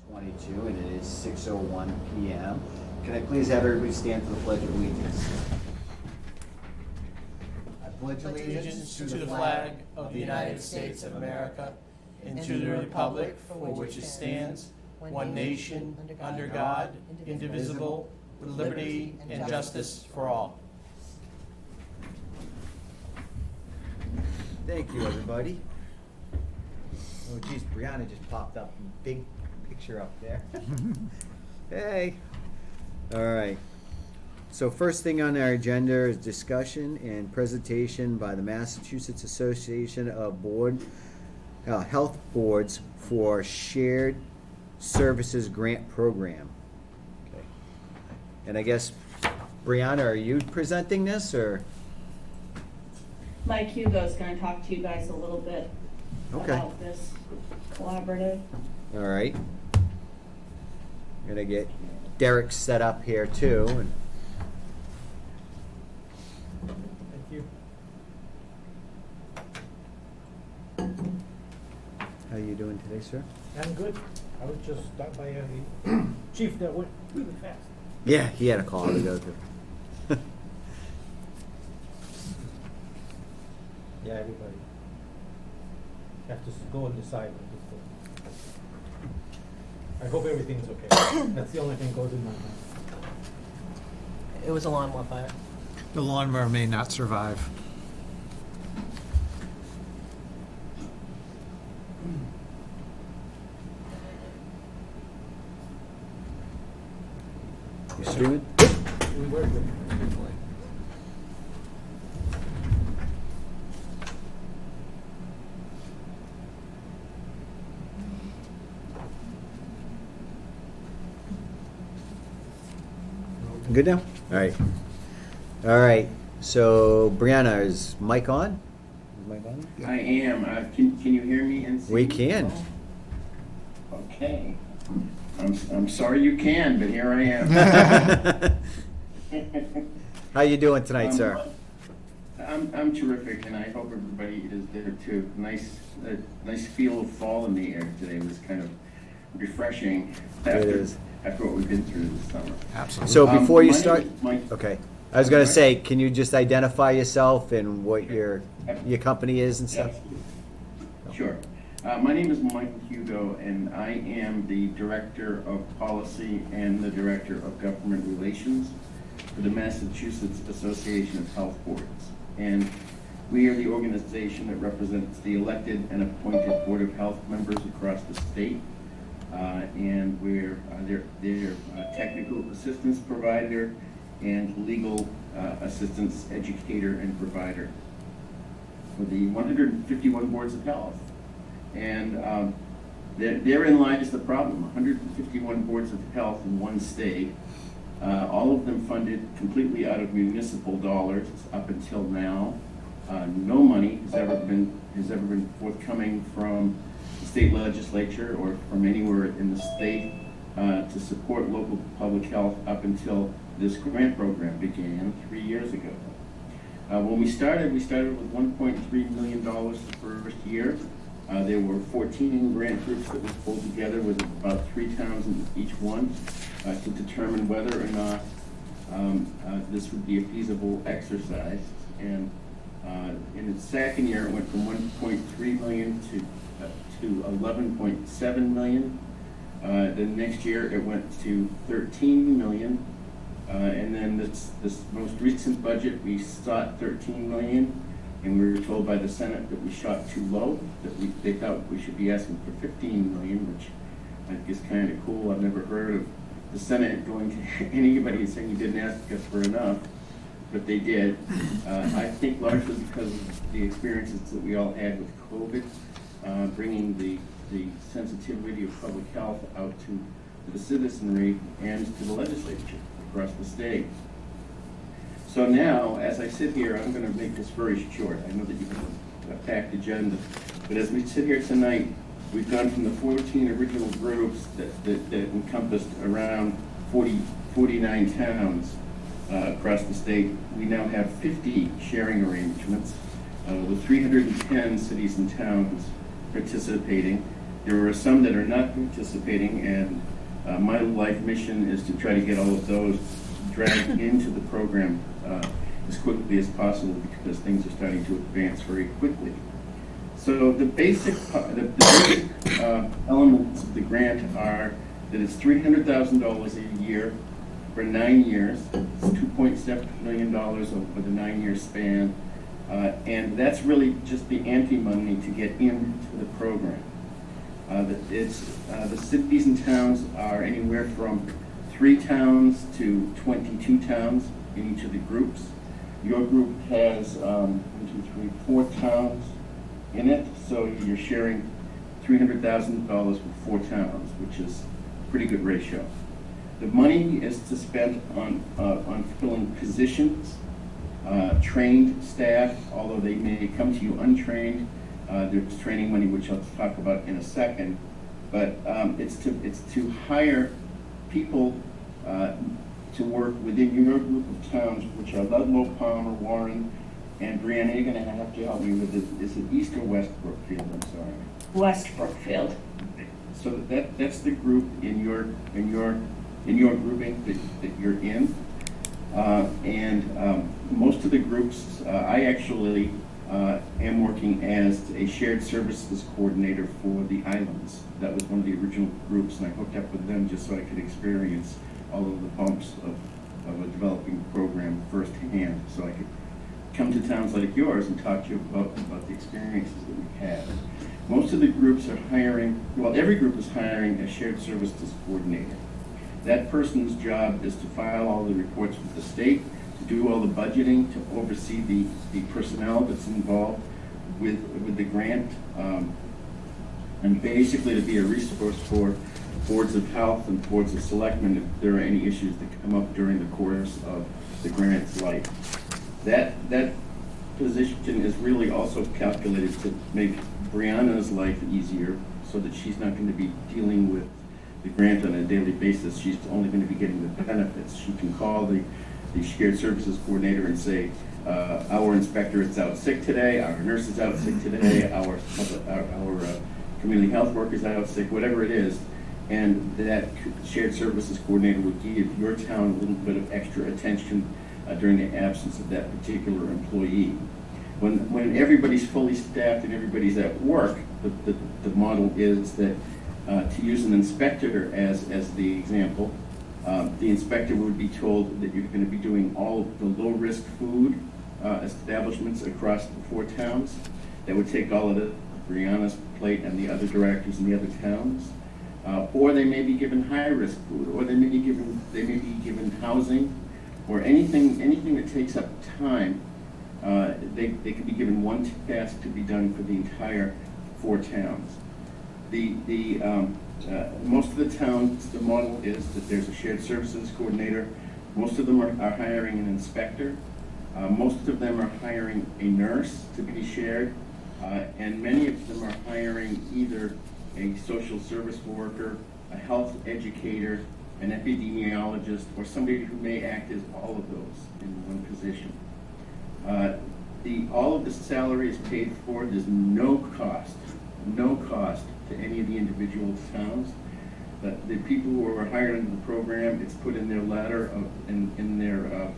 2022, and it is 6:01 p.m. Can I please have everybody stand for the Pledge of Allegiance? I pledge Allegiance to the flag of the United States of America and to the republic for which it stands, one nation, under God, indivisible, with liberty and justice for all. Thank you, everybody. Oh, geez, Brianna just popped up. Big picture up there. Hey. All right. So first thing on our agenda is discussion and presentation by the Massachusetts Association of Health Boards for Shared Services Grant Program. Okay. And I guess, Brianna, are you presenting this, or? Mike Hugo's going to talk to you guys a little bit about this collaborative. All right. Gonna get Derek set up here too. And Thank you. how you doing today, sir? I'm good. I was just stopped by the chief that went really fast. Yeah, he had a call to go to. Yeah, everybody. Have to go and decide what to do. I hope everything's okay. That's the only thing goes in my mind. It was a lawnmower fire. The lawnmower may not survive. You streaming? We work with it. Good now? All right. All right. So, Brianna, is mic on? Is mic on? I am. Can you hear me and see We me? can. Okay. I'm sorry you can, but here I am. How you doing tonight, sir? I'm terrific, and I hope everybody is there too. Nice feel of fall in the air today. It was kind of refreshing after what we've been through this summer. Absolutely. So before you my start, name is Mike. okay. I was gonna say, can you just identify yourself and what your company is and stuff? Yes. Sure. My name is Michael Hugo, and I am the Director of Policy and the Director of Government Relations for the Massachusetts Association of Health Boards. And we are the organization that represents the elected and appointed Board of Health members across the state. And we're their technical assistance provider and legal assistance educator and provider for the 151 boards of health. And therein lies the problem. 151 boards of health in one state, all of them funded completely out of municipal dollars up until now. No money has ever been forthcoming from the state legislature or from anywhere in the state to support local public health up until this grant program began 3 years ago. When we started with $1.3 million the first year. There were 14 grant groups that were pulled together with about 3 towns in each one to determine whether or not this would be a feasible exercise. And in its second year, it went from 1.3 million to 11.7 million. The next year, it went to 13 million. And then this most recent budget, we sought 13 million. And we were told by the Senate that we shot too low, that they thought we should be asking for 15 million, which I think is kind of cool. I've never heard of the Senate going to anybody and saying you didn't ask us for enough, but they did. I think largely because of the experiences that we all had with COVID, bringing the sensitivity of public health out to the citizenry and to the legislature across the state. So now, as I sit here, I'm going to make this very short. I know that you have a packed agenda, but as we sit here tonight, we've gone from the 14 original groups that encompassed around 49 towns across the state. We now have 50 sharing arrangements with 310 cities and towns participating. There are some that are not participating, and my life mission is to try to get all of those dragged into the program as quickly as possible, because things are starting to advance very quickly. So the basic elements of the grant are that it's $300,000 a year for 9 years. It's $2.7 million over the 9-year span. And that's really just the ante money to get into the program. The cities and towns are anywhere from 3 towns to 22 towns in each of the groups. Your group has 4 towns in it, so you're sharing $300,000 with 4 towns, which is a pretty good ratio. The money is to spend on filling positions, trained staff, although they may come to you untrained. There's training money, which I'll talk about in a second, but it's to hire people to work within your group of towns, which are Ludlow, Palmer, Warren, and Brianna, you're gonna have to help me with it. Is it East or West Brookfield? I'm sorry. West Brookfield. So that's the group in your grouping that you're in. Most of the groups, I actually am working as a shared services coordinator for the islands. That was one of the original groups, and I hooked up with them just so I could experience all of the bumps of a developing program firsthand, so I could come to towns like yours and talk to you about the experiences that we've had. Most of the groups are hiring, well, every group is hiring a shared services coordinator. That person's job is to file all the reports with the state, to do all the budgeting, to oversee the personnel that's involved with the grant, and basically to be a resource for boards of health and boards of selectmen if there are any issues that come up during the course of the grant's life. That position is really also calculated to make Brianna's life easier, so that she's not going to be dealing with the grant on a daily basis. She's only going to be getting the benefits. She can call the shared services coordinator and say, our inspector is out sick today, our nurse is out sick today, our community health worker is out sick, whatever it is, and that shared services coordinator would give your town a little bit of extra attention during the absence of that particular employee. When everybody's fully staffed and everybody's at work, the model is that to use an inspector as the example, the inspector would be told that you're going to be doing all of the low-risk food establishments across the 4 towns. That would take all of the Brianna's plate and the other directors in the other towns. Or they may be given high-risk food, or they may be given housing, or anything that takes up time. They could be given one task to be done for the entire 4 towns. Most of the towns, the model is that there's a shared services coordinator. Most of them are hiring an inspector. Most of them are hiring a nurse to be shared. And many of them are hiring either a social service worker, a health educator, an epidemiologist, or somebody who may act as all of those in one position. All of the salary is paid for. There's no cost to any of the individual towns. The people who are hired under the program, it's put in their letter, in their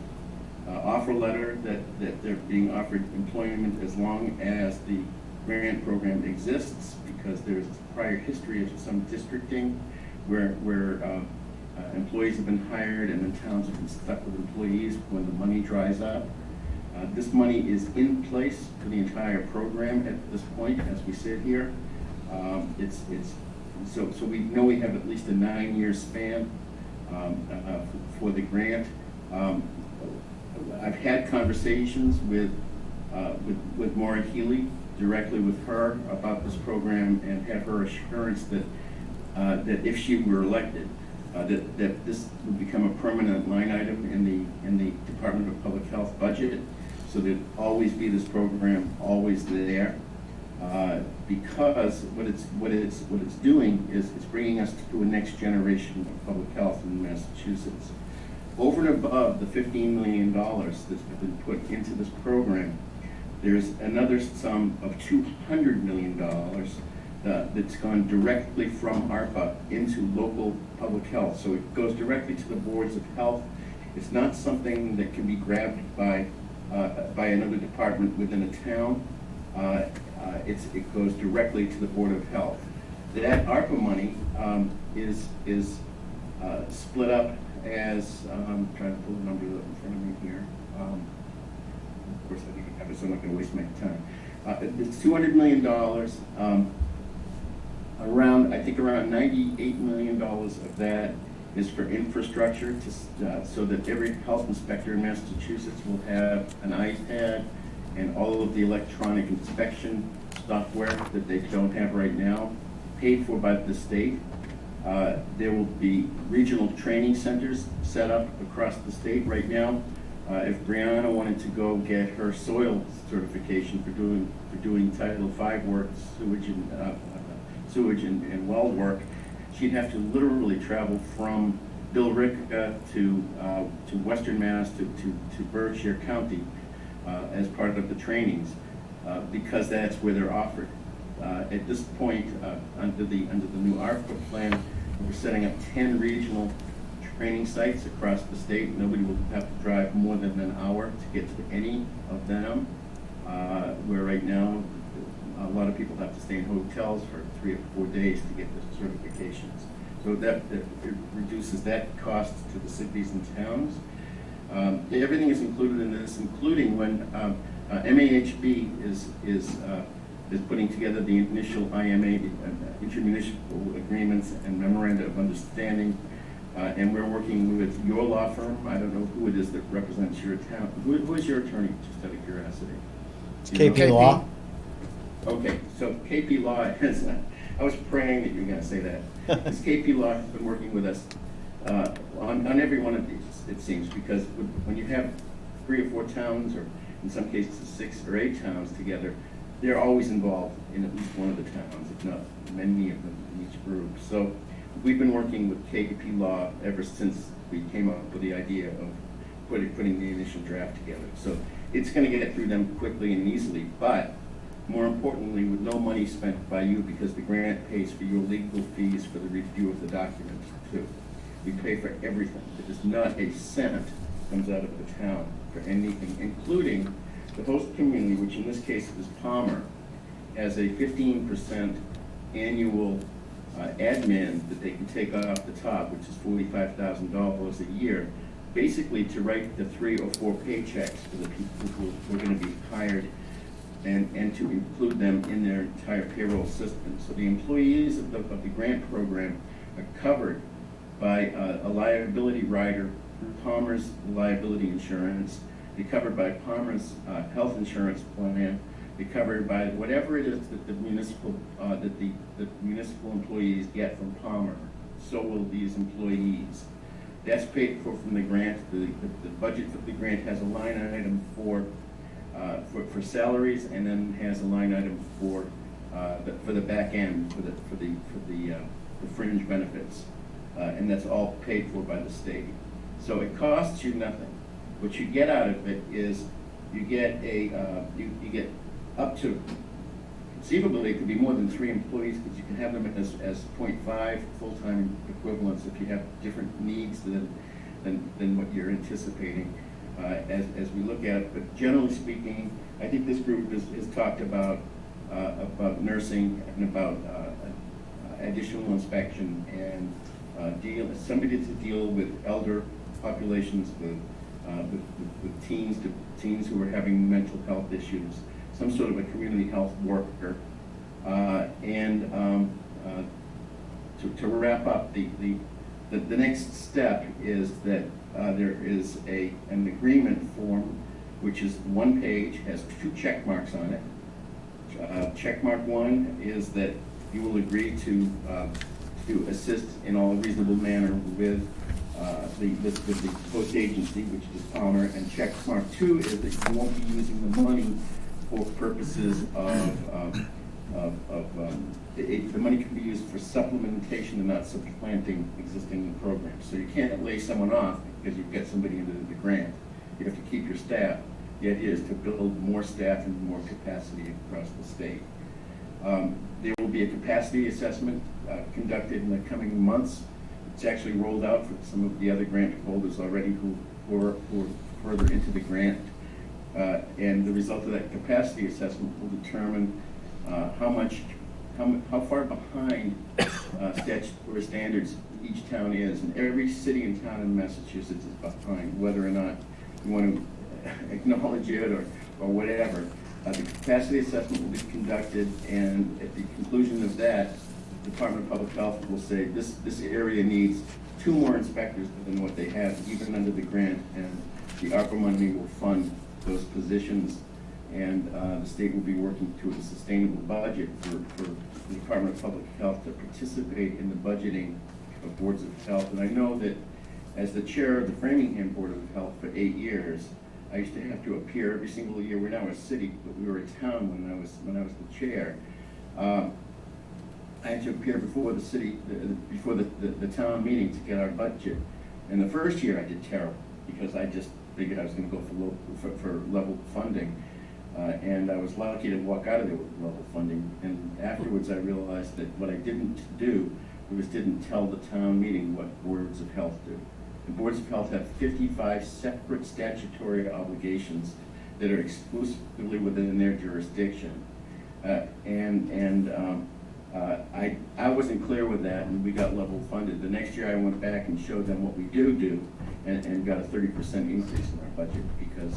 offer letter, that they're being offered employment as long as the grant program exists, because there's prior history of some districting where employees have been hired and then towns have been stuck with employees when the money dries up. This money is in place for the entire program at this point, as we sit here. So we know we have at least a 9-year span for the grant. I've had conversations with Maura Healy, directly with her about this program, and have her assurance that if she were elected, that this would become a permanent line item in the Department of Public Health budget, so there'd always be this program, always there. Because what it's doing is it's bringing us to a next generation of public health in Massachusetts. Over and above the $15 million that's been put into this program, there's another sum of $200 million that's gone directly from ARPA into local public health. So it goes directly to the boards of health. It's not something that can be grabbed by another department within a town. It goes directly to the Board of Health. That ARPA money is split up as, I'm trying to pull the numbers up in front of me here. Of course, I think I have it, so I'm not going to waste my time. It's $200 million. I think around $98 million of that is for infrastructure, so that every health inspector in Massachusetts will have an iPad and all of the electronic inspection software that they don't have right now, paid for by the state. There will be regional training centers set up across the state right now. If Brianna wanted to go get her soil certification for doing Title V work, sewage and well work, she'd have to literally travel from Billerica to Western Mass to Berkshire County as part of the trainings, because that's where they're offered. At this point, under the new ARPA plan, we're setting up 10 regional training sites across the state. Nobody will have to drive more than an hour to get to any of them, where right now a lot of people have to stay in hotels for 3 or 4 days to get the certifications. So that it reduces that cost to the cities and towns. Everything is included in this, including when MAHB is putting together the initial IMA, intermunicipal agreements and memoranda of understanding, and we're working with your law firm. I don't know who it is that represents your town. Who is your attorney, just out of curiosity? It's Do you know? KP Law. Okay, so KP Law has, I was praying that you were going to say that. This KP Law has been working with us on every one of these, it seems, because when you have 3 or 4 towns, or in some cases 6 or 8 towns together, they're always involved in at least one of the towns, if not many of them in each group. So we've been working with KP Law ever since we came up with the idea of putting the initial draft together. So it's going to get through them quickly and easily, but more importantly, with no money spent by you, because the grant pays for your legal fees for the review of the documents too. We pay for everything. There is not a cent comes out of the town for anything, including the host community, which in this case is Palmer, has a 15% annual admin that they can take off the top, which is $45,000 a year, basically to write the 3 or 4 paychecks for the people who are going to be hired, and to include them in their entire payroll system. So the employees of the grant program are covered by a liability rider through Palmer's liability insurance. They're covered by Palmer's health insurance plan. They're covered by whatever it is that the municipal employees get from Palmer. So will these employees. That's paid for from the grant. The budget for the grant has a line item for salaries, and then has a line item for the back end for the fringe benefits, and that's all paid for by the state. So it costs you nothing. What you get out of it is you get you get up to, conceivably it could be more than 3 employees, because you can have them as 0.5 full-time equivalents if you have different needs than what you're anticipating. As we look at it, but generally speaking, I think this group has talked about nursing and about additional inspection and somebody to deal with elder populations, with teens who are having mental health issues, some sort of a community health worker, and to wrap up, the next step is that there is an agreement form, which is 1 page, has 2 check marks on it. Check mark 1 is that you will agree to assist in all reasonable manner with the host agency, which is Palmer, and check mark 2 is that you won't be using the money for purposes of the money can be used for supplementation and not supplanting existing programs. So you can't lay someone off because you've got somebody into the grant. You have to keep your staff. The idea is to build more staff and more capacity across the state. There will be a capacity assessment conducted in the coming months. It's actually rolled out for some of the other grant holders already who are further into the grant. And the result of that capacity assessment will determine how far behind statutory standards each town is. And every city and town in Massachusetts is behind, whether or not you want to acknowledge it or whatever. The capacity assessment will be conducted, and at the conclusion of that, the Department of Public Health will say this area needs 2 more inspectors than what they have, even under the grant, and the ARPA money will fund those positions, and the state will be working to a sustainable budget for the Department of Public Health to participate in the budgeting of boards of health. And I know that as the chair of the Framingham Board of Health for 8 years, I used to have to appear every single year. We're now a city, but we were a town when I was the chair. I had to appear before the city, before the town meeting to get our budget. And the first year I did terrible because I just figured I was going to go for level funding. And I was lucky to walk out of there with level funding. And afterwards I realized that what I didn't do was didn't tell the town meeting what boards of health do. The boards of health have 55 separate statutory obligations that are exclusively within their jurisdiction. I wasn't clear with that, and we got level funded. The next year I went back and showed them what we do, and got a 30% increase in our budget because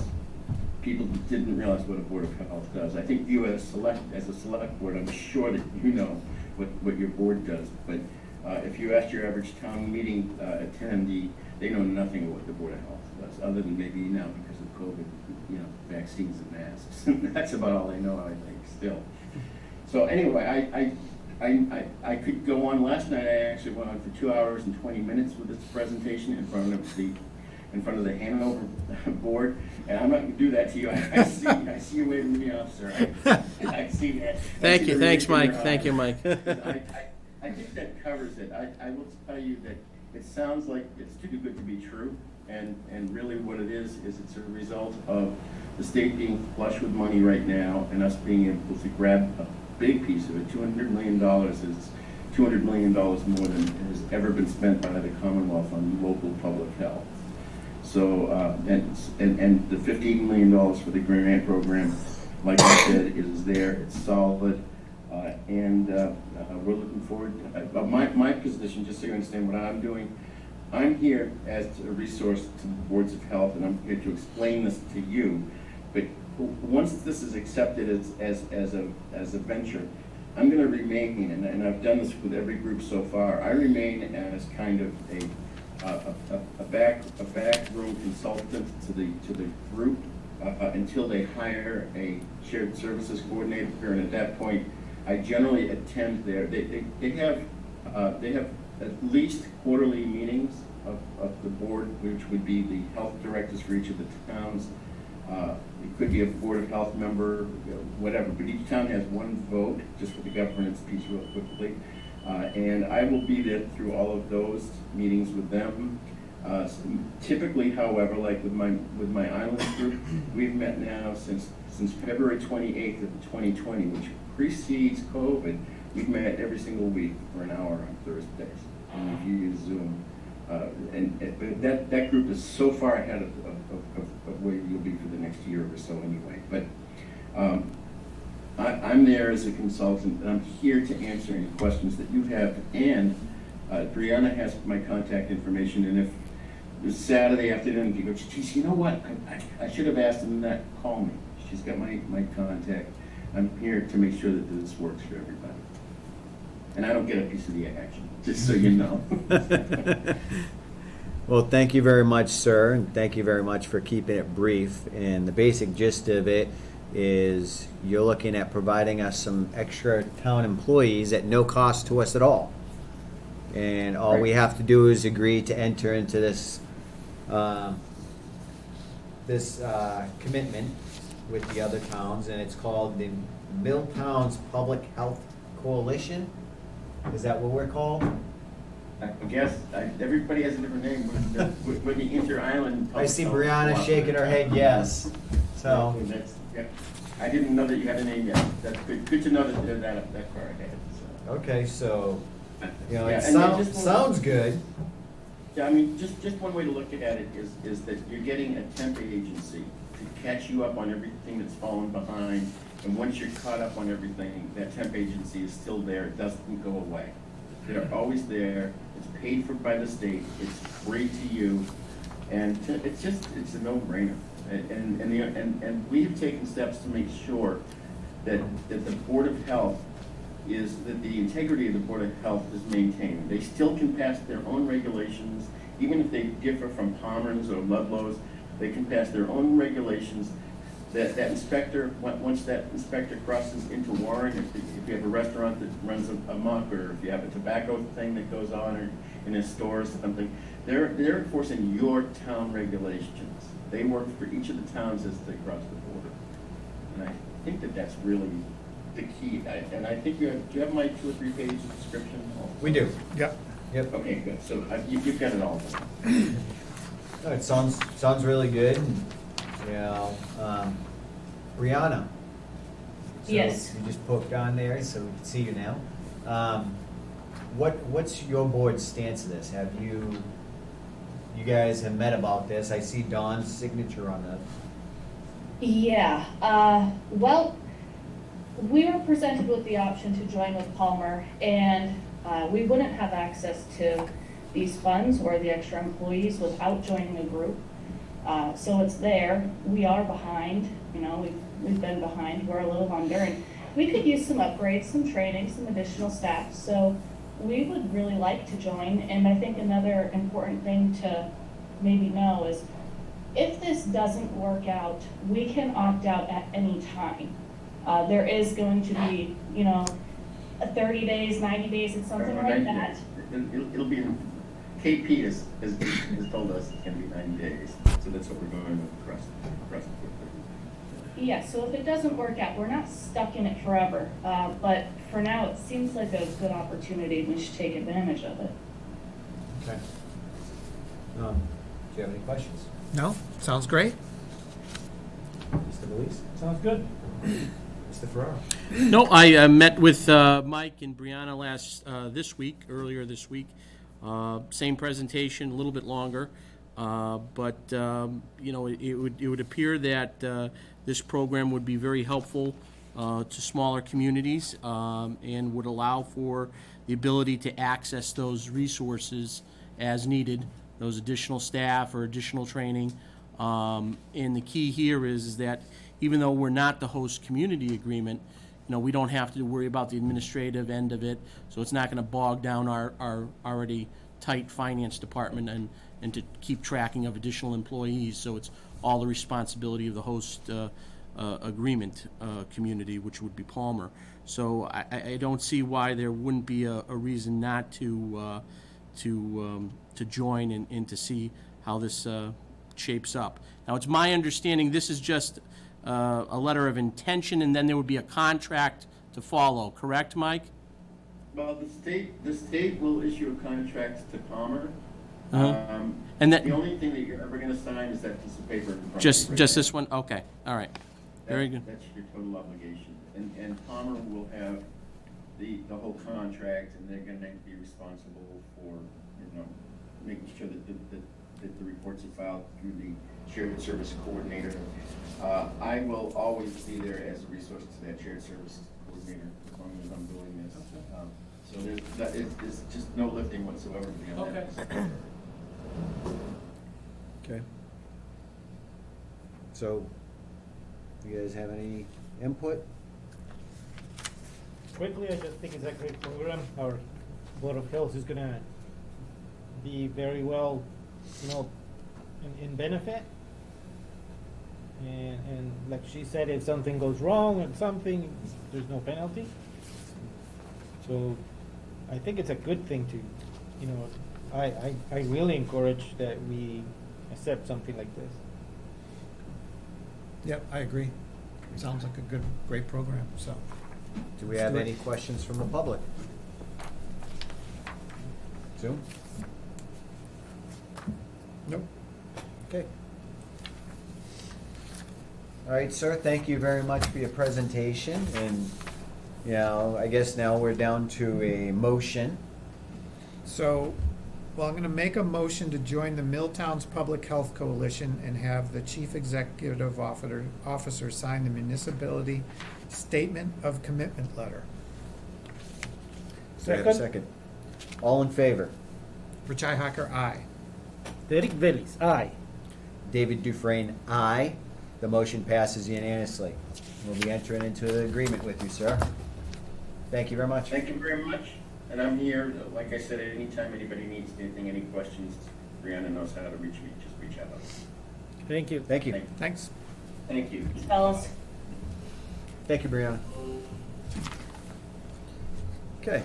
people didn't realize what a Board of Health does. I think you as a select board, I'm sure that you know what your board does, but if you ask your average town meeting attendee, they know nothing of what the Board of Health does, other than maybe now because of COVID, vaccines and masks. That's about all they know, I think, still. So anyway, I could go on. Last night I actually went on for 2 hours and 20 minutes with this presentation in front of the Hanover board, and I'm not going to do that to you. I see you waving me off, sir. I see that. Thank you. Thanks, Mike. Thank you, Mike. I think that covers it. I will tell you that it sounds like it's too good to be true, and really what it is it's a result of the state being flush with money right now and us being able to grab a big piece of it. $200 million is $200 million more than has ever been spent by the Commonwealth on local public health. So, and the $15 million for the grant program, like I said, is there. It's solid. And we're looking forward to my position, just so you understand what I'm doing. I'm here as a resource to the boards of health, and I'm here to explain this to you. But once this is accepted as a venture, I'm going to remain, and I've done this with every group so far, I remain as kind of a backroom consultant to the group until they hire a shared services coordinator, and at that point, I generally attend there. They have at least quarterly meetings of the board, which would be the health directors for each of the towns. It could be a Board of Health member, whatever, but each town has one vote, just for the governance piece real quickly. And I will be there through all of those meetings with them. Typically, however, like with my island group, we've met now since February 28th of 2020, which precedes COVID. We've met every single week for an hour on Thursdays, and we've used Zoom. But that group is so far ahead of where you'll be for the next year or so anyway. But I'm there as a consultant, and I'm here to answer any questions that you have. And Brianna has my contact information, and if it's Saturday afternoon, if you go, geez, you know what? I should have asked him that. Call me. She's got my contact. I'm here to make sure that this works for everybody. And I don't get a piece of the action, just so you know. Well, thank you very much, sir, and thank you very much for keeping it brief. And the basic gist of it is you're looking at providing us some extra town employees at no cost to us at all. And all we have to do is agree to enter into this commitment with the other towns, and it's called the Milltowns Public Health Coalition. Is that what we're called? I guess everybody has a different name when you enter island. I see Brianna shaking her head yes. So, yeah. I didn't know that you had a name yet. That's good. Good to know that they're that far ahead. So. Okay, so, you know, Yeah, it and then just sounds good. Yeah, I mean, just one way to look at it is that you're getting a temp agency to catch you up on everything that's fallen behind. And once you're caught up on everything, that temp agency is still there. It doesn't go away. They're always there. It's paid for by the state. It's free to you. And it's a no-brainer. And we've taken steps to make sure that the Board of Health that the integrity of the Board of Health is maintained. They still can pass their own regulations, even if they differ from Palmer's or Ludlow's, they can pass their own regulations. That inspector, once that inspector crosses into Warren, if you have a restaurant that runs amok, or if you have a tobacco thing that goes on or in a store or something, they're enforcing your town regulations. They work for each of the towns as they cross the border. And I think that's really the key. And I think do you have my 2 or 3 page description also? We do. Yep. Yep. Okay, good. So you've got it all. No, it sounds really good. And, you know, Brianna. So Yes. You just poked on there, so we can see you now. What's your board's stance of this? Have you guys have met about this? I see Dawn's signature on this. Yeah, well, we were presented with the option to join with Palmer, and we wouldn't have access to these funds or the extra employees without joining a group. So it's there. We are behind, you know, we've been behind. We're a little under, and we could use some upgrades, some training, some additional staff. So we would really like to join. And I think another important thing to maybe know is if this doesn't work out, we can opt out at any time. There is going to be, you know, 30 days, 90 days, it's something like that. It'll be, KP has told us it's going to be 90 days. So that's what we're going with across the board. Yeah, so if it doesn't work out, we're not stuck in it forever. But for now, it seems like a good opportunity, and we should take advantage of it. Okay. Do you have any questions? No? Sounds great. Mr. Belize? Sounds good. Mr. Ferraro? No, I met with Mike and Brianna earlier this week. Same presentation, a little bit longer, but you know, it would appear that this program would be very helpful to smaller communities and would allow for the ability to access those resources as needed, those additional staff or additional training. And the key here is that even though we're not the host community agreement, you know, we don't have to worry about the administrative end of it, so it's not going to bog down our already tight finance department and to keep tracking of additional employees. So it's all the responsibility of the host agreement community, which would be Palmer. So I don't see why there wouldn't be a reason not to join and to see how this shapes up. Now, it's my understanding this is just a letter of intention, and then there would be a contract to follow. Correct, Mike? Well, the state will issue a contract to Palmer. And that the only thing that you're ever going to sign is that piece of paper. In front just of you right this one. Okay, all right, very good. That's your total obligation, and Palmer will have the whole contract, and they're going to be responsible for, you know, making sure that the reports are filed through the shared service coordinator. I will always be there as a resource to that shared service coordinator as long as I'm doing this. So there's just no lifting whatsoever beyond that. Okay. So, you guys have any input? Quickly, I just think it's a great program. Our Board of Health is gonna be very well, you know, in benefit. And like she said, if something goes wrong or something, there's no penalty. So I think it's a good thing to, you know, I really encourage that we accept something like this. Yep, I agree. Sounds like a great program, so. Do we have any questions from the public? Zoom? Nope. Okay. All right, sir, thank you very much for your presentation, and, you know, I guess now we're down to a motion. So, well, I'm gonna make a motion to join the Milltowns Public Health Coalition and have the chief executive officer sign the municipality statement of commitment letter. Do I have a second? All in favor? Richi Hacker, aye. Derek Bellis, aye. David Dufresne, aye. The motion passes unanimously. We'll be entering into an agreement with you, sir. Thank you very much. Thank you very much, and I'm here, like I said, anytime anybody needs anything, any questions, Brianna knows how to reach me, just reach out. Thank you. Thank you. Thanks. Thank you. Fellas. Thank you, Brianna. Okay.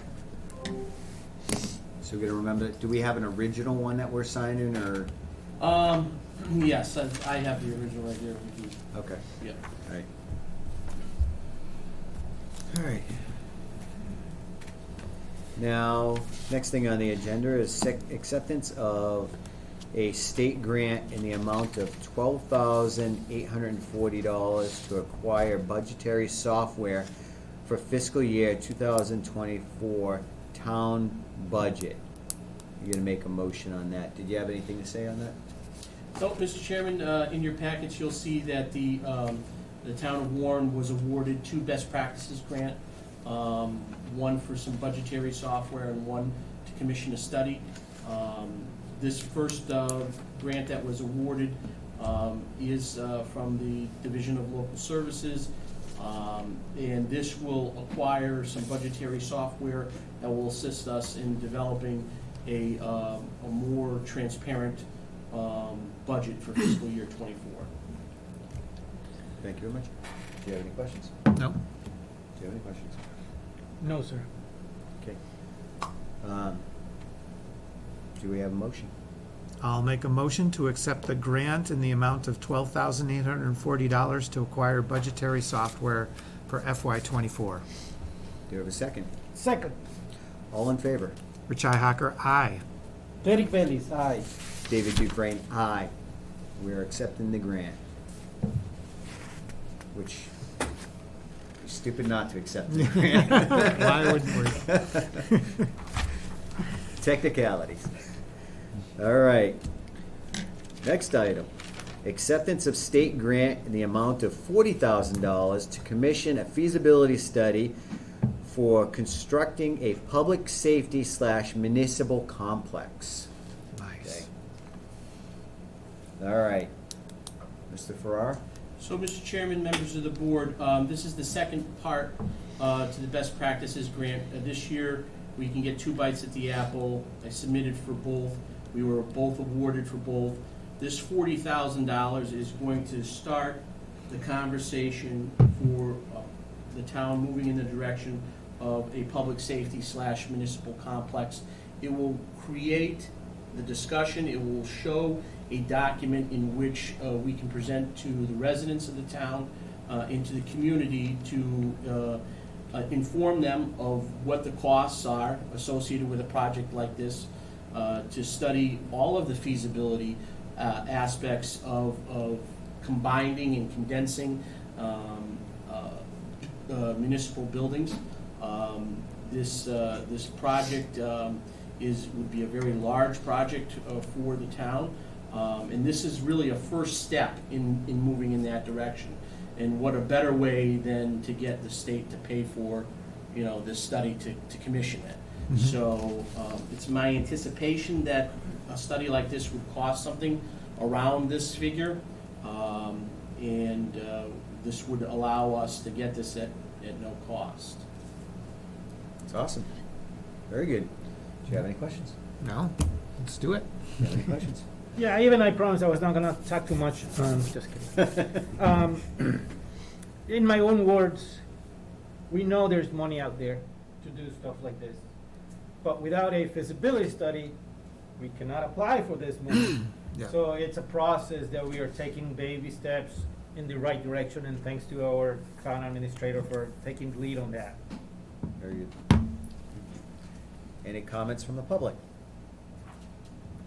So we're gonna remember, do we have an original one that we're signing, or? Yes, I have the original right here. We can- Okay, Yeah. all right. All right. Now, next thing on the agenda is acceptance of a state grant in the amount of $12,840 to acquire budgetary software for fiscal year 2024 town budget. You're gonna make a motion on that. Did you have anything to say on that? So, Mr. Chairman, in your packets, you'll see that the town of Warren was awarded 2 best practices grant, one for some budgetary software and one to commission a study. This first grant that was awarded is from the Division of Local Services, and this will acquire some budgetary software that will assist us in developing a more transparent budget for fiscal year '24. Thank you very much. Do you have any questions? No? Do you have any questions? No, sir. Okay. Do we have a motion? I'll make a motion to accept the grant in the amount of $12,840 to acquire budgetary software for FY '24. Do you have a second? Second. All in favor? Richi Hacker, aye. Derek Bellis, aye. David Dufresne, aye. We are accepting the grant. Which, stupid not to accept the grant. Why wouldn't we? Technicalities. All right. Next item. Acceptance of state grant in the amount of $40,000 to commission a feasibility study for constructing a public safety / municipal complex. Nice. All right. Mr. Farrar? So, Mr. Chairman, members of the board, this is the second part to the best practices grant. This year, we can get 2 bites at the apple. I submitted for both. We were both awarded for both. This $40,000 is going to start the conversation for the town moving in the direction of a public safety / municipal complex. It will create the discussion. It will show a document in which we can present to the residents of the town and to the community to inform them of what the costs are associated with a project like this, to study all of the feasibility aspects of combining and condensing municipal buildings. This project would be a very large project for the town. And this is really a first step in moving in that direction. And what a better way than to get the state to pay for, this study to commission it. Mhm. So it's my anticipation that a study like this would cost something around this figure. And this would allow us to get this at no cost. It's awesome. Very good. Do you have any questions? No? Let's do it. Do you have any questions? Yeah, even I promised I was not gonna talk too much. Just kidding. In my own words, we know there's money out there to do stuff like this. But without a feasibility study, we cannot apply for this money. Yeah. So it's a process that we are taking baby steps in the right direction, and thanks to our town administrator for taking the lead on that. Very good. Any comments from the public?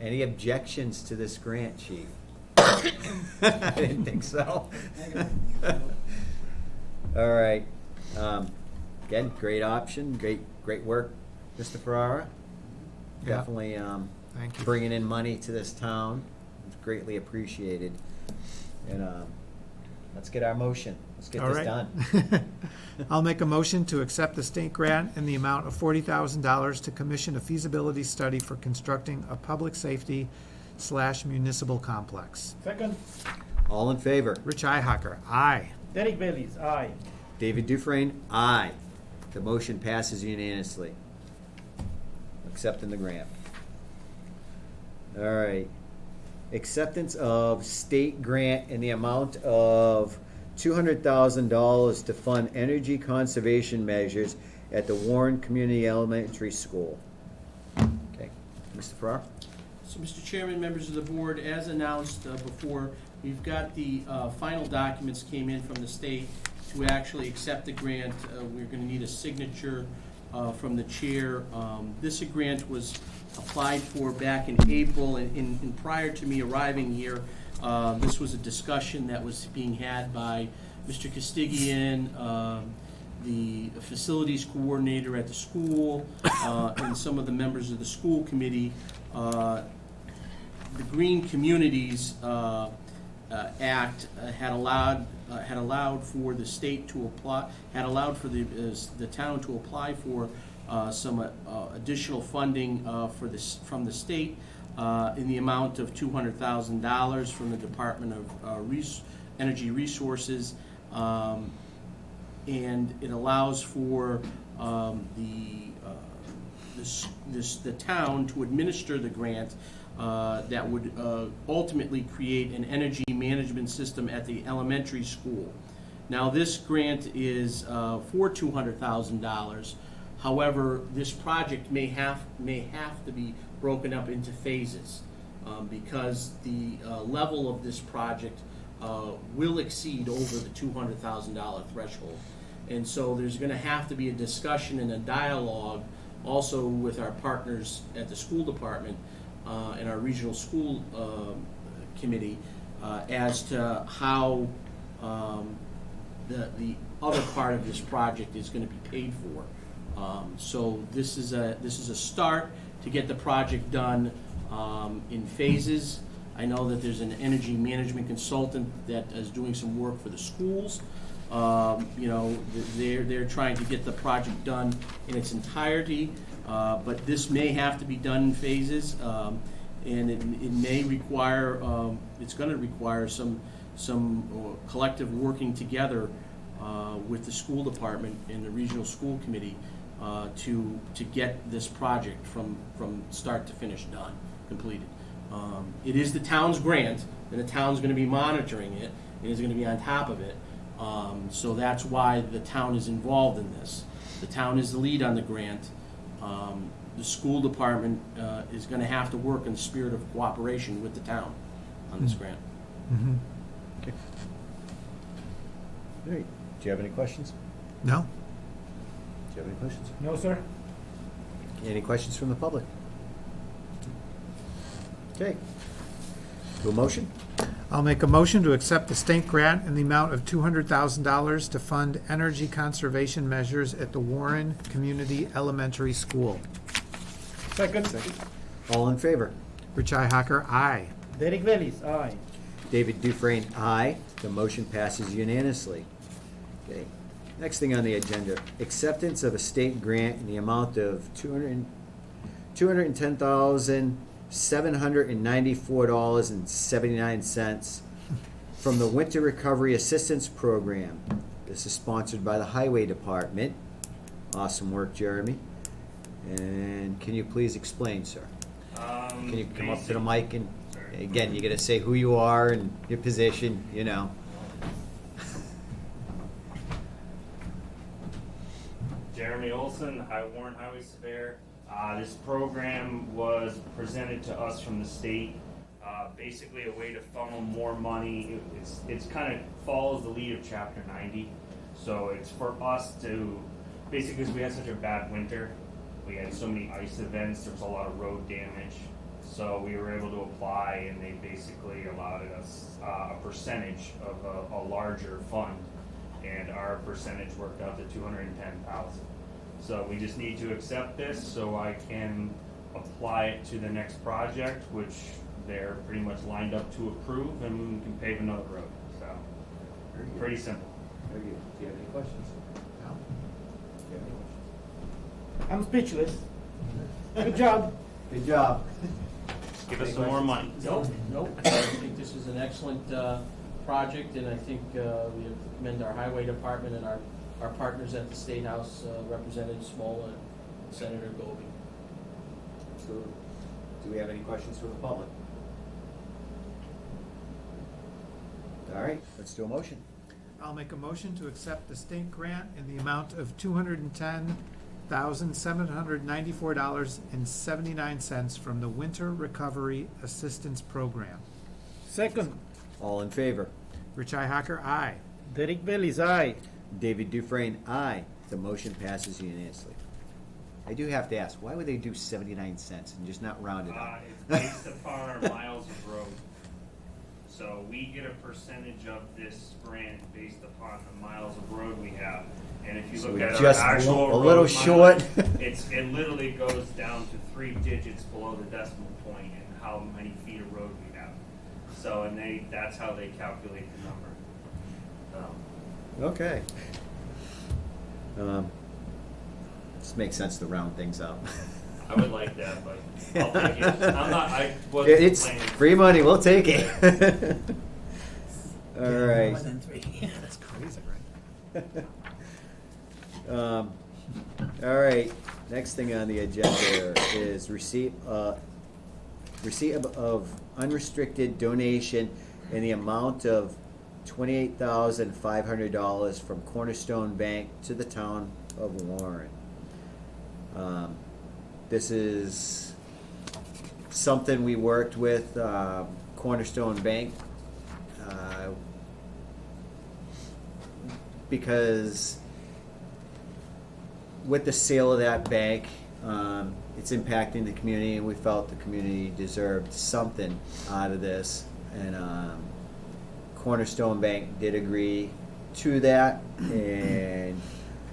Any objections to this grant, Chief? I didn't think so. All right. Again, great option, great work, Mr. Ferrara. Yeah. Definitely Thank you. bringing in money to this town. It's greatly appreciated. And let's get our motion. Let's get All this right. done. I'll make a motion to accept the state grant in the amount of $40,000 to commission a feasibility study for constructing a public safety / municipal complex. Second, All in favor? Rich Ihacker, aye. Derek Bailey's aye. David Dufresne, aye. The motion passes unanimously. Accepting the grant. All right. Acceptance of state grant in the amount of $200,000 to fund energy conservation measures at the Warren Community Elementary School. Okay, Mr. Farrar? So, Mr. Chairman, members of the board, as announced before, we've got the final documents came in from the state to actually accept the grant. We're going to need a signature from the chair. This grant was applied for back in April, and prior to me arriving here, this was a discussion that was being had by Mr. Castigian, the facilities coordinator at the school, and some of the members of the school committee. The Green Communities Act had allowed for the state to apply, had allowed for the town to apply for some additional funding for this from the state in the amount of $200,000 from the Department of Energy Resources, and it allows for the town to administer the grant that would ultimately create an energy management system at the elementary school. Now, this grant is for $200,000. However, this project may have to be broken up into phases because the level of this project will exceed over the $200,000 threshold. And so there's going to have to be a discussion and a dialogue also with our partners at the school department and our regional school committee as to how the other part of this project is going to be paid for. So this is a start to get the project done in phases. I know that there's an energy management consultant that is doing some work for the schools. They're trying to get the project done in its entirety, but this may have to be done in phases, and it may require, it's going to require some collective working together with the school department and the regional school committee to get this project from start to finish done, completed. It is the town's grant, and the town's going to be monitoring it, and is going to be on top of it. So that's why the town is involved in this. The town is the lead on the grant. The school department is going to have to work in the spirit of cooperation with the town on this grant. Mhm. Okay. All right. Do you have any questions? No? Do you have any questions? No, sir? Any questions from the public? Okay. Do a motion? I'll make a motion to accept the state grant in the amount of $200,000 to fund energy conservation measures at the Warren Community Elementary School. Second, All in favor? Rich Ihacker, aye. Derek Bailey's aye. David Dufresne, aye. The motion passes unanimously. Okay. Next thing on the agenda, acceptance of a state grant in the amount of $210,794.79 from the Winter Recovery Assistance Program. This is sponsored by the Highway Department. Awesome work, Jeremy. And can you please explain, sir? Can you come up to the mic and, again, you gotta say who you are and your position, you know. Jeremy Olson, Warren Highway Surveyor. This program was presented to us from the state. Basically a way to funnel more money. It's kind of follows the lead of Chapter 90. So it's for us to, basically because we had such a bad winter, we had so many ice events, there was a lot of road damage. So we were able to apply, and they basically allowed us a percentage of a larger fund, and our percentage worked out to $210,000. So we just need to accept this so I can apply it to the next project, which they're pretty much lined up to approve, and we can pave another road. So Very good. pretty simple. Very good. Do you have any questions? No? Do you have any questions? I'm speechless. Good job. Good job. Just give us some more money. Nope, nope. I think this is an excellent project, and I think we have to commend our highway department and our partners at the State House, Representative Smola and Senator Goby. Absolutely. Do we have any questions from the public? All right, let's do a motion. I'll make a motion to accept the state grant in the amount of $210,794.79 from the Winter Recovery Assistance Program. Second, All in favor? Rich Hacker, aye. Derek Bailey's aye. David Dufresne, aye. The motion passes unanimously. I do have to ask, why would they do 79 cents and just not round it up? It's based upon our miles of road. So we get a percentage of this grant based upon the miles of road we have. And if you So look we're at our just actual a little road short. mileage, it literally goes down to 3 digits below the decimal point in how many feet of road we have. So, and that's how they calculate the number. Okay. This makes sense to round things up. I would like that, but I'll take it. I wasn't It's complaining. free money, we'll take it. All right. That's crazy, right? All right, next thing on the agenda is receipt of unrestricted donation in the amount of $28,500 from Cornerstone Bank to the town of Warren. This is something we worked with Cornerstone Bank because with the sale of that bank, it's impacting the community, and we felt the community deserved something out of this. And Cornerstone Bank did agree to that, and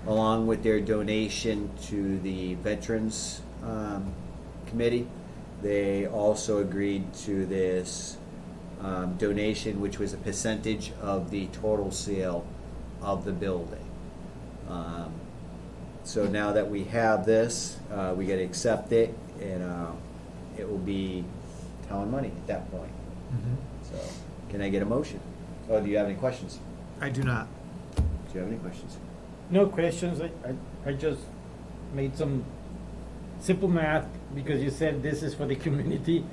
along with their donation to the Veterans Committee, they also agreed to this donation, which was a percentage of the total sale of the building. So now that we have this, we gotta accept it, and it will be town money at that point. So, can I get a motion? Oh, do you have any questions? I do not. Do you have any questions? No questions. I just made some simple math because you said this is for the community.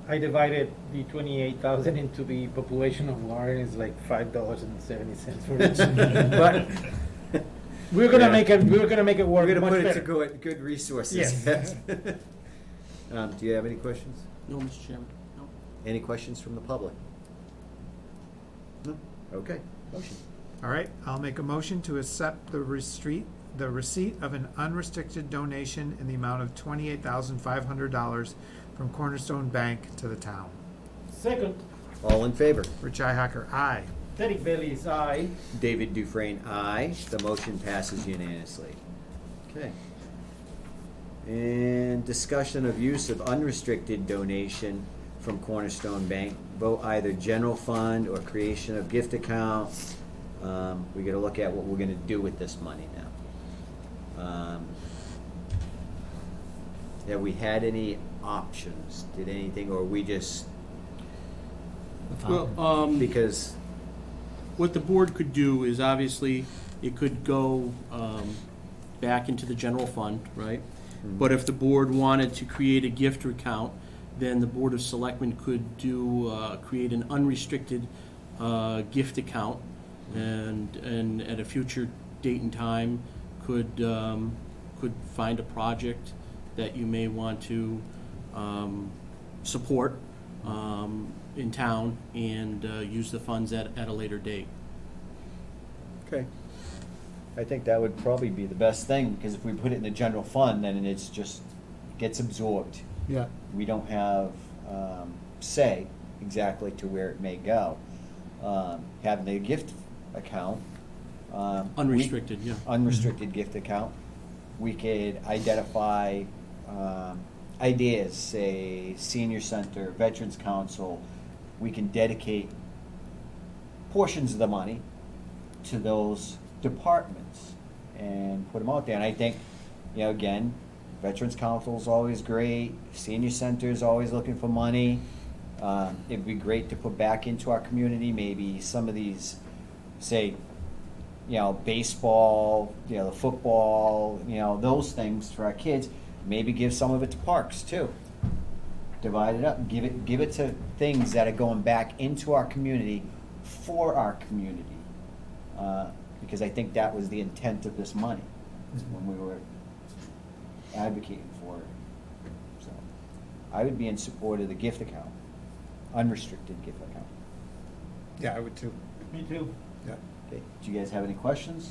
I divided the 28,000 into the population of Warren. It's like $5.70 for each. But we're gonna Yeah. make it. We're gonna make it work We're gonna much put it better. to good resources. Yes. Do you have any questions? No, Mr. Chairman, no. Any questions from the public? No? Okay, motion. All right, I'll make a motion to accept the receipt of an unrestricted donation in the amount of $28,500 from Cornerstone Bank to the town. Second, All in favor? Rich Hacker, aye. Derek Bailey's aye. David Dufresne, aye. The motion passes unanimously. Okay. And discussion of use of unrestricted donation from Cornerstone Bank. Vote either general fund or creation of gift account. We gotta look at what we're gonna do with this money now. Have we had any options? Did anything, or we just, Well, because, what the board could do is obviously, it could go back into the general fund, right? But if the board wanted to create a gift account, then the Board of Selectmen could create an unrestricted gift account, and at a future date and time, could find a project that you may want to support in town and use the funds at a later date. okay. I think that would probably be the best thing, because if we put it in the general fund, then it's just, gets absorbed. Yeah. We don't have say exactly to where it may go. Having a gift account. Unrestricted, yeah. Unrestricted gift account. We could identify ideas, say senior center, veterans council. We can dedicate portions of the money to those departments and put them out there. And I think, again, veterans council is always great. Senior center is always looking for money. It'd be great to put back into our community, maybe some of these, say, baseball, the football, those things for our kids. Maybe give some of it to parks too. Divide it up and give it to things that are going back into our community for our community. Because I think that was the intent of this money when we were advocating for it. So I would be in support of the gift account, unrestricted gift account. Yeah, I would too. Me too. Yeah. Okay. Do you guys have any questions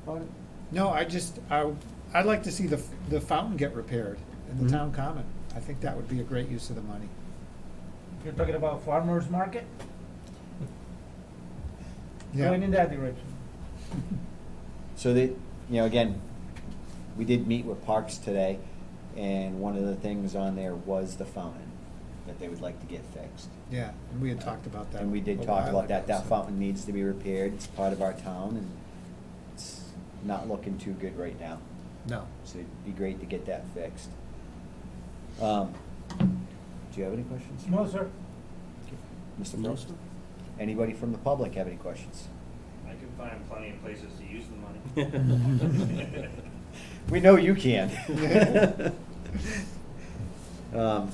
about it? No, I'd like to see the fountain get repaired in the Mhm. town common. I think that would be a great use of the money. You're talking about farmer's market? Yeah. Going in that direction. So again, we did meet with Parks today, and one of the things on there was the fountain that they would like to get fixed. Yeah, and we had talked about that. And we did a talk while about ago, that. That so- fountain needs to be repaired. It's part of our town, and it's not looking too good right now. No. So it'd be great to get that fixed. Do you have any questions? No, sir. Mr. No, Frost? sir. Anybody from the public have any questions? I can find plenty of places to use the money. We know you can. All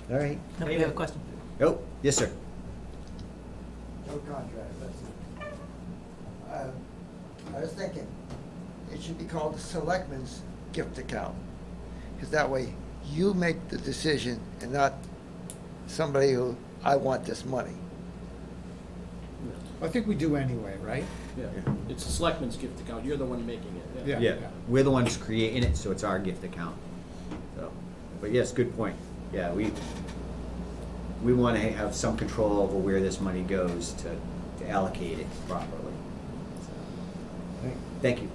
right. No, we have a question. Oh, yes, sir. No contract, that's it. I was thinking, it should be called the Selectmen's gift account. Because that way, you make the decision and not somebody who, I want this money. I think we do anyway, right? Yeah, it's a selectman's gift account, you're the one making it, yeah. Yeah. We're the ones creating it, so it's our gift account. So, but yes, good point. Yeah, we want to have some control over where this money goes to allocate it properly. So, all right, thank you.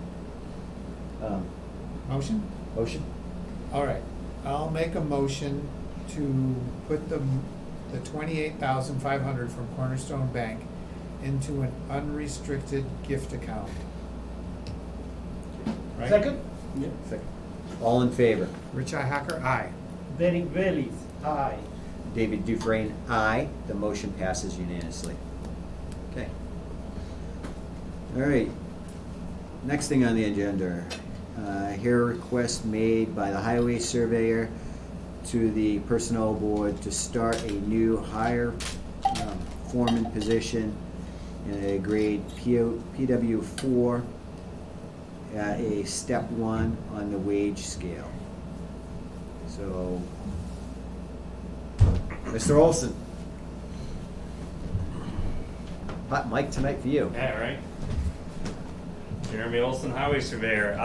Motion? Motion? All right. I'll make a motion to put the 28,500 from Cornerstone Bank into an unrestricted gift account. Right? Second? Yeah. Second. All in favor? Rich Hacker, aye. Derek Bailey's, aye. David Dufresne, aye. The motion passes unanimously. Okay. All right. Next thing on the agenda, hear a request made by the highway surveyor to the personnel board to start a new higher foreman position in a grade PW4 at a step 1 on the wage scale. So, Mr. Olson. Hot mic tonight for you. Yeah, right. Jeremy Olson, Highway Surveyor.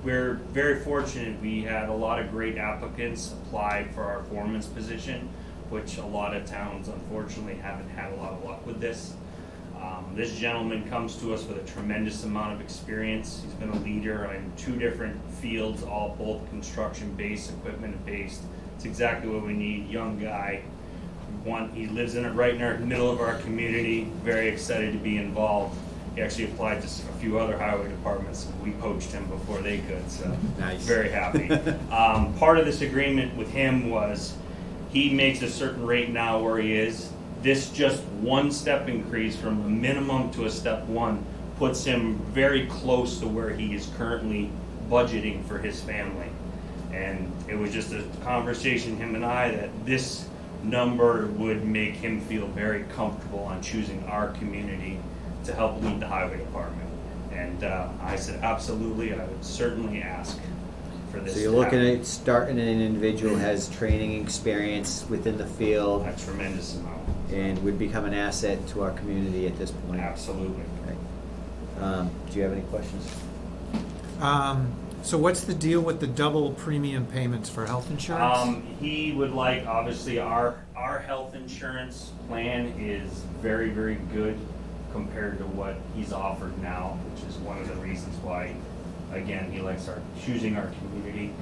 We're very fortunate. We had a lot of great applicants apply for our foreman's position, which a lot of towns unfortunately haven't had a lot of luck with this. This gentleman comes to us with a tremendous amount of experience. He's been a leader in 2 different fields, all both construction-based, equipment-based. It's exactly what we need. Young guy. He lives right in our middle of our community. Very excited to be involved. He actually applied to a few other highway departments. We poached him before they could, so Nice. very happy. Part of this agreement with him was he makes a certain rate now where he is. This just 1 step increase from a minimum to a step 1 puts him very close to where he is currently budgeting for his family. And it was just a conversation, him and I, that this number would make him feel very comfortable on choosing our community to help lead the highway department. And I said, absolutely, I would certainly ask for this. So you're to looking happen. at starting an individual who has training experience within the field A tremendous amount. and would become an asset to our community at this point. Absolutely. Okay. Do you have any questions? So what's the deal with the double premium payments for health insurance? He would like, obviously, our health insurance plan is very, very good compared to what he's offered now, which is one of the reasons why, again, he likes choosing our community.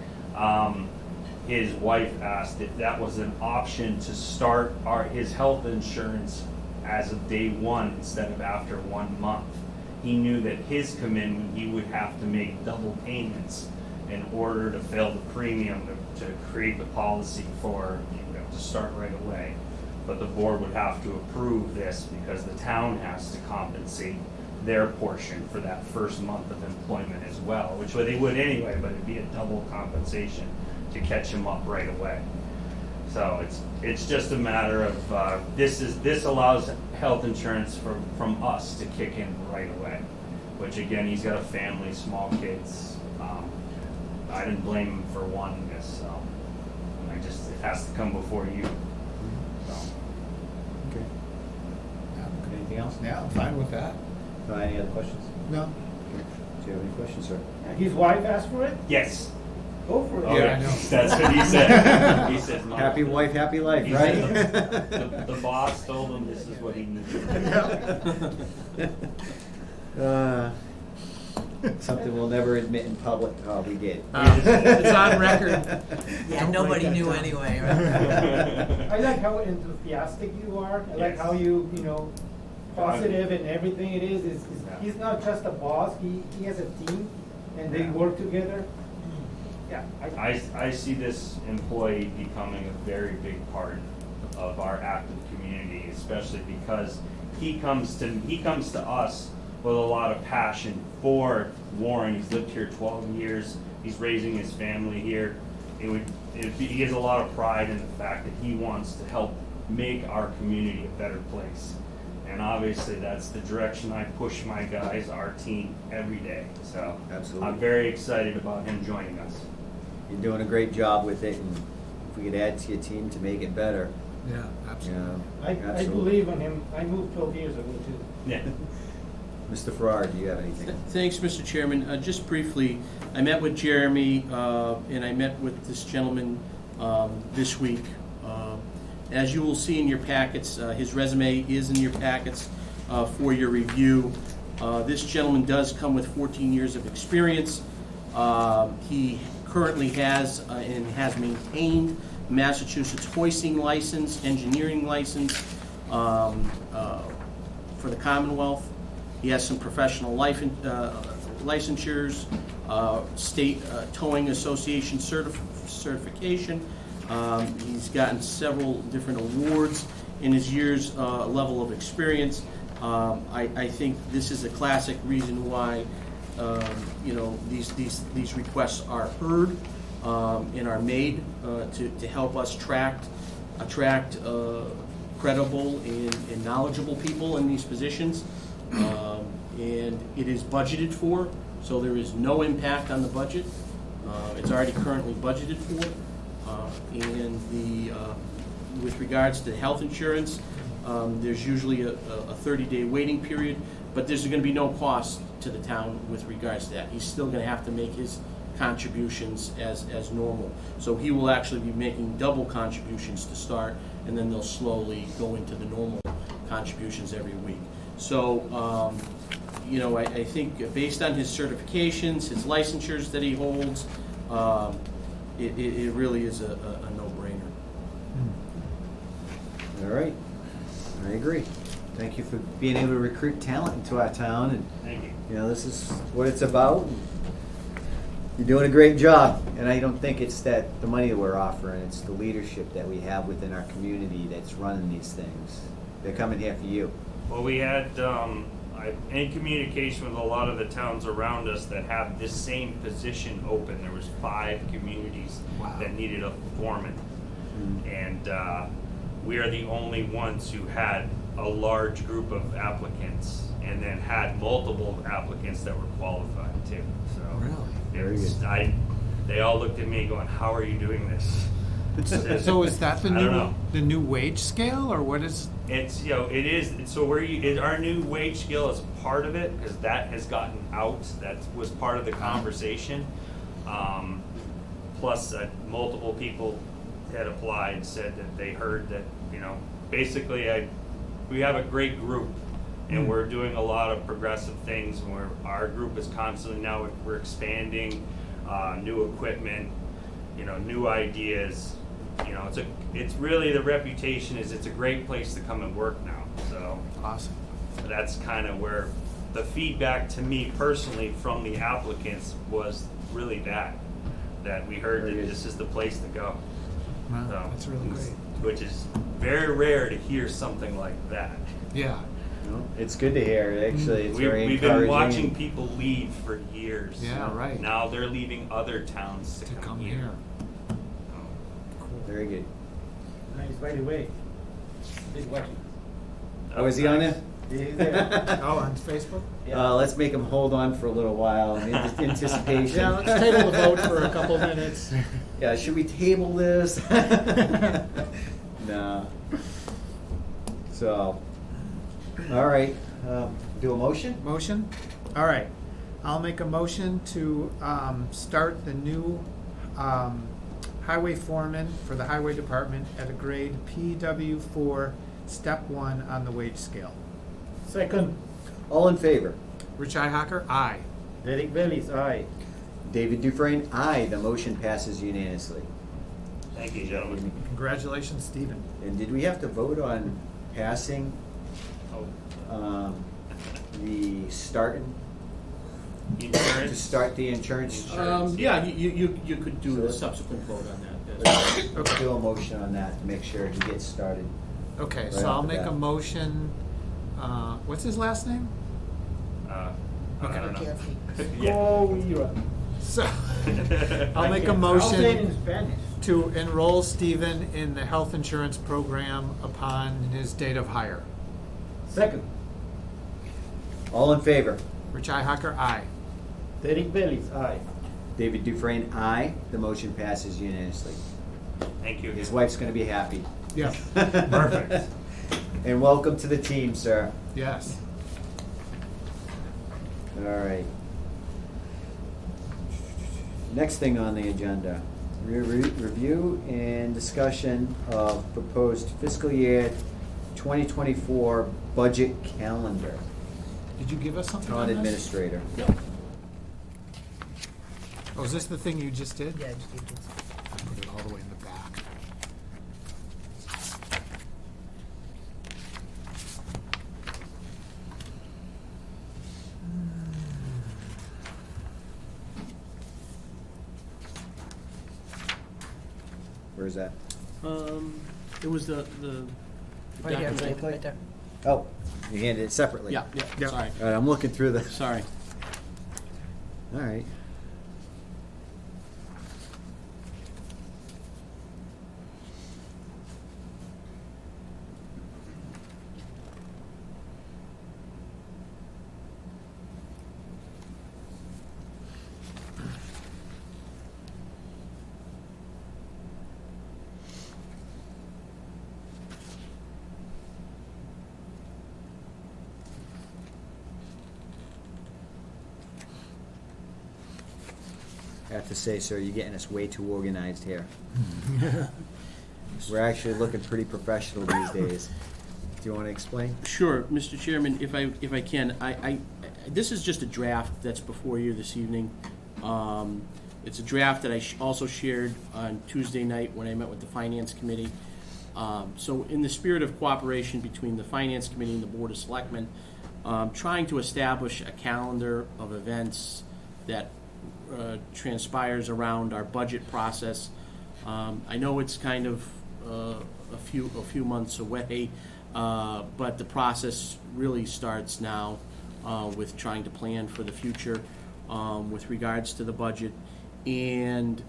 His wife asked if that was an option to start his health insurance as of day one instead of after 1 month. He knew that his commitment, he would have to make double payments in order to fill the premium to create the policy for, to start right away. But the board would have to approve this because the town has to compensate their portion for that first month of employment as well, which they would anyway, but it'd be a double compensation to catch him up right away. So it's just a matter of, this allows health insurance from us to kick in right away, which again, he's got a family, small kids. I didn't blame him for wanting this, so it has to come before you. So. Okay. Anything else? Yeah, I'm fine with that. Any other questions? No? Do you have any questions, sir? His wife asked for it? Yes. Go for it. Oh, Yeah, I know. That's what he said. He said, "Mom." Happy wife, happy life, He right? said the boss told him this is what he needed. Something we'll never admit in public. Oh, we did. It's on record. Yeah, Don't nobody break that knew down. anyway, right? I like how enthusiastic you are. I like Yes. how you positive and everything it is. Yeah. He's not just a boss. He has a team, and they Yeah. work together. Yeah. I see this employee becoming a very big part of our active community, especially because he comes to us with a lot of passion for Warren. He's lived here 12 years. He's raising his family here. He has a lot of pride in the fact that he wants to help make our community a better place. And obviously, that's the direction I push my guys, our team, every day. So Absolutely. I'm very excited about him joining us. You're doing a great job with it, and if we could add to your team to make it better, Yeah, you absolutely. know. I absolutely. believe in him. I moved 12 years ago too. Yeah. Mr. Farrar, do you have anything? Thanks, Mr. Chairman. Just briefly, I met with Jeremy, and I met with this gentleman this week. As you will see in your packets, his resume is in your packets for your review. This gentleman does come with 14 years of experience. He currently has and has maintained Massachusetts hoisting license, engineering license for the Commonwealth. He has some professional licensures, state towing association certification. He's gotten several different awards in his year's level of experience. I think this is a classic reason why these requests are heard and are made to help us attract credible and knowledgeable people in these positions. And it is budgeted for, so there is no impact on the budget. It's already currently budgeted for. With regards to health insurance, there's usually a 30-day waiting period, but there's going to be no cost to the town with regards to that. He's still going to have to make his contributions as normal. So he will actually be making double contributions to start, and then they'll slowly go into the normal contributions every week. So, I think based on his certifications, his licensures that he holds, it really is a no-brainer. All right, I agree. Thank you for being able to recruit talent into our town, and Thank you. this is what it's about. You're doing a great job, and I don't think it's the money that we're offering, it's the leadership that we have within our community that's running these things. They're coming here for you. Well, we had, in communication with a lot of the towns around us that have this same position open. There was 5 communities that needed a foreman. And we are the only ones who had a large group of applicants and then had multiple applicants that were qualified too. So Really? they all looked at me going, "How are you doing this?" So is that I don't know. the new wage scale, or what is? It's it is. So our new wage scale is part of it because that has gotten out. That was part of the conversation. Plus, multiple people had applied and said that they heard that, basically we have a great group, and we're doing a lot of progressive things, and our group is constantly now, we're expanding, new equipment, new ideas. It's really, the reputation is it's a great place to come and work now, so. Awesome. That's kind of where the feedback to me personally from the applicants was really that we heard that this is the place to go. Wow, So, that's really great. Which is very rare to hear something like that. Yeah. It's good to hear, actually, it's very We've encouraging. been watching people leave for years. Yeah, right. Now they're leaving other towns to come here. Very good. Nice, by the way. He's watching. Oh, is he on there? He's there. Oh, on Facebook? Let's make him hold on for a little while in anticipation. Yeah, let's table the vote for a couple minutes. Yeah, should we table this? No. So, all right, do a motion? Motion? All right. I'll make a motion to start the new highway foreman for the highway department at a grade PW4, step 1 on the wage scale. Second, All in favor? Rich Ihacker, aye. Derek Bailey's aye. David Dufresne, aye. The motion passes unanimously. Thank you, gentlemen. Congratulations, Stephen. And did we have to vote on passing Oh, the starting, to insurance? start the insurance? Yeah, you could do a subsequent vote on that. Let's do a motion on that to make sure he gets started. Okay, Right so I'll off the make a bat. motion, what's his last name? I Okay. don't know. Careful. Yeah. Oh, you're right. So, I'll make a I'll say it in motion Spanish. to enroll Stephen in the health insurance program upon his date of hire. Second, All in favor? Rich Ihacker, aye. Derek Bailey's aye. David Dufresne, aye. The motion passes unanimously. Thank you. His wife's gonna be happy. Yeah. Perfect. And welcome to the team, sir. Yes. All right. Next thing on the agenda, review and discussion of proposed fiscal year 2024 budget calendar. Did you give us something on Town this? administrator. Oh, is this the thing you just did? Yeah, just keep this. Put it all the way in the back. Where's that? It was the Right here, document. right there. Oh, you handed it separately. Yeah, Yeah. sorry, All right, I'm looking through the, sorry. all right. I have to say, sir, you're getting us way too organized here. We're actually looking pretty professional these days. Do you want to explain? Sure, Mr. Chairman, if I can, this is just a draft that's before you this evening. It's a draft that I also shared on Tuesday night when I met with the Finance Committee. So in the spirit of cooperation between the Finance Committee and the Board of Selectmen, trying to establish a calendar of events that transpires around our budget process. I know it's kind of a few months away, but the process really starts now with trying to plan for the future with regards to the budget, and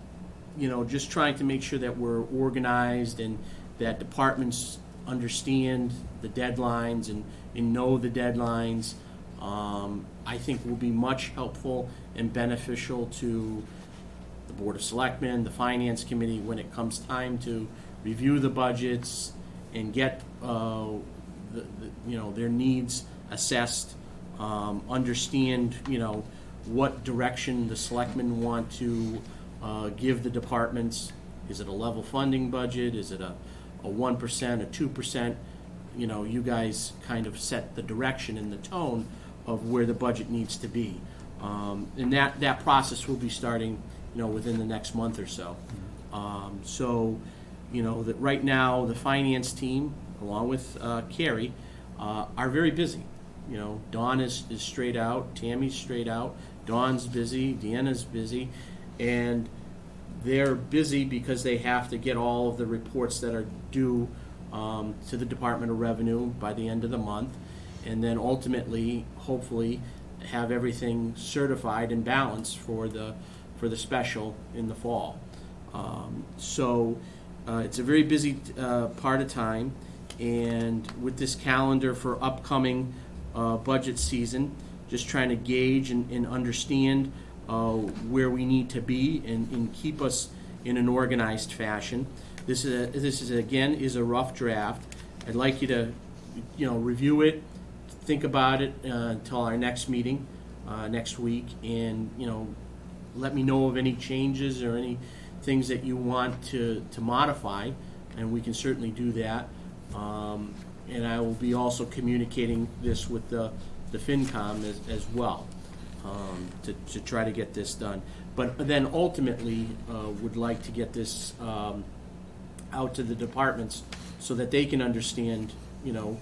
just trying to make sure that we're organized and that departments understand the deadlines and know the deadlines. I think will be much helpful and beneficial to the Board of Selectmen, the Finance Committee, when it comes time to review the budgets and get their needs assessed, understand what direction the selectmen want to give the departments. Is it a level funding budget? Is it a 1%, a 2%? You know, you guys kind of set the direction and the tone of where the budget needs to be. And that process will be starting, you know, within the next month or so. So, you know, that right now the finance team, along with Carrie, are very busy. You know, Dawn is straight out, Tammy's straight out, Dawn's busy, Deanna's busy, and they're busy because they have to get all of the reports that are due to the Department of Revenue by the end of the month, and then ultimately, hopefully, have everything certified and balanced for the special in the fall. So it's a very busy part of time, and with this calendar for upcoming budget season, just trying to gauge and understand where we need to be and keep us in an organized fashion. This is again a rough draft. I'd like you to, you know, review it, think about it until our next meeting next week, and, you know, let me know of any changes or any things that you want to modify, and we can certainly do that. And I will be also communicating this with the FinCom as well, to try to get this done. But then ultimately, would like to get this out to the departments so that they can understand, you know,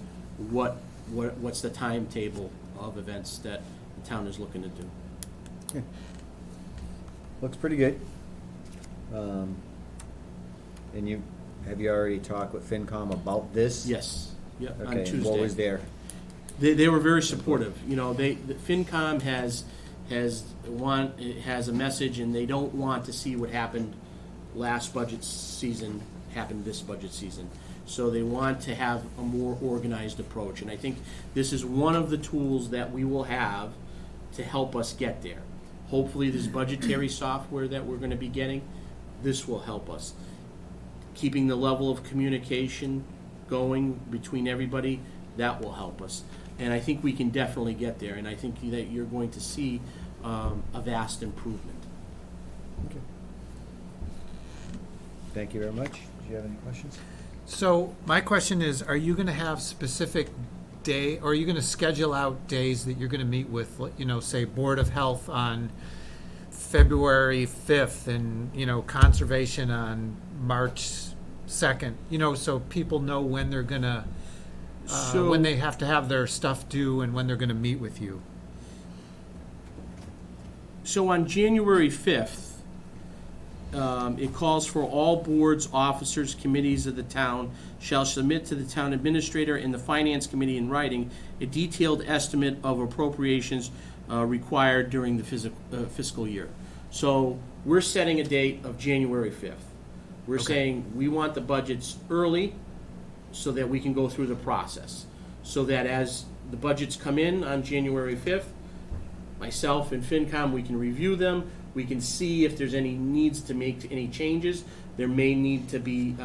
what's the timetable of events that the town is looking to do. Okay. Looks pretty good. And have you already talked with FinCom about this? Yes, yeah, on Okay, Tuesday. and what was their? They were very supportive. You know, the FinCom has a message, and they don't want to see what happened last budget season happen this budget season. So they want to have a more organized approach, and I think this is one of the tools that we will have to help us get there. Hopefully, this budgetary software that we're going to be getting, this will help us. Keeping the level of communication going between everybody, that will help us. And I think we can definitely get there, and I think that you're going to see a vast improvement. Okay. Thank you very much. Do you have any questions? So my question is, are you gonna have specific day, or are you gonna schedule out days that you're gonna meet with, you know, say, Board of Health on February 5th and, you know, Conservation on March 2nd, you know, so people know when they're gonna, when they have to have their stuff due and when they're gonna meet with you? So on January 5th, it calls for all boards, officers, committees of the town shall submit to the town administrator and the finance committee in writing a detailed estimate of appropriations required during the fiscal year. So we're setting a date of January 5th. We're saying we want the budgets early so that we can go through the process. So that as the budgets come in on January 5th, myself and FinCom, we can review them. We can see if there's any needs to make any changes. There may need to be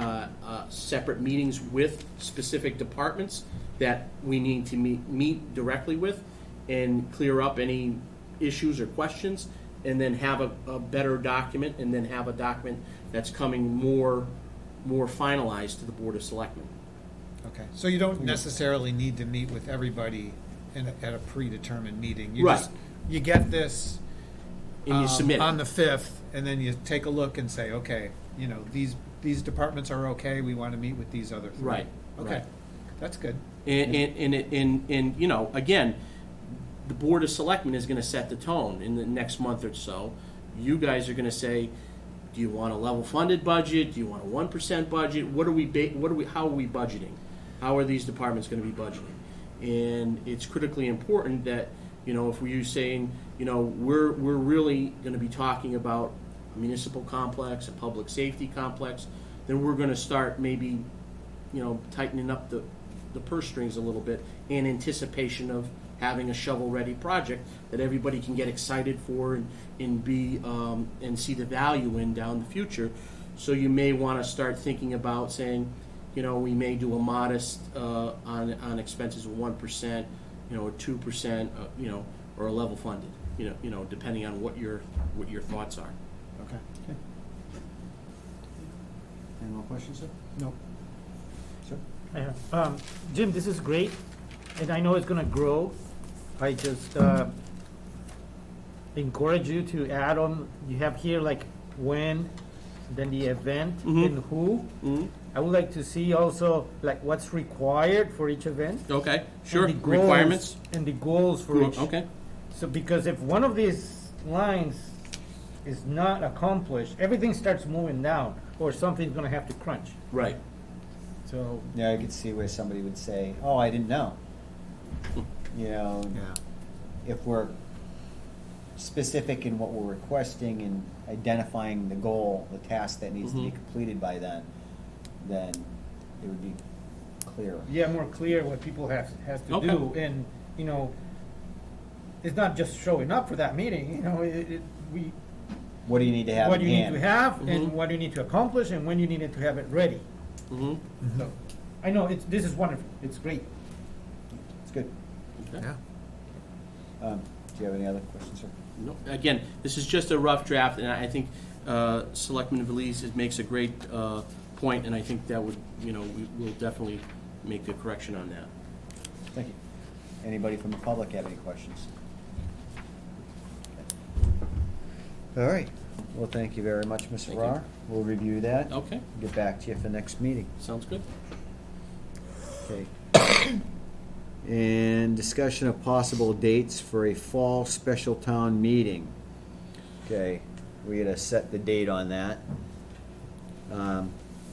separate meetings with specific departments that we need to meet directly with and clear up any issues or questions, and then have a better document, and then have a document that's coming more finalized to the Board of Selectmen. Okay, so you don't necessarily need to meet with everybody at a predetermined meeting. You Right. just, you get this And you submit it. on the 5th, and then you take a look and say, okay, you know, these departments are okay, we want to meet with these other three. Right, Okay, right. that's good. And you know, again, the Board of Selectmen is gonna set the tone in the next month or so. You guys are gonna say, do you want a level funded budget? Do you want a 1% budget? How are we budgeting? How are these departments gonna be budgeting? And it's critically important that, you know, if we're saying, you know, we're really gonna be talking about a municipal complex, a public safety complex, then we're gonna start maybe, you know, tightening up the purse strings a little bit in anticipation of having a shovel-ready project that everybody can get excited for and be and see the value in down the future. So you may want to start thinking about saying, you know, we may do a modest on expenses of 1%, you know, or 2%, you know, or a level funded. depending on what your thoughts are. Okay. Any more questions, sir? No. Sir? Jim, this is great, and I know it's gonna grow. I just encourage you to add on, you have here like when, then the event, Mhm. and who. Mhm. I would like to see also like what's required for each event. Okay, and sure, the goals- requirements? And the goals for each. Okay, So, because if one of these lines is not accomplished, everything starts moving down, or something's gonna have to crunch. right. So, Yeah, I could see where somebody would say, oh, I didn't know. You know, if we're specific in what we're requesting and identifying the goal, the task that needs to be Mhm. completed by then it would be clearer. yeah, more clear what people has to Okay. do, and, it's not just showing up for that meeting, we, What do you need to have what in you need hand? to have, Mhm. and what you need to accomplish, and when you need to have it ready. Mm-hmm. So, I know, this is wonderful, it's great. It's good. Okay. Yeah. Do you have any other questions, sir? No, again, this is just a rough draft, and I think Selectman Veliz makes a great point, and I think that would, we will definitely make a correction on that. Thank you. Anybody from the public have any questions? All right. Well, thank you very much, Mr. Thank you. Farrar. We'll review that. Okay, Get back to you for next meeting. sounds good. Okay. And discussion of possible dates for a fall special town meeting. Okay, we gotta set the date on that.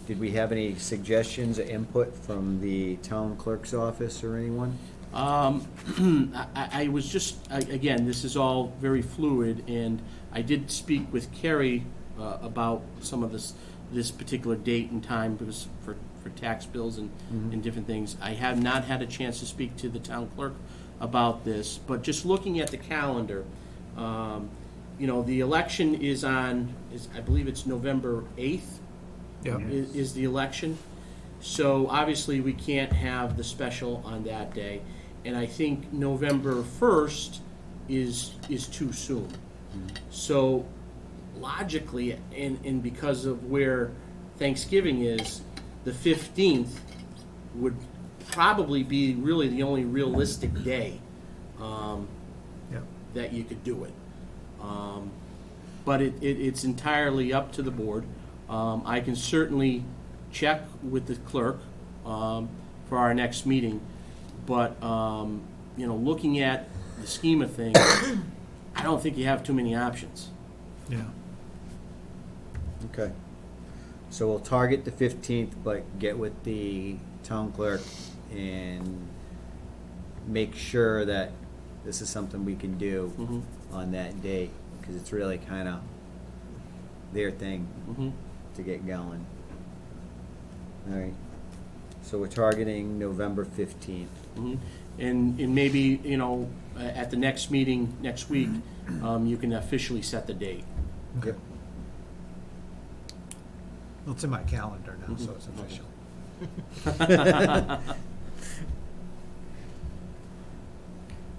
Did we have any suggestions or input from the town clerk's office or anyone? I was just, again, this is all very fluid, and I did speak with Carrie about some of this particular date and time, because for tax bills and different things. I have not had a chance to speak to the town clerk about this, but just looking at the calendar, the election is I believe it's November 8th. Yeah. Is the election. So obviously, we can't have the special on that day. And I think November 1st is too soon. So logically, and because of where Thanksgiving is, the 15th would probably be really the only realistic day that you could do it. But it's entirely up to the board. I can certainly check with the clerk for our next meeting, but looking at the scheme of things, I don't think you have too many options. Yeah. Okay. So we'll target the 15th, but get with the town clerk and make sure that this is something we can do Mhm. on that day, because it's really kind of their thing Mm-hmm. to get going. All right. So we're targeting November 15th. Mhm. And maybe, at the next meeting next week, you can officially set the date. Yep. Well, it's in my calendar now, so it's official.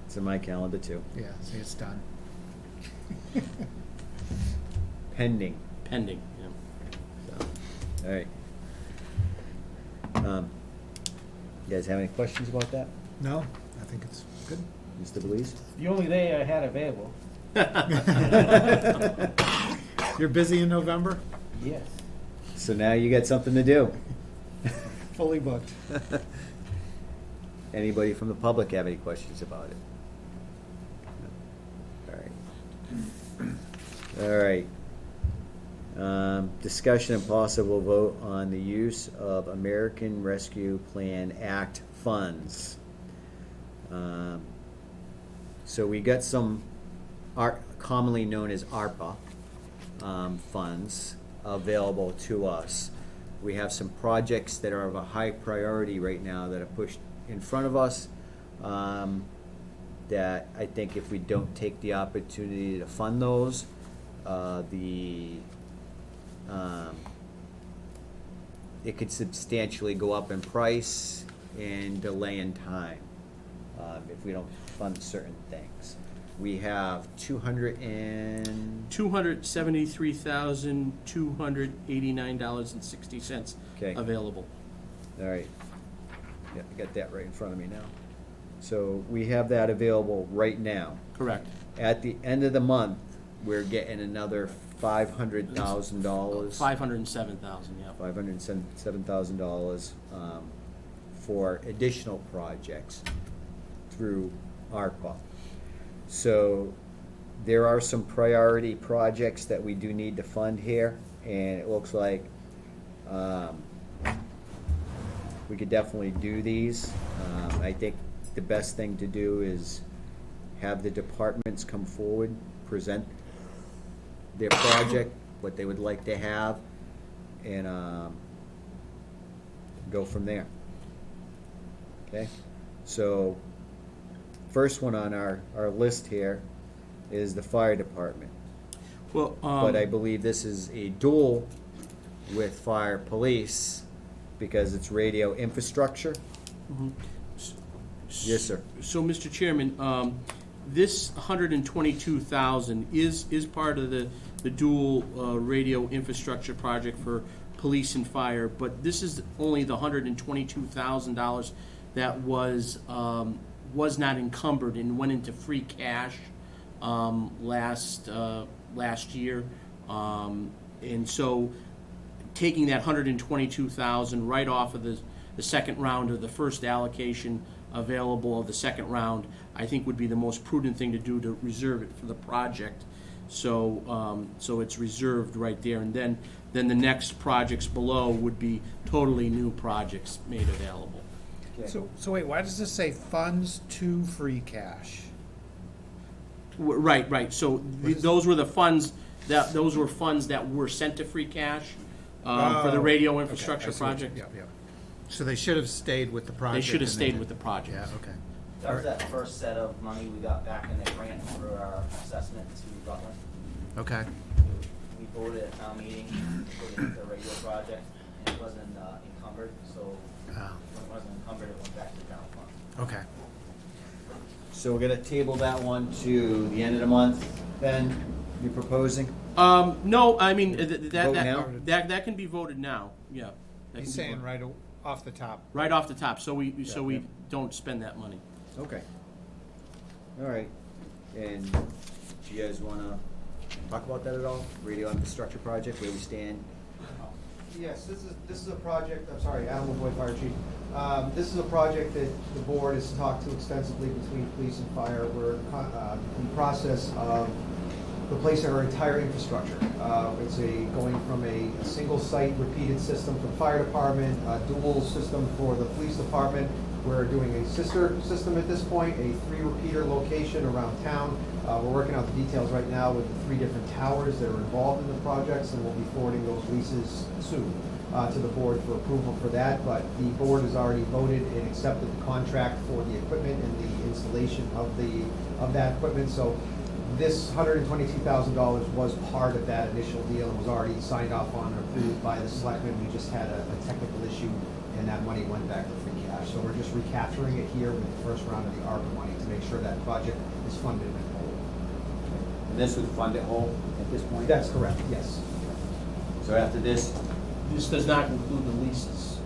It's in my calendar too. Yeah, see, it's done. Pending. Pending, yeah. So, all right. You guys have any questions about that, No, I think it's good. Mr. Belize? The only day I had available. You're busy in November? Yes. So now you got something to do. Fully booked. Anybody from the public have any questions about it? No. All right. All right. Discussion and possible vote on the use of American Rescue Plan Act funds. So we got some commonly known as ARPA funds available to us. We have some projects that are of a high priority right now that are pushed in front of us, that I think if we don't take the opportunity to fund those, it could substantially go up in price and delay in time if we don't fund certain things. we have 200 and, $273,289.60 Okay. available. all right. Yeah, I got that right in front of me now. So we have that available right now. Correct. At the end of the month, we're getting another $500,000. $507,000, yeah. $507,000 for additional projects through ARPA. So there are some priority projects that we do need to fund here, and it looks like we could definitely do these. I think the best thing to do is have the departments come forward, present their project, what they would like to have, and go from there. Okay? So, first one on our list here is the fire department. Well, But I believe this is a dual with fire police because it's radio infrastructure. Yes, sir. So, Mr. Chairman, this 122,000 is part of the dual radio infrastructure project for police and fire, but this is only the $122,000 that was not encumbered and went into free cash last year, and so taking that 122,000 right off of the second round of the first allocation available of the second round, I think would be the most prudent thing to do to reserve it for the project. So it's reserved right there, and then the next projects below would be totally new projects made available. So wait, why does this say funds to free cash? Right. So those were the funds those were funds that were sent to free cash for the radio infrastructure project. Yeah. So they should have stayed with the project. They should have and stayed then- with the project. Yeah, okay. That was that first set of money we got back in the grant for our assessment to Rutland. Okay. We voted at town meeting for the radio project, and it wasn't encumbered, so when Oh, it wasn't encumbered, it went back to the general fund. okay. So we're gonna table that one to the end of the month, then, you're proposing? No, I mean, Vote now? that can be voted now, yeah. That He's can be saying voted. right off the top. Right off the top, so we Yeah. don't spend that money. Okay. All right. And do you guys wanna talk about that at all? Radio infrastructure project, where we stand? Yes, this is a project, I'm sorry, Adam LaVoy, Fire Chief. This is a project that the board has talked to extensively between police and fire. We're in the process of replacing our entire infrastructure. It's going from a single site repeated system for the fire department, a dual system for the police department. We're doing a sister system at this point, a 3 repeater location around town. We're working out the details right now with the 3 different towers that are involved in the projects, and we'll be forwarding those leases soon to the board for approval for that. But the board has already voted and accepted the contract for the equipment and the installation of that equipment. So this $122,000 was part of that initial deal and was already signed off on and approved by the selectmen. We just had a technical issue, and that money went back to free cash. So we're just recapturing it here with the first round of the ARPA money to make sure that project is funded in whole. And this would fund it whole at this point? That's correct, yes. So after this, This does not include the leases.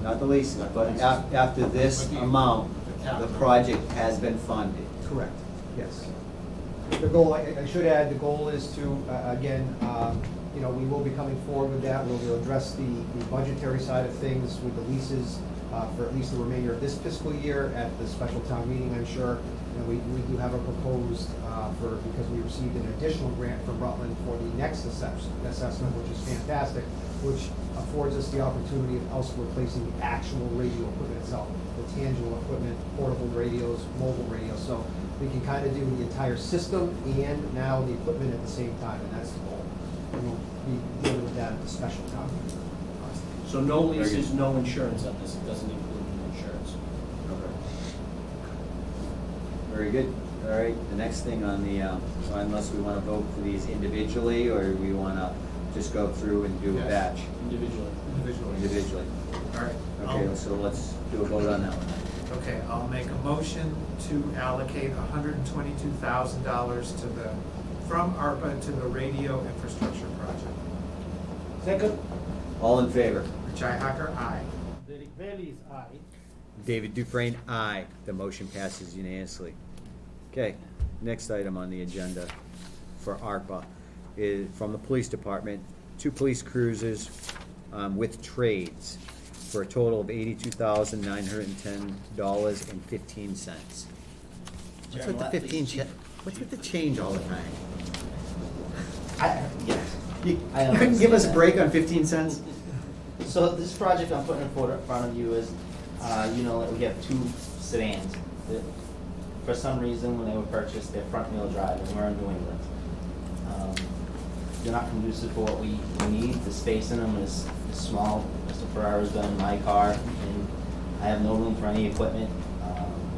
not the lease, but after this amount, the project has been funded. Correct, yes. The goal, I should add, the goal is to, again, we will be coming forward with that. We'll address the budgetary side of things with the leases for at least the remainder of this fiscal year at the special town meeting, I'm sure. And we do have a proposed, because we received an additional grant from Rutland for the next assessment, which is fantastic, which affords us the opportunity of also replacing the actual radio equipment itself, the tangible equipment, portable radios, mobile radios. So we can kind of do the entire system and now the equipment at the same time, and that's the goal. And we'll be dealing with that at the special town meeting. So no leases, no insurance on this, it doesn't include insurance. Very good. All right, the next thing on the, so unless we want to vote for these individually, or we want to just go through and do a Yes. batch? Individually. Individually. All right. Okay, so let's do a vote on that one. Okay, I'll make a motion to allocate $122,000 to the, from ARPA to the radio infrastructure project. Second, All in favor? Richi Hacker, aye. Derek Bailey's aye. David Dufresne, aye. The motion passes unanimously. Okay, next item on the agenda for ARPA is from the police department, 2 police cruisers with trades for a total of $82,910.15. What's with the 15 What's with the change all the time? You couldn't give us a break on 15 cents? So this project I'm putting in front of you is, you know, we have 2 sedans that, for some reason, when they were purchased, they're front-wheel drive, and we're in New England. They're not conducive for what we need. The space in them is small. Mr. Ferrara's been in my car, and I have no room for any equipment.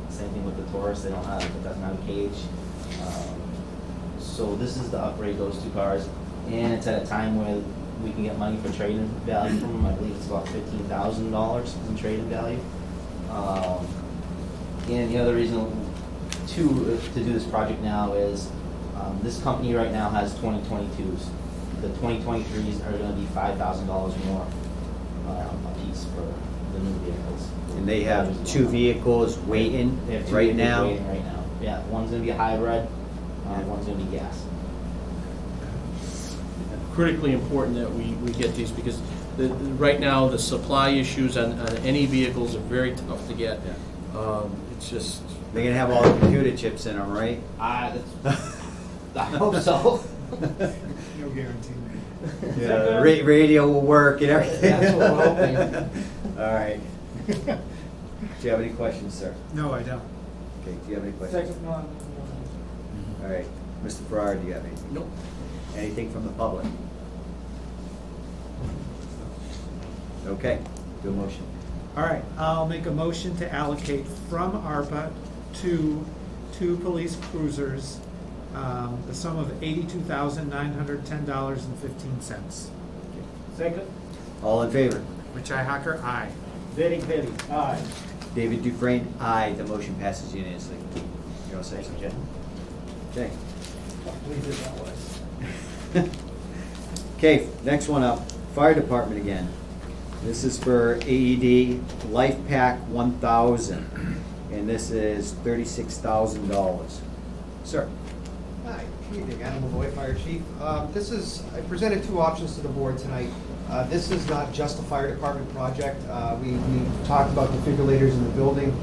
Same thing with the Taurus, it doesn't have a cage. So this is to upgrade those 2 cars, and it's at a time where we can get money for trade-in value from them. I believe it's about $15,000 in trade-in value. And the other reason to do this project now is this company right now has 2022s. The 2023s are going to be $5,000 more a piece for the new vehicles. And they have 2 vehicles waiting They have 2 right vehicles now? waiting right now. Yeah, one's going to be a hybrid, one's going to be gas. Critically important that we get these, because right now, the supply issues on any vehicles are very tough to get. It's just, They're gonna have all the computer chips in them, right? I hope so. No guarantee. Yeah, radio will work and everything. That's what we're hoping. All right. Do you have any questions, sir? No, I don't. Okay, do you have any questions? Second, no. All right, Mr. Farrar, do you have anything? nope. Anything from the public? Okay, do a motion. All right, I'll make a motion to allocate from ARPA to 2 police cruisers, the sum of $82,910.15. Second, All in favor? Richi Hacker, aye. Derek Bailey, aye. David Dufresne, aye. The motion passes unanimously. You want to say something? Okay. Please, it that was. Okay, next one up, fire department again. This is for AED Life Pack 1000, and this is $36,000. Sir? Hi, good evening, Adam Lavoy, Fire Chief. I presented 2 options to the board tonight. This is not just a fire department project. We talked about defibrillators in the building,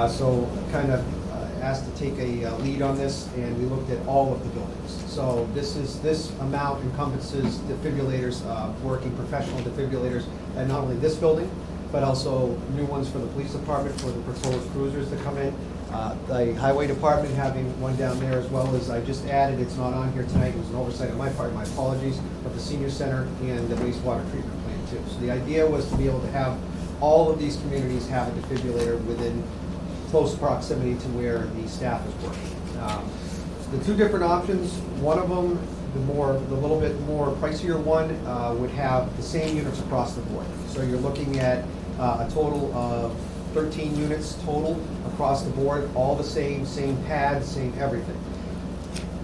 so kind of asked to take a lead on this, and we looked at all of the buildings. So this amount encompasses defibrillators, working professional defibrillators, and not only this building, but also new ones for the police department for the proposed cruisers that come in. The highway department having one down there, as well as I just added, it's not on here tonight, it was an oversight on my part, my apologies, but the senior center and the wastewater treatment plant too. So the idea was to be able to have all of these communities have a defibrillator within close proximity to where the staff is working. The 2 different options, one of them, the little bit more pricier one, would have the same units across the board. So you're looking at a total of 13 units total across the board, all the same pads, same everything.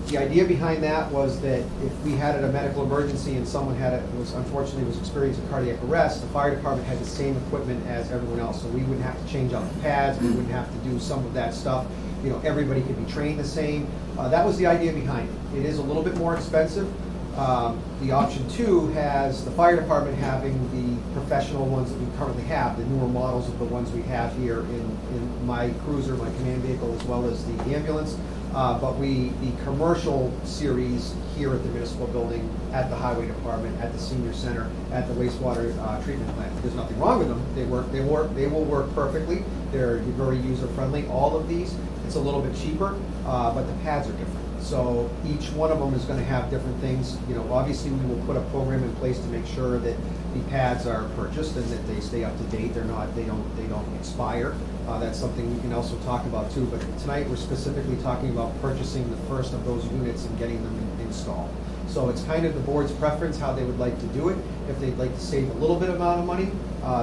The idea behind that was that if we had a medical emergency and someone unfortunately was experiencing cardiac arrest, the fire department had the same equipment as everyone else, so we wouldn't have to change out the pads, we wouldn't have to do some of that stuff. You know, everybody could be trained the same. That was the idea behind it. It is a little bit more expensive. The option 2 has the fire department having the professional ones that we currently have, the newer models of the ones we have here in my cruiser, my command vehicle, as well as the ambulance. But the commercial series here at the municipal building, at the highway department, at the senior center, at the wastewater treatment plant. There's nothing wrong with them. They will work perfectly. They're very user friendly. All of these, it's a little bit cheaper, but the pads are different. So each one of them is going to have different things. You know, obviously we will put a program in place to make sure that the pads are purchased and that they stay up to date. They don't expire. That's something we can also talk about too. But tonight we're specifically talking about purchasing the first of those units and getting them installed. So it's kind of the board's preference how they would like to do it. If they'd like to save a little bit amount of money,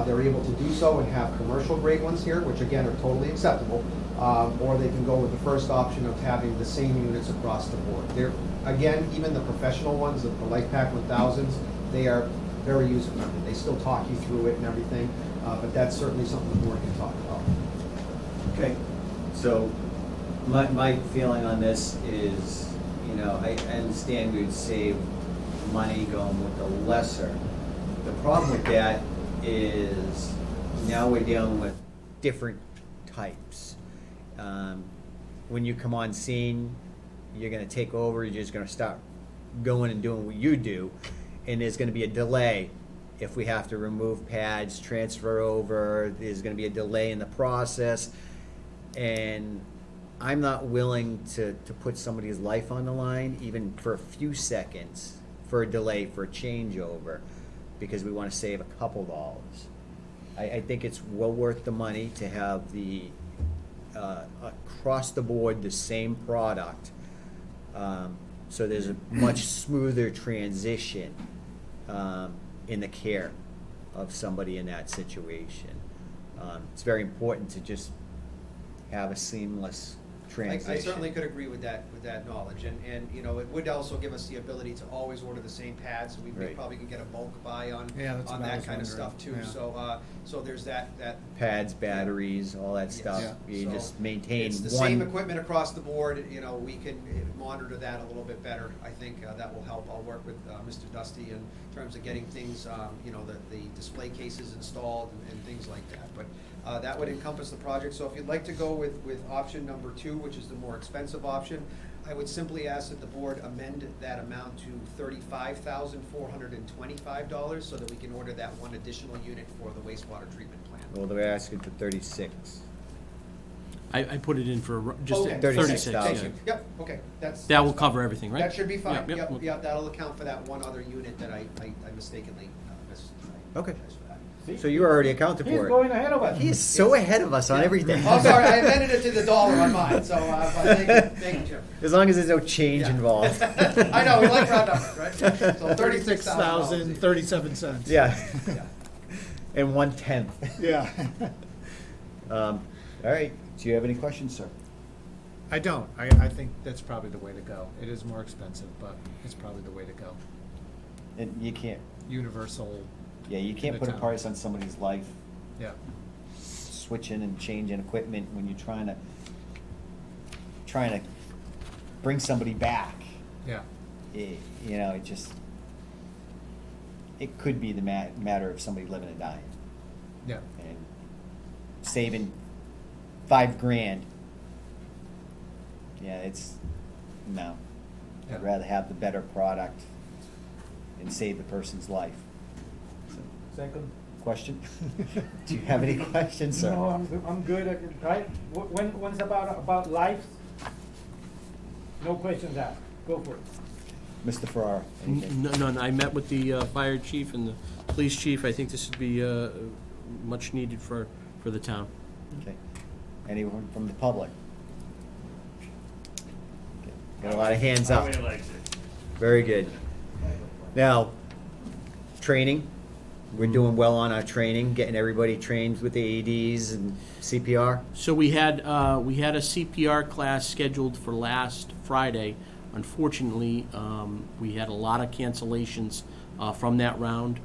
they're able to do so and have commercial grade ones here, which again are totally acceptable. Or they can go with the first option of having the same units across the board. They're, again, even the professional ones, the LifePak 1000s, they are very user-friendly. They still talk you through it and everything, but that's certainly something the board can talk about. Okay, so my feeling on this is, you know, I understand we'd save money going with the lesser. The problem with that is now we're dealing with different types. When you come on scene, you're gonna take over, you're just gonna start going and doing what you do, and there's gonna be a delay. If we have to remove pads, transfer over, there's gonna be a delay in the process. And I'm not willing to put somebody's life on the line, even for a few seconds, for a delay, for a changeover, because we wanna save a couple dollars. I think it's well worth the money to have the, across the board, the same product. So there's a much smoother transition in the care of somebody in that situation. It's very important to just have a seamless transition. I certainly could agree with that knowledge, and you know, it would also give us the ability to always order the same pads, so we Right. probably could get a bulk buy on Yeah, that's what I that was kind of wondering. stuff too, Yeah. so there's that. Pads, batteries, all that Yes. stuff. Yeah. You So just maintain It's the one. same equipment across the board, you know, we can monitor that a little bit better. I think that will help. I'll work with Mr. Dusty in terms of getting things, you know, the display cases installed and things like that. But that would encompass the project. So if you'd like to go with option number 2, which is the more expensive option, I would simply ask that the board amend that amount to $35,425 so that we can order that one additional unit for the wastewater treatment plant. Well, they're asking for 36. I put it in for just Okay. 36, yeah. $36,000. Thank you. Yep, okay, that's. That will that's fine. cover everything, right? That should be fine, Yeah, yep, okay. yeah, that'll account for that one other unit that I mistakenly missed. I Okay. apologize for that. So you already accounted He's for it. going ahead of us. He is so ahead of us on everything. Oh, sorry, I amended it to the dollar on mine, so, but thank you, Jim. As long as there's no change Yeah. involved. I know, we like round numbers, right? So $36,000. 36,037 cents. Yeah. Yeah. And 1/10. Yeah. All right, do you have any questions, sir? I don't. I think that's probably the way to go. It is more expensive, but it's probably the way to go. And you can't, Universal, yeah, you can't In a put a town. price on somebody's life, yeah. switching and changing equipment when you're trying to bring somebody back. Yeah. You know, it could be the matter of somebody living and dying. Yeah. And saving $5,000. Yeah, no. Yeah. I'd rather have the better product and save the person's life. So, Second. question? Do you have any questions, sir? No, I'm good. When's about lives? No questions asked. Go for it. Mr. Farrar, anything? None. I met with the fire chief and the police chief. I think this would be much needed for the town. Okay. Anyone from the public? Okay. Got a lot of hands up. Nobody likes it. Very good. Now, training. We're doing well on our training, getting everybody trained with the AEDs and CPR. So we had a CPR class scheduled for last Friday. Unfortunately, we had a lot of cancellations from that round.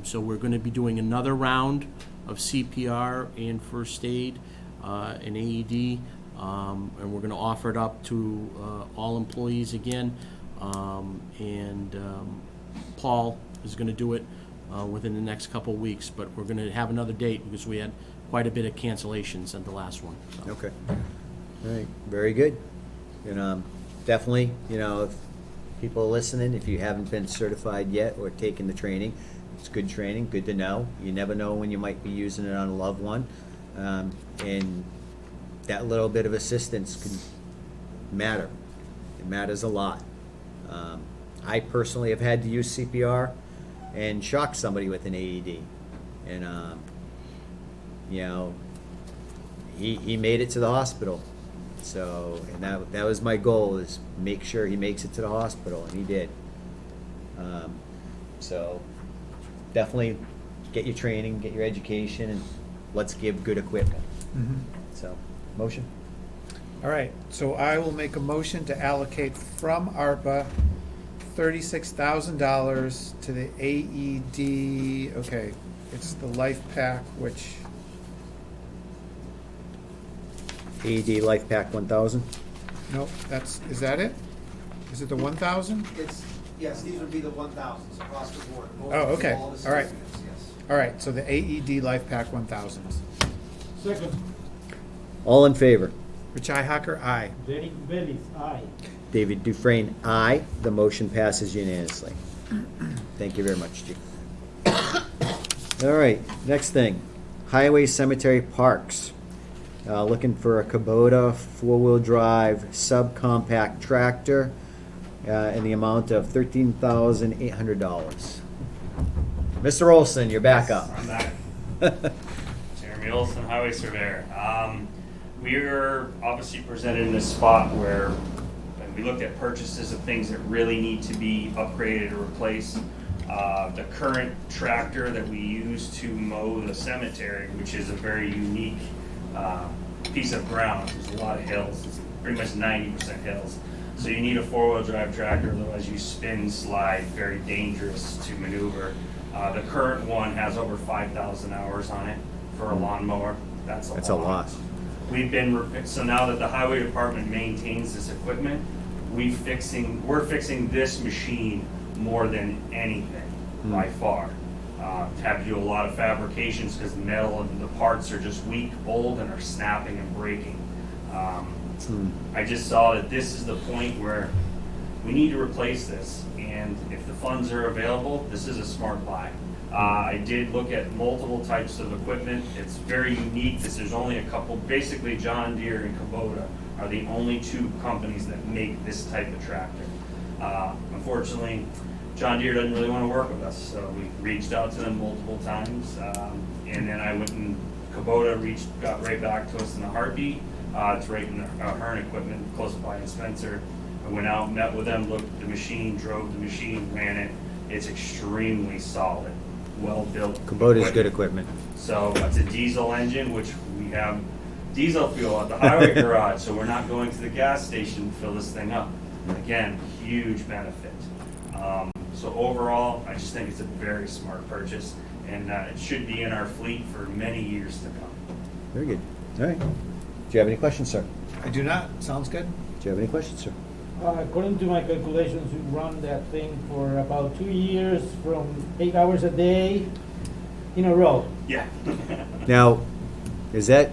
So we're going to be doing another round of CPR and first aid and AED, and we're going to offer it up to all employees again. Paul is going to do it within the next couple of weeks, but we're going to have another date because we had quite a bit of cancellations at the last one. So. Okay. All right, very good. And definitely, if people are listening, if you haven't been certified yet or taken the training, it's good training, good to know. You never know when you might be using it on a loved one. And that little bit of assistance can matter. It matters a lot. I personally have had to use CPR and shock somebody with an AED. And, he made it to the hospital. So, and that was my goal, is make sure he makes it to the hospital, and he did. So definitely get your training, get your education, and let's give good equipment. Mhm. So, motion? All right, so I will make a motion to allocate from ARPA $36,000 to the AED, okay, it's the Life Pack, which, AED Life Pack 1000? nope, is that it? Is it the 1,000? It's, yes, these would be the 1,000s across the board. Both Oh, of okay. all the All right. units, yes. All right, so the AED Life Pack 1000s. Second, All in favor? Richi Hacker, aye. Derek Bellis, aye. David Dufresne, aye. The motion passes unanimously. Thank you very much, Chief. All right, next thing, Highway Cemetery Parks. Looking for a Kubota four-wheel drive subcompact tractor in the amount of $13,800. Mr. Olson, you're back up. I'm back. Jeremy Olson, Highway Surveyor. We were obviously presented in this spot where we looked at purchases of things that really need to be upgraded or replaced. The current tractor that we use to mow the cemetery, which is a very unique piece of ground. There's a lot of hills. It's pretty much 90% hills. So you need a four-wheel drive tractor, otherwise you spin, slide, very dangerous to maneuver. The current one has over 5,000 hours on it for a lawnmower. That's a lot. We've been, so now that the highway department maintains this equipment, we're fixing this machine more than anything by far. Have to do a lot of fabrications because the metal and the parts are just weak, old, and are snapping and breaking. I just saw that this is the point where we need to replace this, and if the funds are available, this is a smart buy. I did look at multiple types of equipment. It's very unique because there's only a couple, basically John Deere and Kubota are the only two companies that make this type of tractor. Unfortunately, John Deere doesn't really want to work with us, so we reached out to them multiple times, and then I went and Kubota got right back to us in a heartbeat. It's right in Hearn Equipment, close by in Spencer. I went out, met with them, looked at the machine, drove the machine, ran it. It's extremely solid, well-built. Kubota's good equipment. So it's a diesel engine, which we have diesel fuel at the highway garage, so we're not going to the gas station to fill this thing up. Again, huge benefit. So overall, I just think it's a very smart purchase, and it should be in our fleet for many years to come. Very good. All right. Do you have any questions, sir? I do not, sounds good. Do you have any questions, sir? According to my calculations, we run that thing for about 2 years from 8 hours a day in a row. Yeah. Now, is that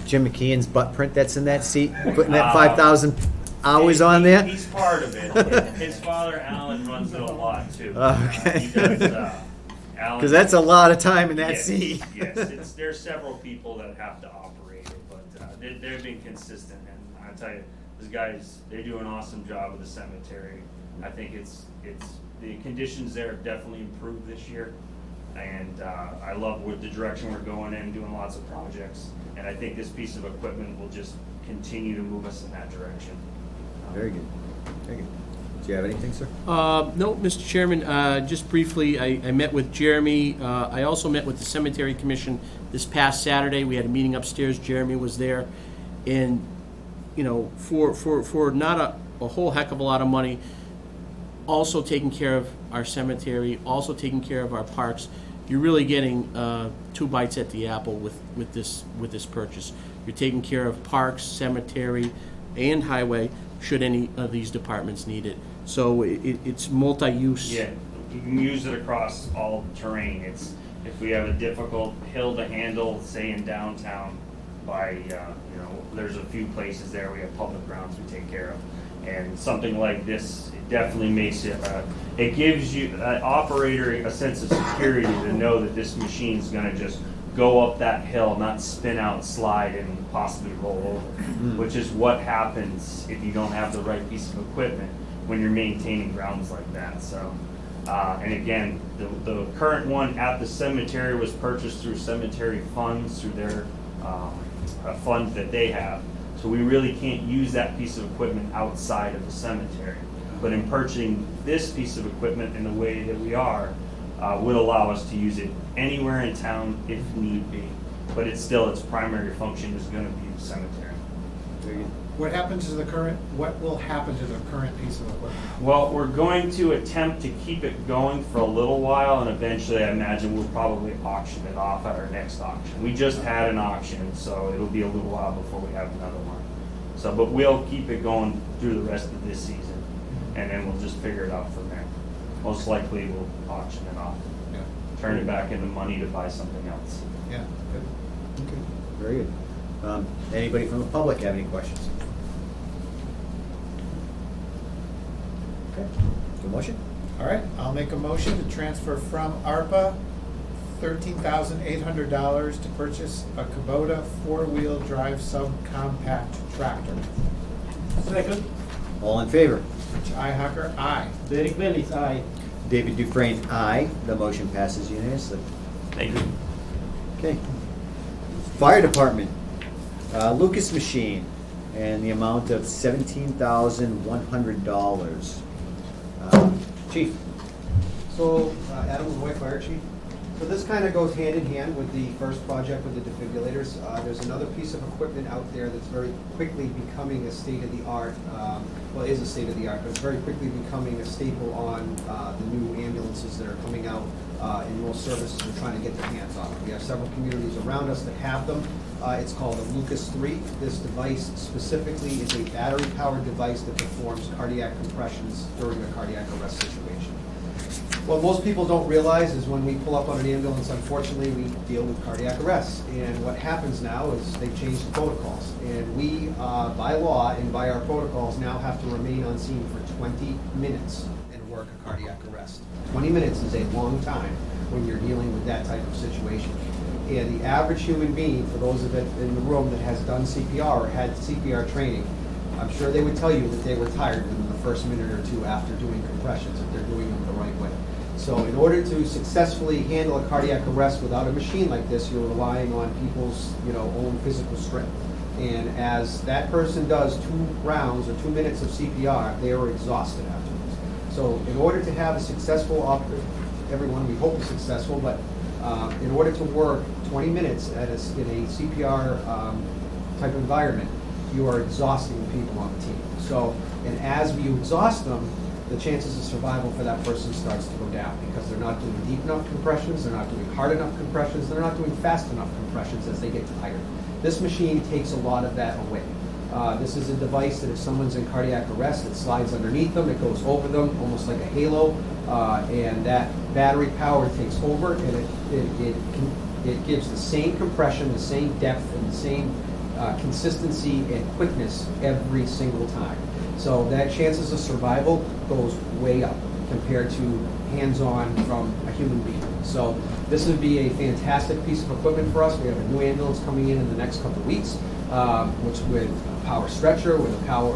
Jim McKeon's butt print that's in that seat, putting that 5,000 hours on there? He's part of it. His father, Alan, runs it a lot too. Okay. He does, Alan. Because that's a lot of time in that Yes, seat. Yes, there's several people that have to operate it, but they've been consistent, and I tell you, these guys, they do an awesome job with the cemetery. I think the conditions there have definitely improved this year, and I love with the direction we're going in, doing lots of projects, and I think this piece of equipment will just continue to move us in that direction. Very good. Very good. Do you have anything, sir? No, Mr. Chairman, just briefly, I met with Jeremy. I also met with the Cemetery Commission this past Saturday. We had a meeting upstairs. Jeremy was there. And, you know, for not a whole heck of a lot of money, also taking care of our cemetery, also taking care of our parks, you're really getting 2 bites at the apple with this purchase. You're taking care of parks, cemetery, and highway, should any of these departments need it. So it's multi-use. Yeah, you can use it across all terrain. If we have a difficult hill to handle, say in downtown, there's a few places there we have public grounds we take care of, and something like this, it definitely makes it. It gives you an operator a sense of security to know that this machine's going to just go up that hill, not spin out, slide, and possibly roll over, which is what happens if you don't have the right piece of equipment when you're maintaining grounds like that. So, and again, the current one at the cemetery was purchased through cemetery funds, through their fund that they have. So we really can't use that piece of equipment outside of the cemetery. But in purchasing this piece of equipment in the way that we are, would allow us to use it anywhere in town if need be. But it's still, its primary function is gonna be the cemetery. What will happen to the current piece of equipment? Well, we're going to attempt to keep it going for a little while, and eventually I imagine we'll probably auction it off at our next auction. We just had an auction, so it'll be a little while before we have another one. So, but we'll keep it going through the rest of this season, and then we'll just figure it out from there. Most likely we'll auction it off, Yeah. turn it back into money to buy something else. Yeah, good. Okay, very good. Anybody from the public have any questions? Okay, good motion? All right, I'll make a motion to transfer from ARPA $13,800 to purchase a Kubota four-wheel drive subcompact tractor. Second, All in favor? Rich Ihacker, aye. Derek Bailey's aye. David Dufresne, aye. The motion passes unanimously. Thank you. Okay. Fire Department, Lucas Machine, and the amount of $17,100. Chief? So, Adam LaVoy, Fire Chief. So this kind of goes hand in hand with the first project with the defibrillators. There's another piece of equipment out there that's very quickly becoming a state-of-the-art, well, it is a state-of-the-art, but it's very quickly becoming a staple on the new ambulances that are coming out in most services and trying to get their hands on it. We have several communities around us that have them. It's called a Lucas 3. This device specifically is a battery-powered device that performs cardiac compressions during a cardiac arrest situation. What most people don't realize is when we pull up on an ambulance, unfortunately, we deal with cardiac arrest. And what happens now is they've changed the protocols. And we, by law and by our protocols, now have to remain on scene for 20 minutes and work a cardiac arrest. 20 minutes is a long time when you're dealing with that type of situation. And the average human being, for those of it in the room that has done CPR or had CPR training, I'm sure they would tell you that they were tired within the first minute or two after doing compressions, if they're doing them the right way. So in order to successfully handle a cardiac arrest without a machine like this, you're relying on people's, own physical strength. And as that person does 2 rounds or 2 minutes of CPR, they are exhausted afterwards. So in order to have a successful everyone we hope is successful, but in order to work 20 minutes in a CPR type environment, you are exhausting the people on the team. So, and as you exhaust them, the chances of survival for that person starts to go down because they're not doing deep enough compressions, they're not doing hard enough compressions, they're not doing fast enough compressions as they get tired. This machine takes a lot of that away. This is a device that if someone's in cardiac arrest, it slides underneath them, it goes over them, almost like a halo, and that battery power takes over, and it gives the same compression, the same depth, and the same consistency and quickness every single time. So that chances of survival goes way up compared to hands-on from a human being. So this would be a fantastic piece of equipment for us. We have a new ambulance coming in the next couple of weeks, which with a power stretcher, with a power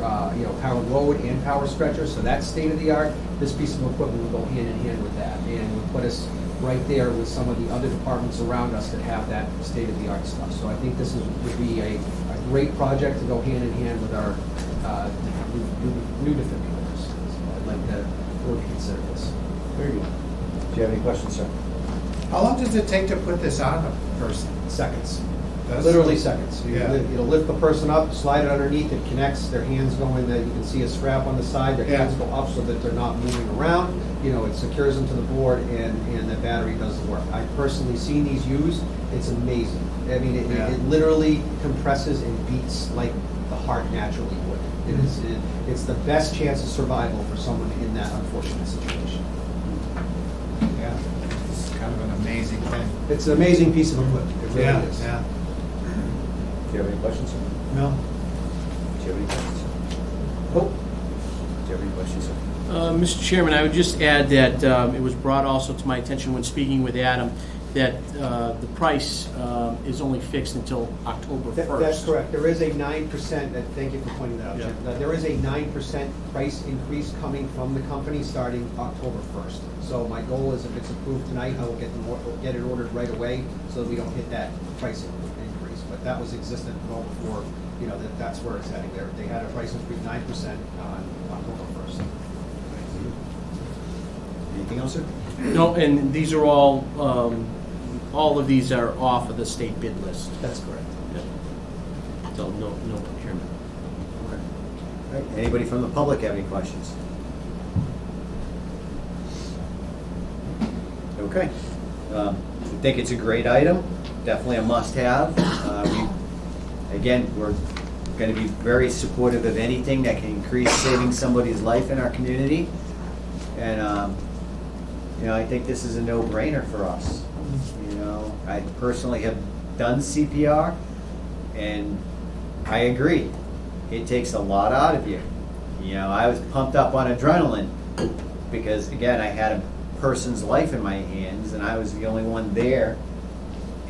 load and power stretcher. So that's state of the art. This piece of equipment will go hand in hand with that, and will put us right there with some of the other departments around us that have that state of the art stuff. So I think this would be a great project to go hand in hand with our new defibrillators. So I'd like to really consider this. Very good. Do you have any questions, sir? How long does it take to put this on a person? Seconds. Does- Literally seconds. Yeah. It'll lift the person up, slide it underneath, it connects, their hands go in, you can see a strap on the side, their hands go up so that they're not moving around. It secures them to the board, and the battery does the work. I've personally seen these used, it's amazing. I mean, it literally compresses and beats like the heart naturally would. It's the best chance of survival for someone in that unfortunate situation. Yeah, it's kind of an amazing thing. It's an amazing piece of equipment, it really is. Yeah. Do you have any questions, sir? No. Do you have any questions, sir? Hope? Do you have any questions, sir? Mr. Chairman, I would just add that it was brought also to my attention when speaking with Adam that the price is only fixed until October 1st. That's correct. There is a 9%, thank you for pointing that out, Jim. There is a 9% price increase coming from the company starting October 1st. So my goal is if it's approved tonight, I will get it ordered right away so that we don't hit that price increase. But that was existent well before, that's where it's heading there. They had a price increase 9% on October 1st. Anything else, sir? No, and these are all of these are off of the state bid list. That's correct. Yep. So no procurement. Okay. All right, anybody from the public have any questions? Okay. I think it's a great item, definitely a must-have. Again, we're going to be very supportive of anything that can increase saving somebody's life in our community. And, I think this is a no-brainer for us. I personally have done CPR, and I agree. It takes a lot out of you. I was pumped up on adrenaline because, again, I had a person's life in my hands, and I was the only one there.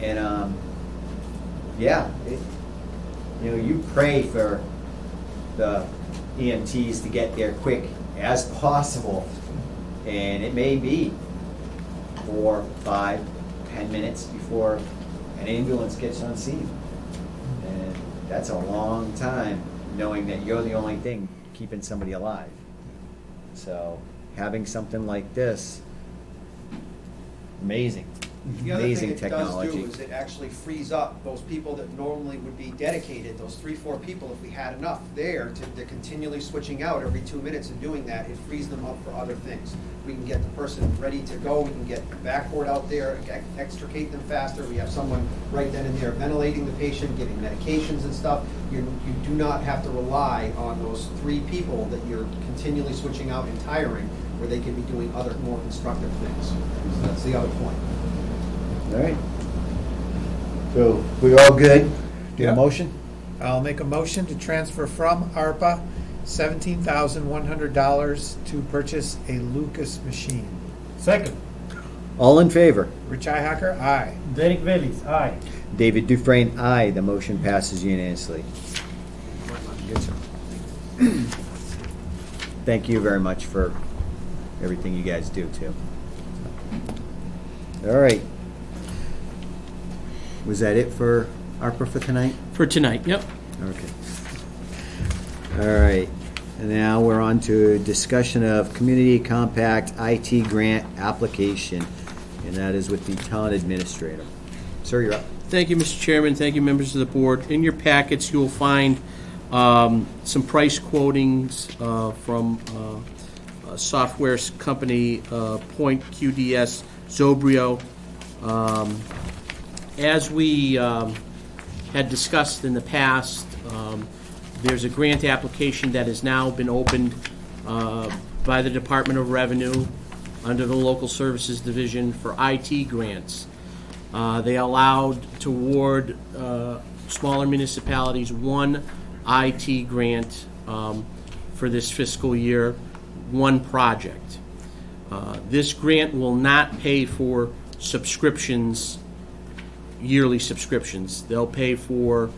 And, you pray for the EMTs to get there quick as possible, and it may be 4, 5, 10 minutes before an ambulance gets on scene. And that's a long time, knowing that you're the only thing keeping somebody alive. So having something like this, amazing. The other Amazing thing it does technology. do is it actually frees up those people that normally would be dedicated, those 3, 4 people, if we had enough there to continually switching out every 2 minutes and doing that, it frees them up for other things. We can get the person ready to go, we can get backboard out there, extricate them faster, we have someone right then and there ventilating the patient, giving medications and stuff. You do not have to rely on those 3 people that you're continually switching out and tiring, where they can be doing other more constructive things. So that's the other point. All right. So we're all good? Do a Yep. motion? I'll make a motion to transfer from ARPA $17,100 to purchase a Lucas machine. Second, All in favor? Rich Ihacker, aye. Derek Bellis, aye. David Dufresne, aye. The motion passes unanimously. Good, sir. Thank you very much for everything you guys do, too. All right. Was that it for ARPA for tonight? For tonight, yep. Okay. All right. And now we're on to a discussion of Community Compact IT grant application, and that is with the town administrator. Sir, you're up. Thank you, Mr. Chairman. Thank you, members of the board. In your packets, you will find some price quotings from a software company, Point QDS Zobrio. As we had discussed in the past, there's a grant application that has now been opened by the Department of Revenue under the Local Services Division for IT grants. They allowed to award smaller municipalities one IT grant for this fiscal year, one project. This grant will not pay for subscriptions, yearly subscriptions. They'll pay for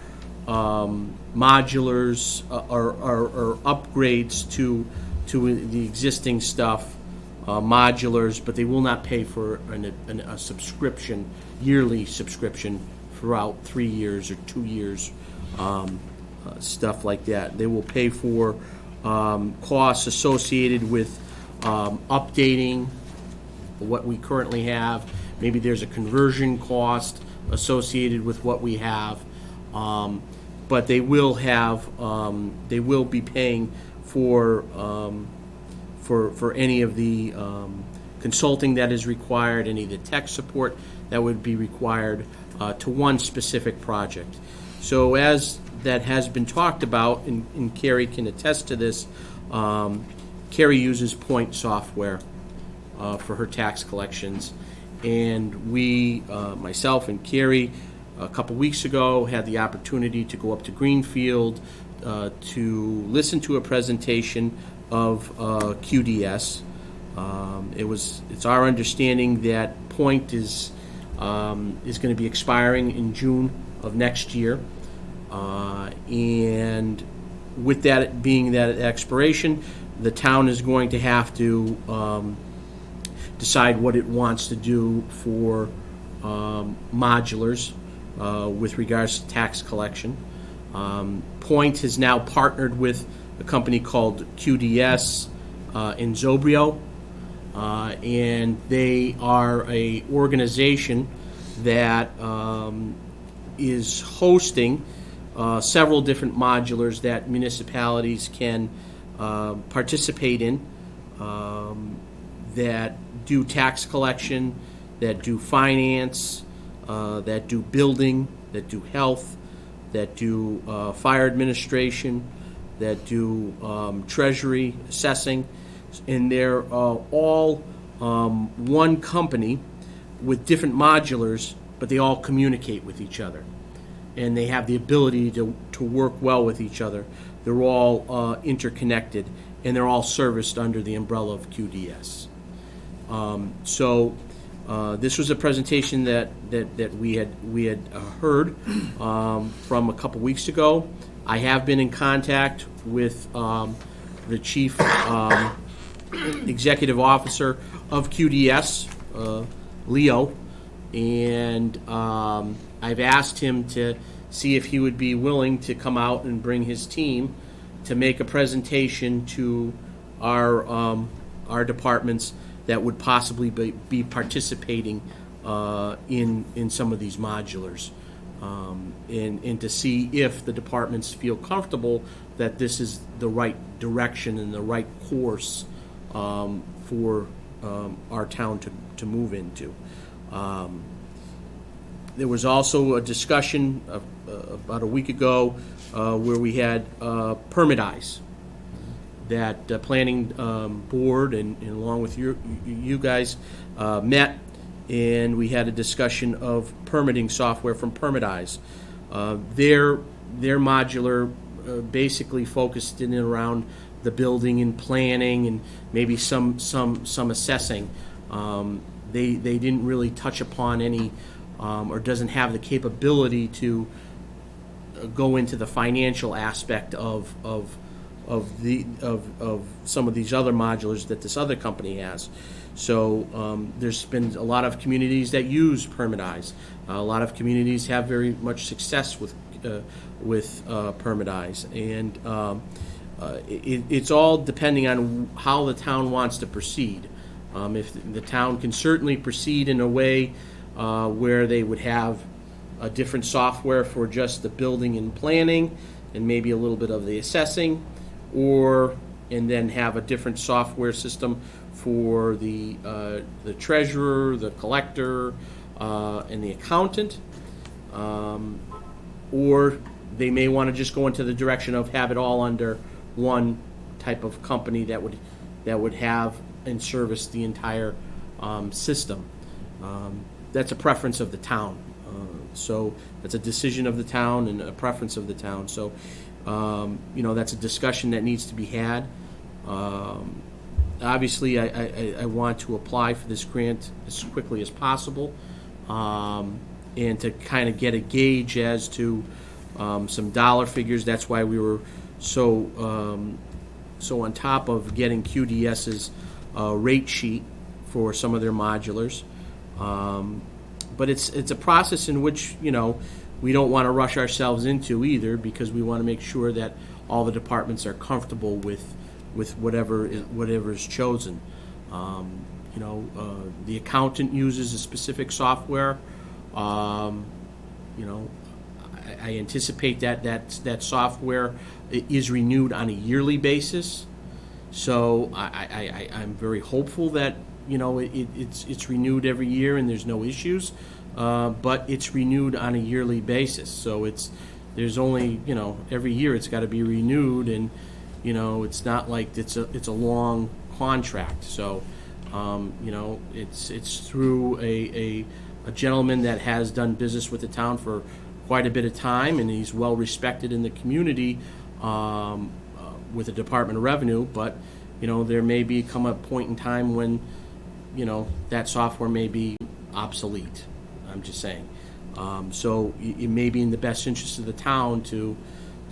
modulars or upgrades to the existing stuff, modulars, but they will not pay for a subscription, yearly subscription throughout 3 years or 2 years, stuff like that. They will pay for costs associated with updating what we currently have. Maybe there's a conversion cost associated with what we have, but they will be paying for any of the consulting that is required, any of the tech support that would be required to one specific project. So as that has been talked about, and Carrie can attest to this, Carrie uses Point software for her tax collections. And we, myself and Carrie, a couple weeks ago, had the opportunity to go up to Greenfield to listen to a presentation of QDS. It's our understanding that Point is going to be expiring in June of next year, and with that being that expiration, the town is going to have to decide what it wants to do for modulars with regards to tax collection. Point has now partnered with a company called QDS in Zobrio, and they are a organization that is hosting several different modulars that municipalities can participate in, that do tax collection, that do finance, that do building, that do health, that do fire administration, that do treasury, assessing, and they're all one company with different modulars, but they all communicate with each other, and they have the ability to work well with each other. They're all interconnected, and they're all serviced under the umbrella of QDS. This was a presentation that we had heard from a couple weeks ago. I have been in contact with the chief executive officer of QDS, Leo, and I've asked him to see if he would be willing to come out and bring his team to make a presentation to our departments that would possibly be participating in some of these modulars, and to see if the departments feel comfortable that this is the right direction and the right course for our town to move into. There was also a discussion about a week ago where we had Permitize, that planning board and along with you guys met, and we had a discussion of permitting software from Permitize. Their modular basically focused in and around the building and planning and maybe some assessing. They didn't really touch upon any or doesn't have the capability to go into the financial aspect of some of these other modulars that this other company has. So there's been a lot of communities that use Permitize. A lot of communities have very much success with Permitize, and it's all depending on how the town wants to proceed. If the town can certainly proceed in a way where they would have a different software for just the building and planning, and maybe a little bit of the assessing, and then have a different software system for the treasurer, the collector, and the accountant, or they may want to just go into the direction of have it all under one type of company that would have and service the entire system. That's a preference of the town. So that's a decision of the town and a preference of the town. So that's a discussion that needs to be had. Obviously, I want to apply for this grant as quickly as possible, and to kind of get a gauge as to some dollar figures. That's why we were so on top of getting QDS's rate sheet for some of their modulars. But it's a process in which we don't want to rush ourselves into either, because we want to make sure that all the departments are comfortable with whatever is chosen. The accountant uses a specific software. I anticipate that software is renewed on a yearly basis. So I'm very hopeful that it's renewed every year and there's no issues. But it's renewed on a yearly basis. So there's only every year it's got to be renewed, and it's not like it's a long contract. So it's through a gentleman that has done business with the town for quite a bit of time, and he's well respected in the community with the Department of Revenue. But there may come a point in time when that software may be obsolete. I'm just saying. So it may be in the best interest of the town to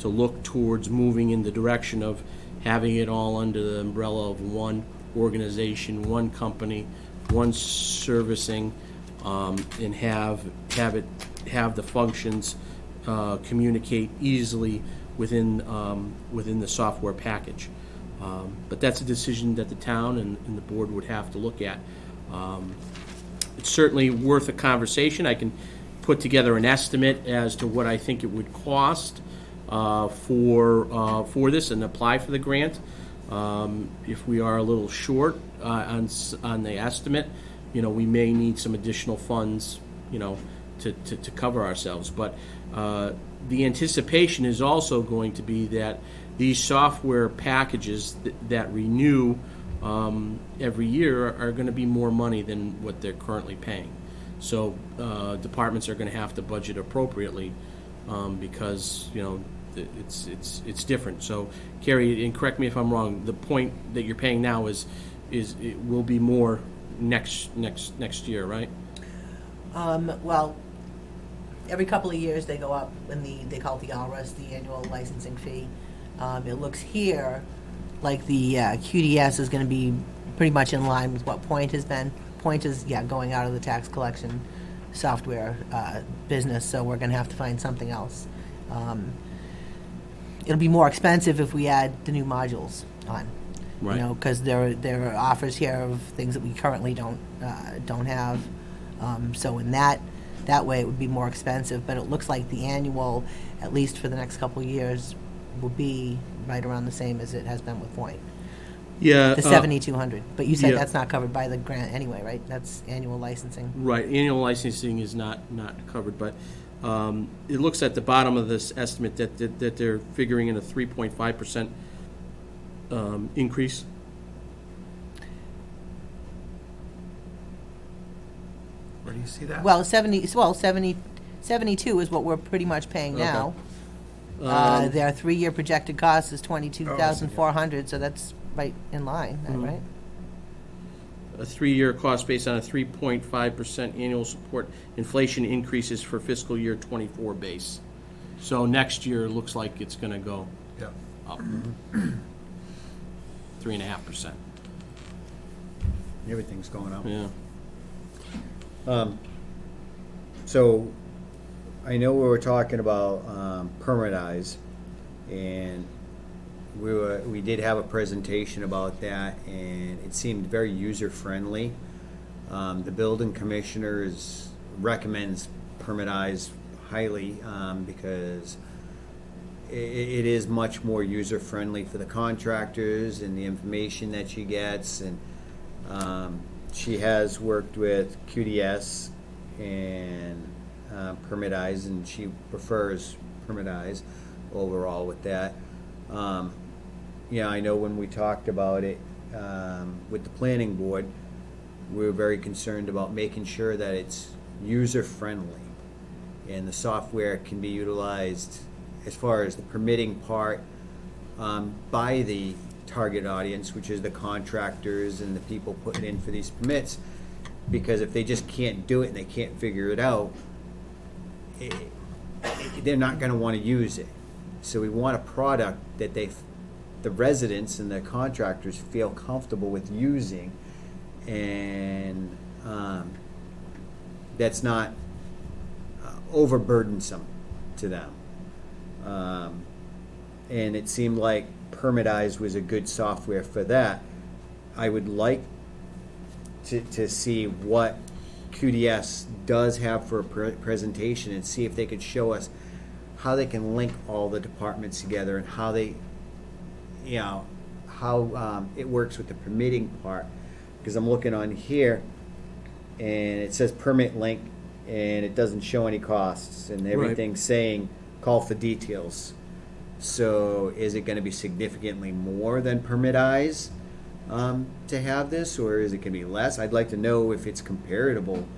look towards moving in the direction of having it all under the umbrella of one organization, one company, one servicing, and have the functions communicate easily within the software package. But that's a decision that the town and the board would have to look at. It's certainly worth a conversation. I can put together an estimate as to what I think it would cost for this and apply for the grant. If we are a little short on the estimate, we may need some additional funds, to cover ourselves. But the anticipation is also going to be that these software packages that renew every year are going to be more money than what they're currently paying. So departments are going to have to budget appropriately because it's different. So Carrie, and correct me if I'm wrong, the point that you're paying now is it will be more next year, right? Well, every couple of years they go up, and they call it the ALRIS, the annual licensing fee. It looks here like the QDS is going to be pretty much in line with what Point has been. Point is, going out of the tax collection software business, so we're going to have to find something else. It'll be more expensive if we add the new modules on. Right. Because there are offers here of things that we currently don't have. So in that way, it would be more expensive. But it looks like the annual, at least for the next couple of years, will be right around the same as it has been with Point. Yeah. The 7,200. But you said yeah. that's not covered by the grant anyway, right? That's annual licensing. Right, annual licensing is not covered, but it looks at the bottom of this estimate that they're figuring in a 3.5% increase. Where do you see that? Well, 72 is what we're pretty much paying now. Their 3-year projected cost is 22,400, so that's right in line, right? A 3-year cost based on a 3.5% annual support inflation increases for fiscal year '24 base. So next year, it looks like it's gonna go up 3.5%. Everything's going up. Yeah. So, I know we were talking about permitize, and we did have a presentation about that, and it seemed very user-friendly. The building commissioner recommends permitize highly because it is much more user-friendly for the contractors and the information that she gets, and she has worked with QDS and permitize, and she prefers permitize overall with that. I know when we talked about it with the planning board, we were very concerned about making sure that it's user-friendly and the software can be utilized as far as the permitting part by the target audience, which is the contractors and the people putting in for these permits, because if they just can't do it and they can't figure it out, they're not going to want to use it. So we want a product that the residents and the contractors feel comfortable with using, and that's not overburdensome to them. And it seemed like Permitize was a good software for that. I would like to see what QDS does have for a presentation and see if they could show us how they can link all the departments together and how they, how it works with the permitting part. Because I'm looking on here and it says permit link and it doesn't show any costs and everything's saying call for details. So is it going to be significantly more than Permitize to have this, or is it going to be less? I'd like to know if it's comparable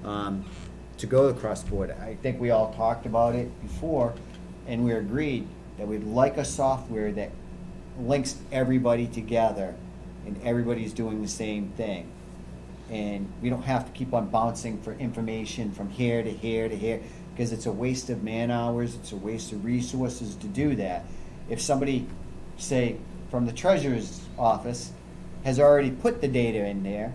to go across the board. I think we all talked about it before, and we agreed that we'd like a software that links everybody together and everybody's doing the same thing. And we don't have to keep on bouncing for information from here to here to here, because it's a waste of man hours, it's a waste of resources to do that. If somebody, say, from the treasurer's office has already put the data in there,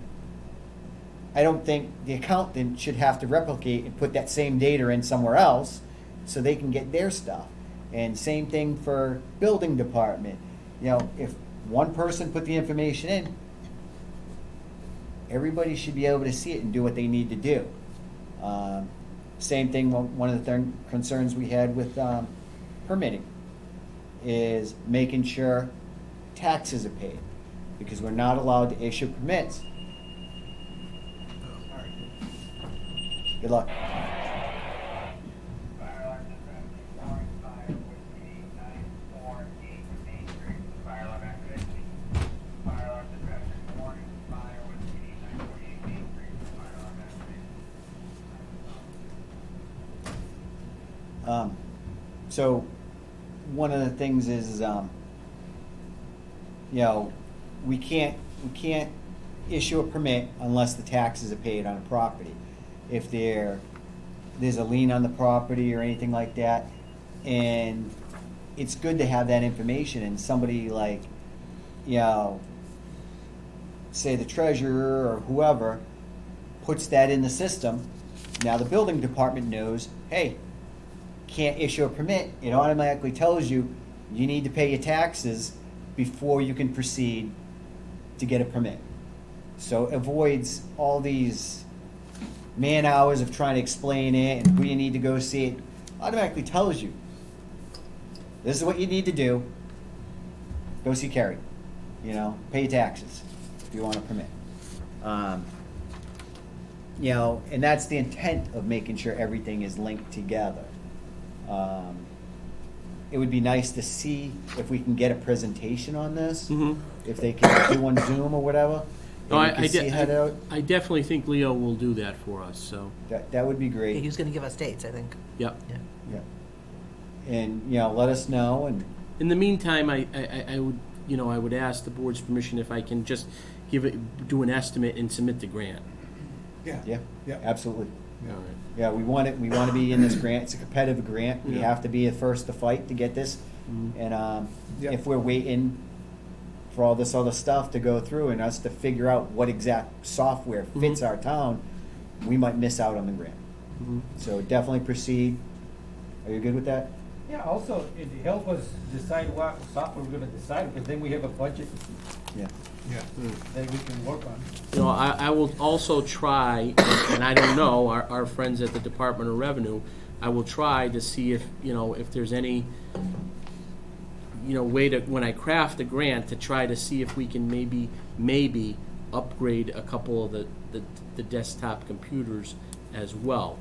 I don't think the accountant should have to replicate and put that same data in somewhere else so they can get their stuff. And same thing for building department. If one person put the information in, everybody should be able to see it and do what they need to do. Same thing, one of the concerns we had with permitting is making sure taxes are paid, because we're not allowed to issue permits. Good luck. So, one of the things is, we can't issue a permit unless the taxes are paid on a property. If there's a lien on the property or anything like that, and it's good to have that information, and somebody like, say the treasurer or whoever puts that in the system, now the building department knows, hey, can't issue a permit, it automatically tells you you need to pay your taxes before you can proceed to get a permit. So avoids all these man hours of trying to explain it and who you need to go see. It automatically tells you, this is what you need to do. Go see Kerry. Pay your taxes if you want a permit. And that's the intent of making sure everything is linked together. It would be nice to see if we can get a presentation on this, if they can do on Zoom or whatever. No, and we can see how to- I definitely think Leo will do that for us, so, that would be Yeah, great. he was gonna give us dates, I think. yep. Yeah. Yeah. And, let us know, and In the meantime, I would, I would ask the board's permission if I can just do an estimate and submit the grant. yeah, Yeah. absolutely. Yeah. All right. Yeah, we want to be in this grant. It's a competitive grant. We Yeah. have to be the first to fight to get this. And Yeah. if we're waiting for all this other stuff to go through and us to figure out what exact software fits our town, we might miss out on the grant. So definitely proceed. Are you good with that? Yeah, also, it help us decide what software we're gonna decide, because then we have a budget Yeah. Yeah. that we can work on. I will also try, and I don't know, our friends at the Department of Revenue, I will try to see if there's any, way to, when I craft the grant, to try to see if we can maybe upgrade a couple of the desktop computers as well,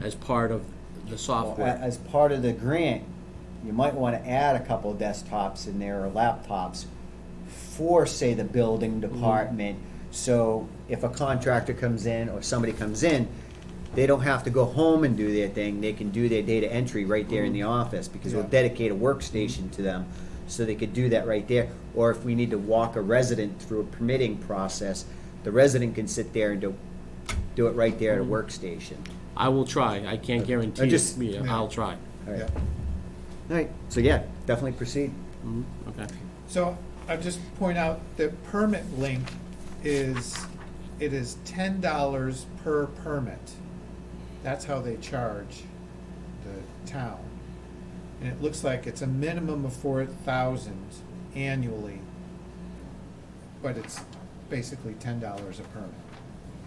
as part of the Well, software. as part of the grant, you might want to add a couple of desktops in there or laptops for, say, the building department. So if a contractor comes in or somebody comes in, they don't have to go home and do their thing. They can do their data entry right there in the office, because we'll Yeah. dedicate a workstation to them so they could do that right there. Or if we need to walk a resident through a permitting process, the resident can sit there and do it right there at a workstation. I will try. I can't guarantee just- it. I'll try. All right. Yeah. All right. So yeah, definitely proceed. Okay. So I just point out that permit link is $10 per permit. That's how they charge the town. And it looks like it's a minimum of 4,000 annually, but it's basically $10 a permit.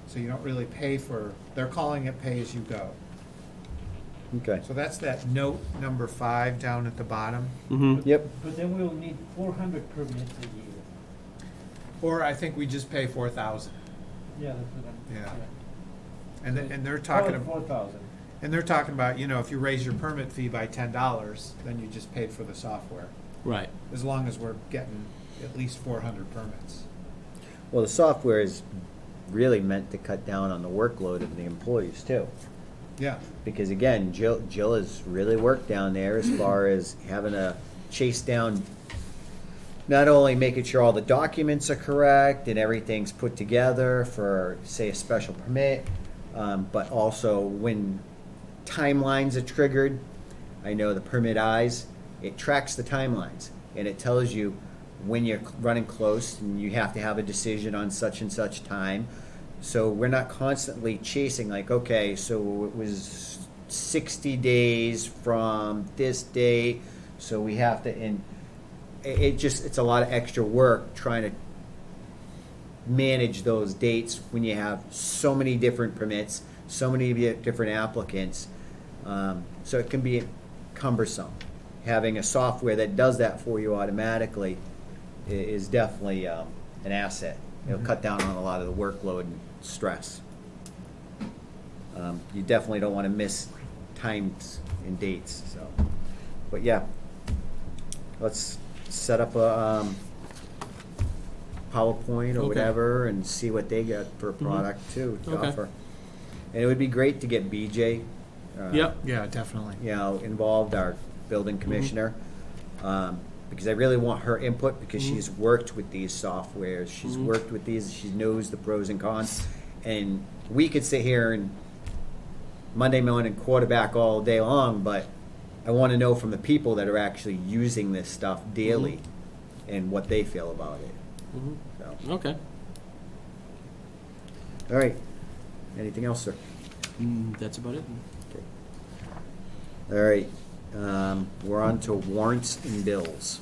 So you don't really pay for, they're calling it pay-as-you-go. Okay. So that's that note number 5 down at the bottom. Yep. But then we'll need 400 permits a year. Or I think we just pay 4,000. Yeah, that's what I'm. Yeah. And they're talking about. 4,000. And they're talking about, if you raise your permit fee by $10, then you just paid for the software, Right. as long as we're getting at least 400 permits. Well, the software is really meant to cut down on the workload of the employees too. Yeah, Because again, Jill has really worked down there as far as having to chase down, not only making sure all the documents are correct and everything's put together for, say, a special permit, but also when timelines are triggered. I know the Permit Eyes, it tracks the timelines, and it tells you when you're running close and you have to have a decision on such and such time. So we're not constantly chasing like, okay, so it was 60 days from this date, so we have to, and it's a lot of extra work trying to manage those dates when you have so many different permits, so many different applicants. So it can be cumbersome. Having a software that does that for you automatically is definitely an asset. It'll cut down on a lot of the workload and stress. You definitely don't want to miss times and dates, so. But yeah, let's set up a PowerPoint or Okay. whatever and see what they got for a product too to Okay. offer. And it would be great to get BJ. Yep. Yeah, definitely. Involved, our building commissioner. Because I really want her input because she's worked with these softwares. She's worked with these, she knows the pros and cons. And we could sit here and Monday morning quarterback all day long, but I want to know from the people that are actually using this stuff daily and what they feel about it. So, Okay. all right. Anything else, sir? That's about it. All right. We're on to warrants and bills.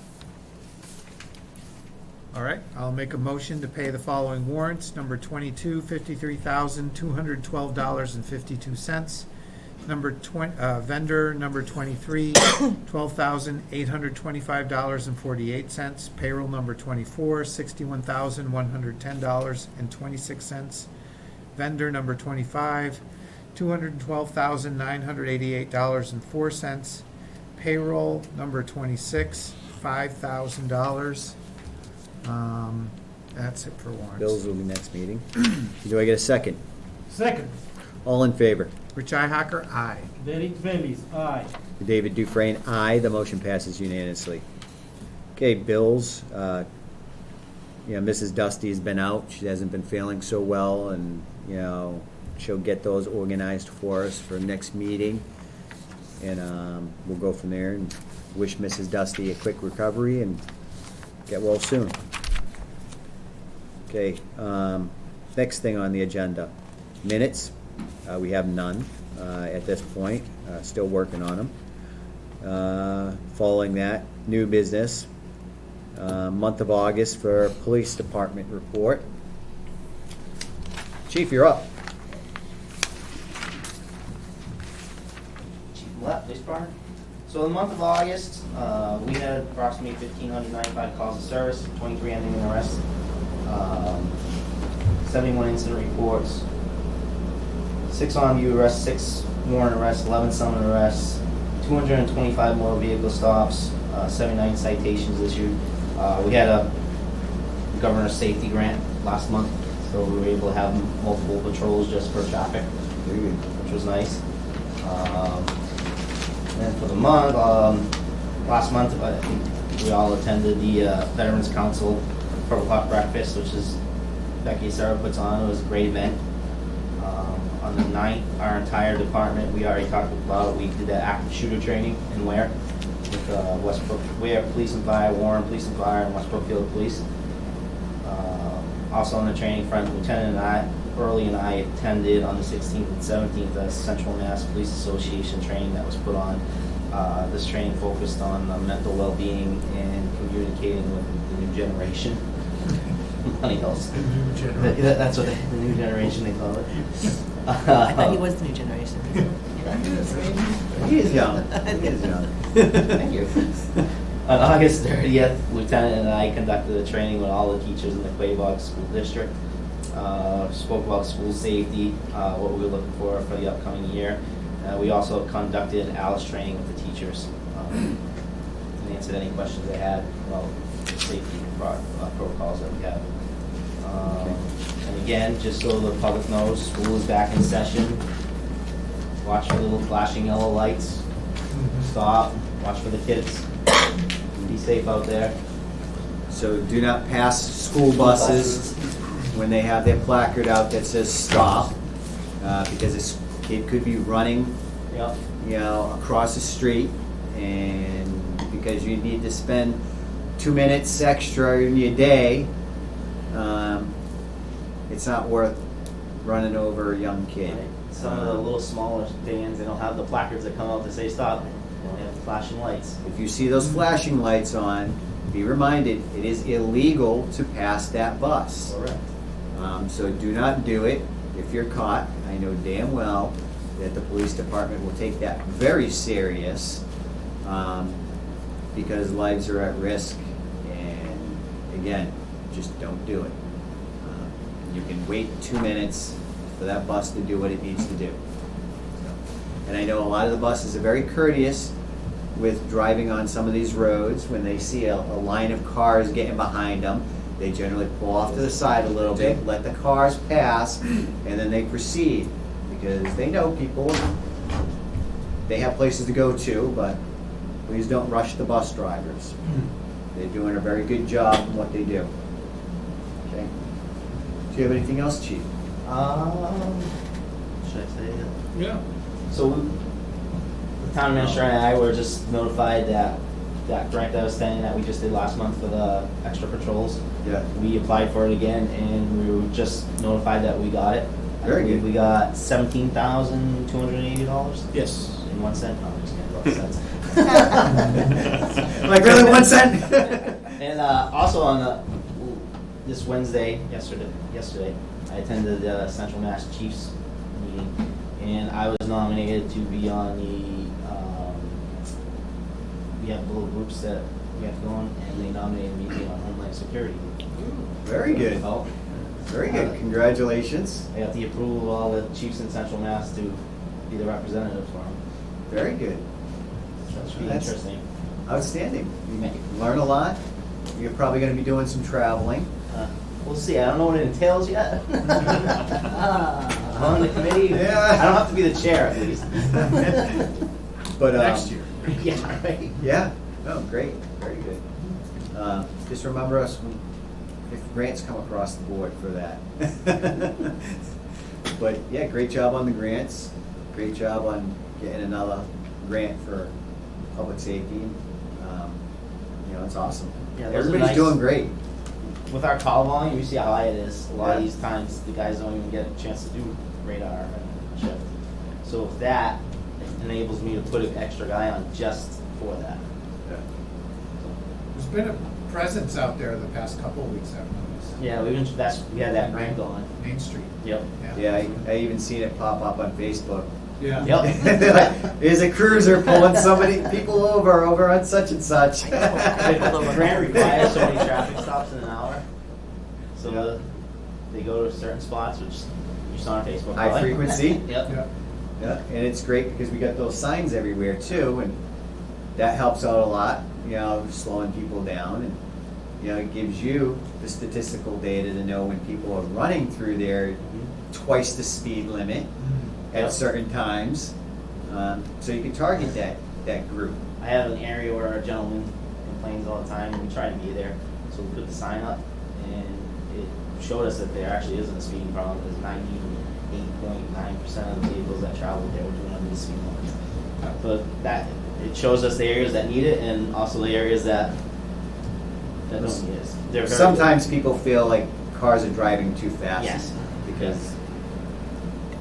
All right, I'll make a motion to pay the following warrants. Number 22, $53,212.52. Vendor number 23, $12,825.48. Payroll number 24, $61,110.26. Vendor number 25, $212,988.04. Payroll number 26, $5,000. That's it for warrants. Bills will be next meeting. Do I get a second? Second, All in favor? Rich Ihacker, aye. Derek Bailey's aye. David Dufresne, aye. The motion passes unanimously. Okay, bills. Mrs. Dusty has been out. She hasn't been feeling so well, and, she'll get those organized for us for next meeting. And we'll go from there and wish Mrs. Dusty a quick recovery and get well soon. Okay, next thing on the agenda, minutes. We have none at this point, still working on them. Following that, new business, month of August for police department report. Chief, you're up. Chief Left, Police Department. So in the month of August, we had approximately 1,595 calls of service, 23 ending in arrest, 71 incident reports, 6 on-view arrests, 6 warrant arrests, 11 summon arrests, 225 motor vehicle stops, 79 citations issued. We had a governor's safety grant last month, so we were able to have multiple patrols just for traffic, which was nice. And for the month, last month, I think we all attended the Veterans Council Purple Pot Breakfast, which is Becky Sarah puts on. It was a great event. On the 9th, our entire department, we already talked about it, we did that active shooter training in Ware with Westbrook, Ware Police and Fire, Warren Police and Fire, and West Brookfield Police. Also on the training front, Lieutenant Burley and I attended on the 16th and 17th the Central Mass Police Association training that was put on. This training focused on mental well-being and communicating with the new generation. Nothing else. That's what the new generation they call it. I thought he was the new generation. He is young. He is young. Thank you. On August 30th, Lieutenant and I conducted a training with all the teachers in the Quabog School District. Spoke about school safety, what we were looking for the upcoming year. We also conducted ALICE training with the teachers and answered any questions they had about the safety protocols that we have. And again, just so the public knows, school is back in session. Watch for the little flashing yellow lights. Stop, watch for the kids. Be safe out there. So do not pass school buses when they have their placard out that says stop, because this kid could be running, Yep. Across the street, and because you need to spend 2 minutes extra in your day, it's not worth running over a young kid. Some of the little smaller vans, they don't have the placards that come out to say stop. They have flashing lights. If you see those flashing lights on, be reminded, it is illegal to pass that bus. Correct. So do not do it if you're caught. I know damn well that the police department will take that very serious, because lives are at risk, and again, just don't do it. You can wait 2 minutes for that bus to do what it needs to do. So, and I know a lot of the buses are very courteous with driving on some of these roads. When they see a line of cars getting behind them, they generally pull off to the side a little bit, let the cars pass, and then they proceed, because they know people, they have places to go to, but please don't rush the bus drivers. They're doing a very good job in what they do. Okay. Do you have anything else, Chief? Should I say it? Yeah. So the town administrator and I were just notified that that grant that I was saying that we just did last month for the extra patrols. Yeah. We applied for it again, and we were just notified that we got it. Very I believe good. We got $17,280. Yes. In 1 cent. No, I'm just kidding. About cents. Like really 1 cent? And also on this Wednesday, yesterday, I attended the Central Mass Chiefs meeting, and I was nominated to be on the. We have little groups that we have going, and they nominated me to be on Homeland Security. Very good. So, Very good. Congratulations. I got the approval of all the chiefs in Central Mass to be the representative for them. Very good. That should be That's- interesting. Outstanding. You learn a lot. You're probably going to be doing some traveling. We'll see. I don't know what it entails yet. I'm on the committee. Yeah. I don't have to be the chair, at least. But Next year. Yeah, right. Yeah. Oh, great. Very good. Just remember us if grants come across the board for that. But yeah, great job on the grants. Great job on getting another grant for public safety. It's awesome. Yeah, those are Everybody's nice. doing great. With our call volume, you see how high it is. A lot of Yeah. these times, the guys don't even get a chance to do radar and shift. So with that, it enables me to put an extra guy on just for that. There's been a presence out there the past couple of weeks, I've noticed. Yeah, we had that grant going. Main Street. Yep. Yeah, I even seen it pop up on Facebook. Yeah. Yep. They're like, there's a cruiser pulling people over on such and such. The grant requires so many traffic stops in an hour. So Yeah. they go to certain spots, which you saw on Facebook. High probably. frequency. Yep. Yeah. Yeah, and it's great because we got those signs everywhere too, and that helps out a lot, slowing people down, and, it gives you the statistical data to know when people are running through there twice the speed limit at Yep. certain times, so you can target that group. I have an area where a gentleman complains all the time, and we try to be there. So we put the sign up, and it showed us that there actually isn't a speeding problem. There's 98.9% of the vehicles that travel there were doing under the speed limit. But it shows us the areas that need it, and also the areas that don't need it. They're very Sometimes people feel like cars are driving too fast. Yes. Because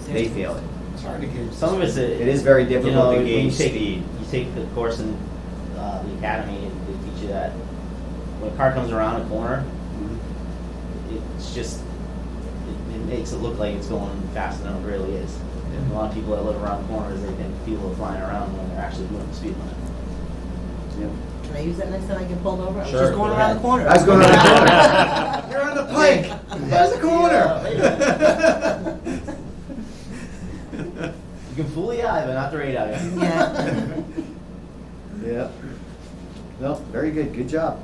they feel it. It's hard to gauge. Some of it's It is very difficult to when you gauge take, speed. You take the course in the academy, and they teach you that when a car comes around a corner, it's just it makes it look like it's going faster than it really is. And a lot of people that live around corners, they think people are flying around when they're actually doing the speed limit. Can I use that next time I get pulled over? I was Sure, just going go around ahead. the corner. I was going around the corner. You're on the pike. There's the corner. You can fool the eye, but not the radar. Yeah. Yeah. No, very good. Good job.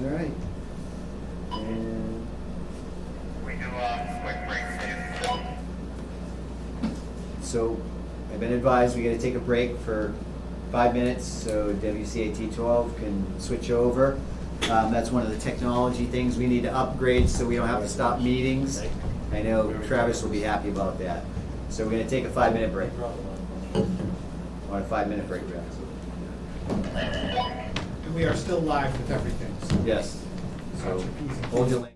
All right. And so I've been advised we got to take a break for 5 minutes so WCAT 12 can switch over. That's one of the technology things we need to upgrade so we don't have to stop meetings. I know Travis will be happy about that. So we're going to take a 5-minute break. On a 5-minute break, Travis. And we are still live with everything, so. Yes. So hold your lane.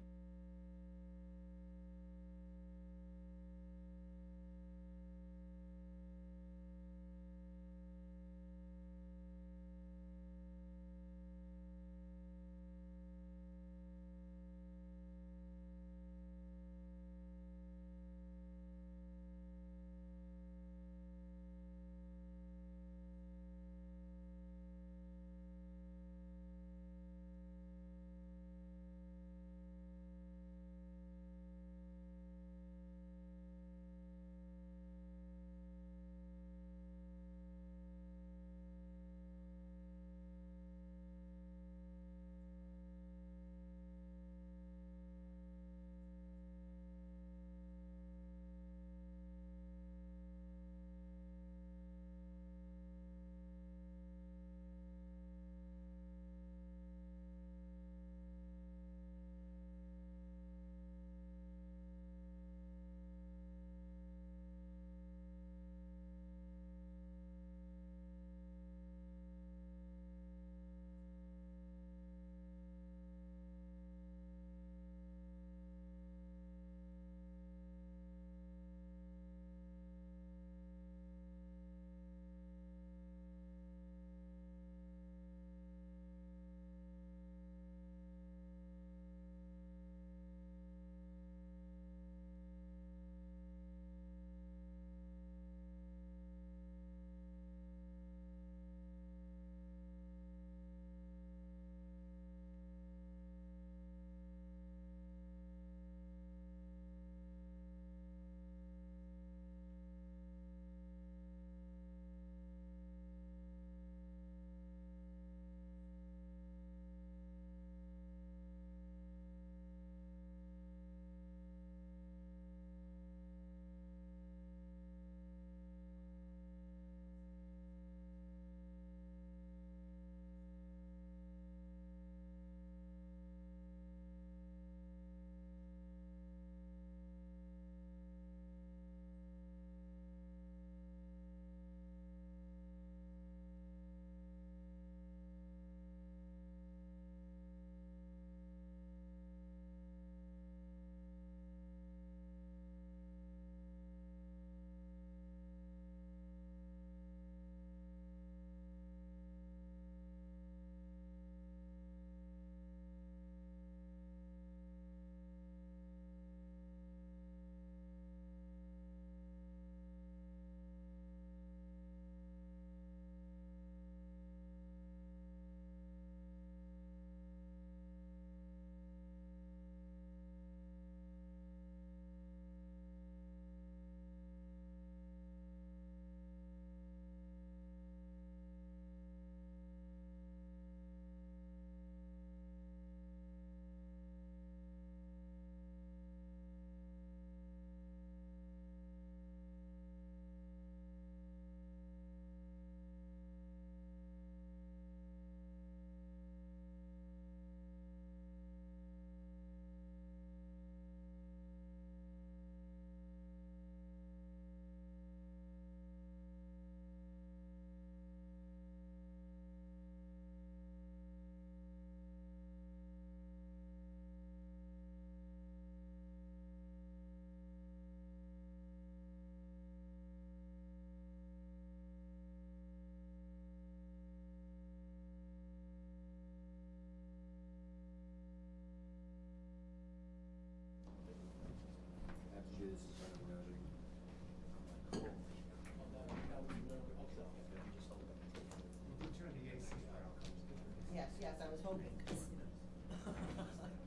was hoping, 'cause,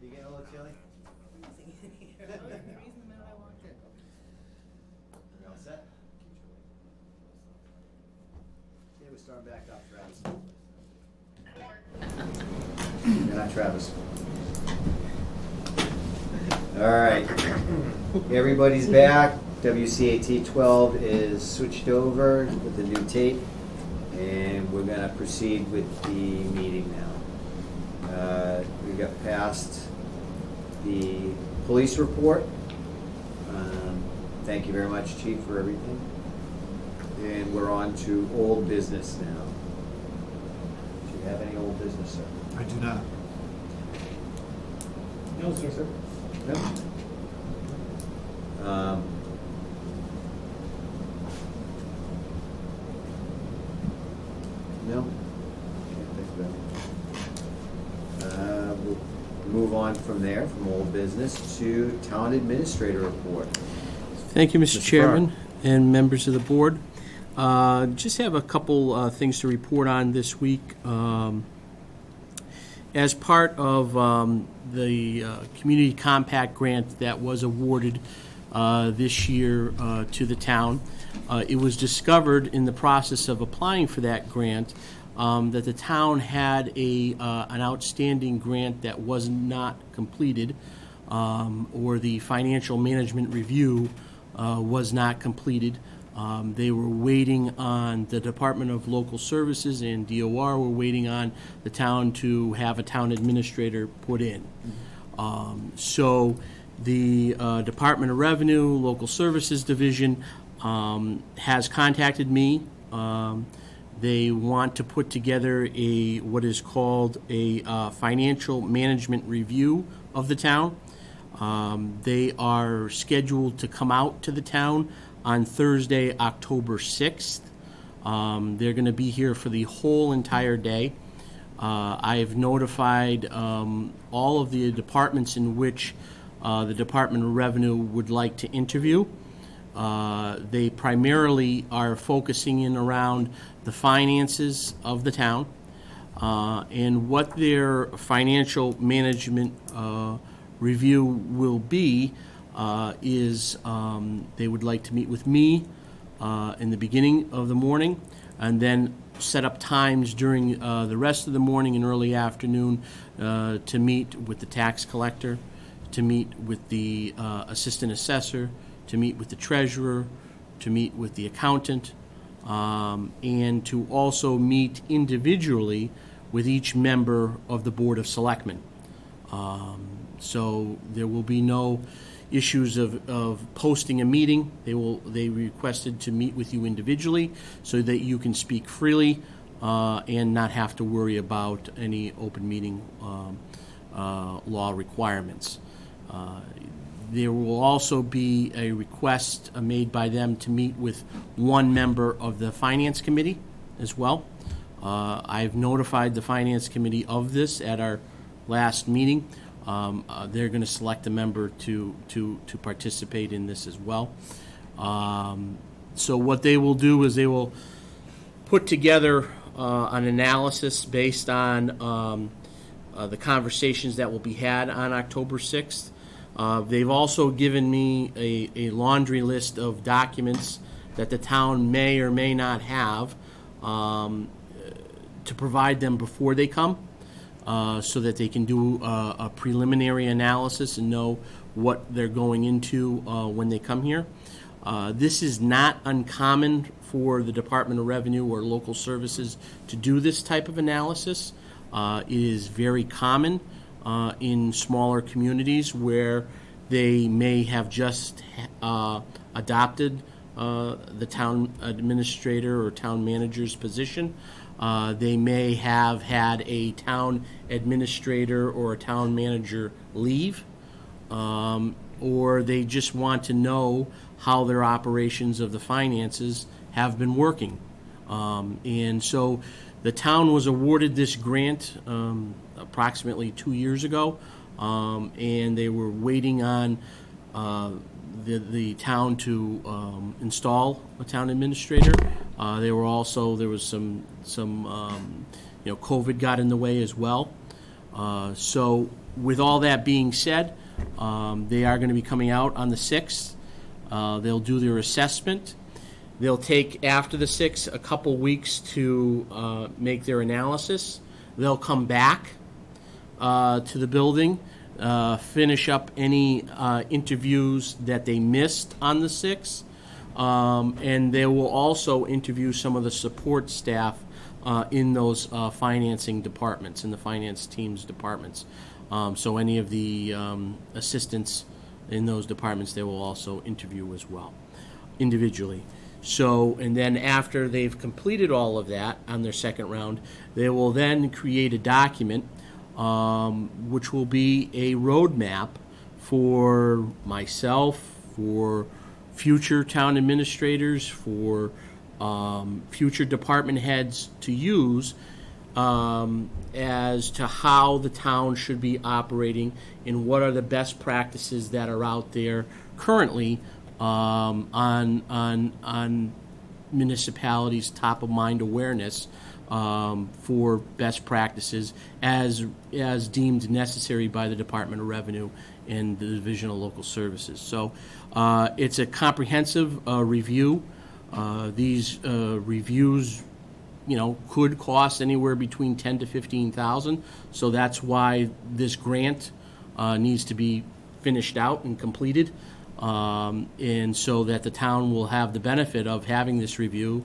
You getting a little chilly? freezing in here. I was freezing the minute I walked in. You all set? Okay, we're starting back up, Travis. You're not Travis. All right. Everybody's back. WCAT 12 is switched over with the new tape, and we're gonna proceed with the meeting now. We got past the police report. Thank you very much, Chief, for everything. And we're on to old business now. Do you have any old business, sir? I do not. No, sir. No? No? Can't think of it. We'll move on from there, from old business to town administrator report. Thank you, Mr. Mr. Chairman and members of the board. Just have a couple things to report on this week. As part of the Community Compact grant that was awarded this year to the town, it was discovered in the process of applying for that grant that the town had an outstanding grant that was not completed, or the financial management review was not completed. They were waiting on the Department of Local Services, and DOR were waiting on the town to have a town administrator put in. So the Department of Revenue, Local Services Division has contacted me. They want to put together what is called a financial management review of the town. They are scheduled to come out to the town on Thursday, October 6th. They're going to be here for the whole entire day. I have notified all of the departments in which the Department of Revenue would like to interview. They primarily are focusing in around the finances of the town, and what their financial management review will be is they would like to meet with me in the beginning of the morning, and then set up times during the rest of the morning and early afternoon to meet with the tax collector, to meet with the assistant assessor, to meet with the treasurer, to meet with the accountant, and to also meet individually with each member of the Board of Selectmen. So there will be no issues of posting a meeting. They requested to meet with you individually so that you can speak freely and not have to worry about any open meeting law requirements. There will also be a request made by them to meet with one member of the Finance Committee as well. I've notified the Finance Committee of this at our last meeting. They're going to select a member to participate in this as well. So what they will do is they will put together an analysis based on the conversations that will be had on October 6th. They've also given me a laundry list of documents that the town may or may not have to provide them before they come, so that they can do a preliminary analysis and know what they're going into when they come here. This is not uncommon for the Department of Revenue or Local Services to do this type of analysis. It is very common in smaller communities where they may have just adopted the town administrator or town manager's position. They may have had a town administrator or a town manager leave, or they just want to know how their operations of the finances have been working. And so the town was awarded this grant approximately 2 years ago, and they were waiting on the town to install a town administrator. There was some COVID got in the way as well. So with all that being said, they are going to be coming out on the 6th. They'll do their assessment. They'll take, after the 6th, a couple weeks to make their analysis. They'll come back to the building, finish up any interviews that they missed on the 6th, and they will also interview some of the support staff in those financing departments, in the finance team's departments. So any of the assistants in those departments, they will also interview as well, individually. So, and then after they've completed all of that on their second round, they will then create a document which will be a roadmap for myself, for future town administrators, for future department heads to use as to how the town should be operating and what are the best practices that are out there currently on municipalities' top of mind awareness for best practices as deemed necessary by the Department of Revenue and the Division of Local Services. So it's a comprehensive review. These reviews, could cost anywhere between $10,000 to $15,000. So that's why this grant needs to be finished out and completed, and so that the town will have the benefit of having this review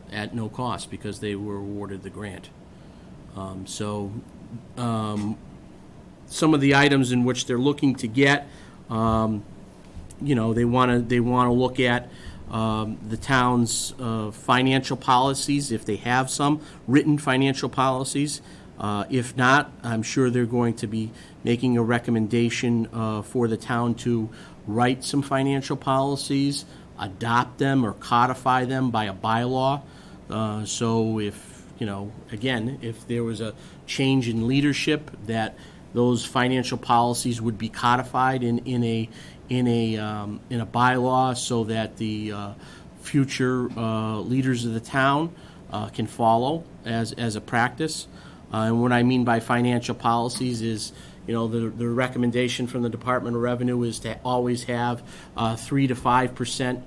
at no cost because they were awarded the grant. Some of the items in which they're looking to get, they want to look at the town's financial policies, if they have some written financial policies. If not, I'm sure they're going to be making a recommendation for the town to write some financial policies, adopt them or codify them by a bylaw. So if, again, if there was a change in leadership, that those financial policies would be codified in a bylaw so that the future leaders of the town can follow as a practice. And what I mean by financial policies is, the recommendation from the Department of Revenue is to always have 3 to 5%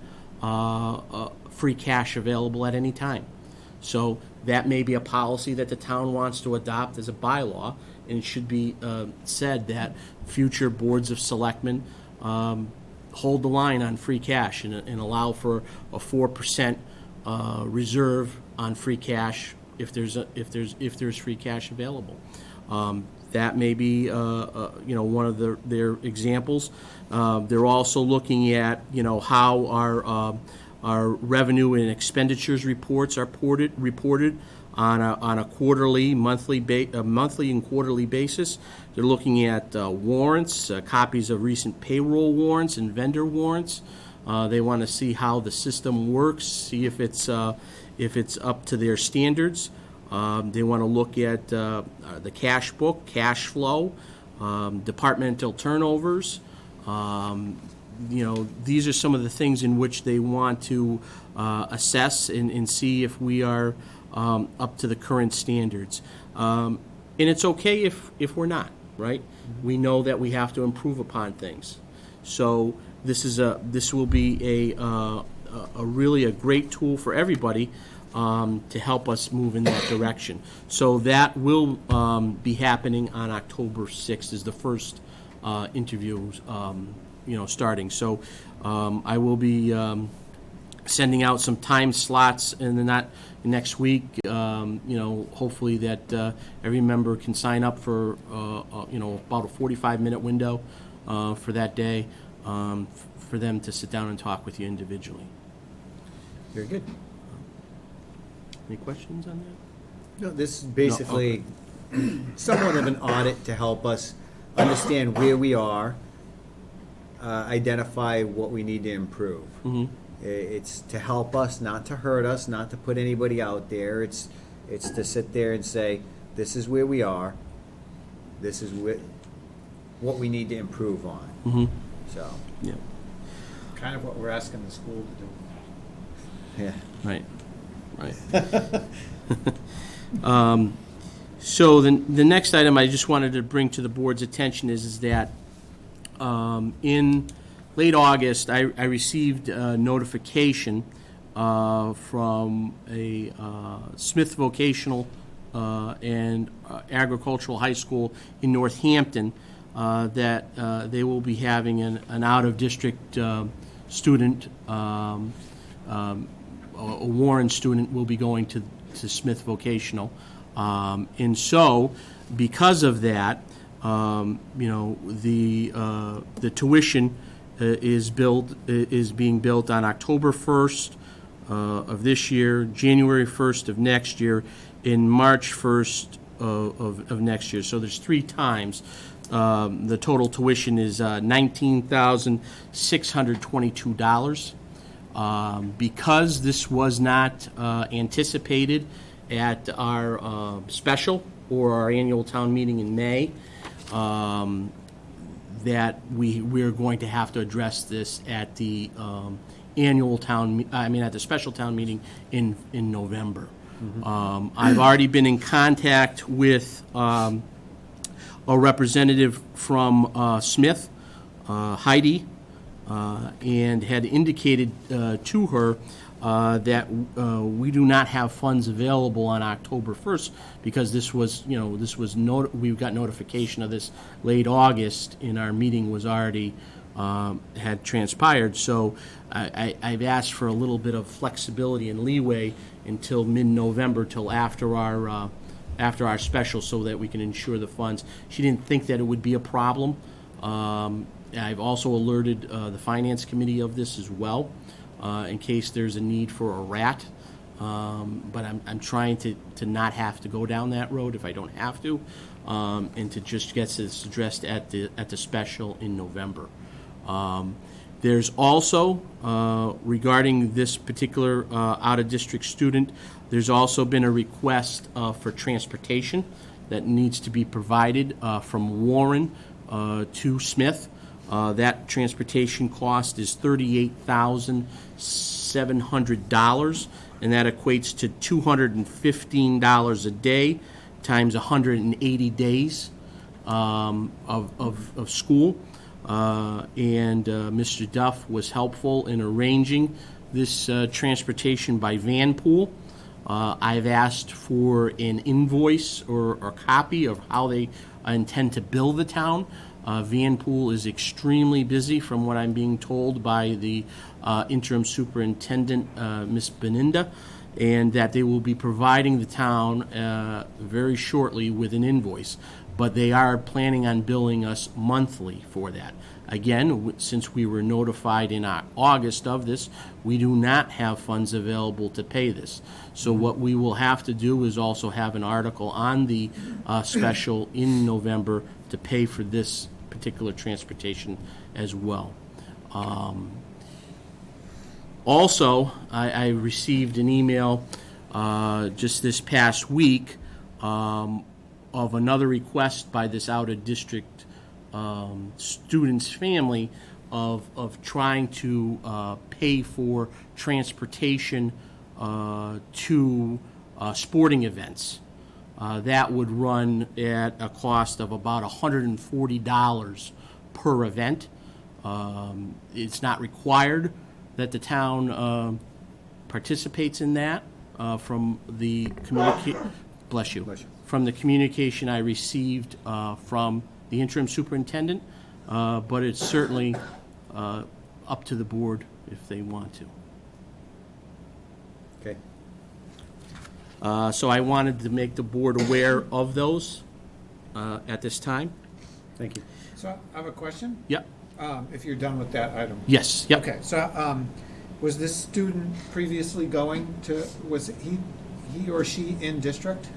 free cash available at any time. So that may be a policy that the town wants to adopt as a bylaw, and it should be said that future boards of selectmen hold the line on free cash and allow for a 4% reserve on free cash if there's free cash available. That may be one of their examples. They're also looking at how our revenue and expenditures reports are reported on a quarterly, monthly and quarterly basis. They're looking at warrants, copies of recent payroll warrants and vendor warrants. They want to see how the system works, see if it's up to their standards. They want to look at the cash book, cash flow, departmental turnovers. These are some of the things in which they want to assess and see if we are up to the current standards. And it's okay if we're not, right? We know that we have to improve upon things. So this will be a really a great tool for everybody to help us move in that direction. So that will be happening on October 6th is the first interview, starting. So I will be sending out some time slots in the next week. Hopefully that every member can sign up for about a 45-minute window for that day for them to sit down and talk with you individually. Very good. Any questions on that? No, this is basically somewhat of an audit to help us understand where we are, identify what we need to improve. Mm-hmm. It's to help us, not to hurt us, not to put anybody out there. It's to sit there and say, this is where we are. This is what we need to improve on. Mm-hmm. So, Yeah. Kind of what we're asking the school to do. yeah. Right. So the next item I just wanted to bring to the board's attention is that in late August, I received a notification from a Smith Vocational and Agricultural High School in Northampton that they will be having an out-of-district student, a Warren student will be going to Smith Vocational. And so, because of that, the tuition is being built on October 1st of this year, January 1st of next year, and March 1st of next year. So there's 3 times. The total tuition is $19,622. Because this was not anticipated at our special or our annual town meeting in May, that we're going to have to address this at the at the special town meeting in November. I've already been in contact with a representative from Smith, Heidi, and had indicated to her that we do not have funds available on October 1st because we got notification of this late August, and our meeting was already had transpired. So I've asked for a little bit of flexibility and leeway until mid-November, till after our special, so that we can ensure the funds. She didn't think that it would be a problem. I've also alerted the Finance Committee of this as well, in case there's a need for a rat. But I'm trying to not have to go down that road if I don't have to, and to just get this addressed at the special in November. There's also, regarding this particular out-of-district student, there's also been a request for transportation that needs to be provided from Warren to Smith. That transportation cost is $38,700, and that equates to $215 a day times 180 days of school. And Mr. Duff was helpful in arranging this transportation by van pool. I've asked for an invoice or a copy of how they intend to bill the town. Vanpool is extremely busy, from what I'm being told by the interim superintendent, Ms. Beninda, and that they will be providing the town very shortly with an invoice. But they are planning on billing us monthly for that. Again, since we were notified in August of this, we do not have funds available to pay this. So what we will have to do is also have an article on the special in November to pay for this particular transportation as well. Also, I received an email just this past week of another request by this out-of-district student's family of trying to pay for transportation to sporting events. That would run at a cost of about $140 per event. It's not required that the town participates in that. From the from the communication I received from the interim superintendent, but it's certainly up to the board if they want to. Okay. So I wanted to make the board aware of those at this time. Thank you. So I have a question. Yep. If you're done with that item. Yes. Yep. Okay, so was this student previously was he or she in district?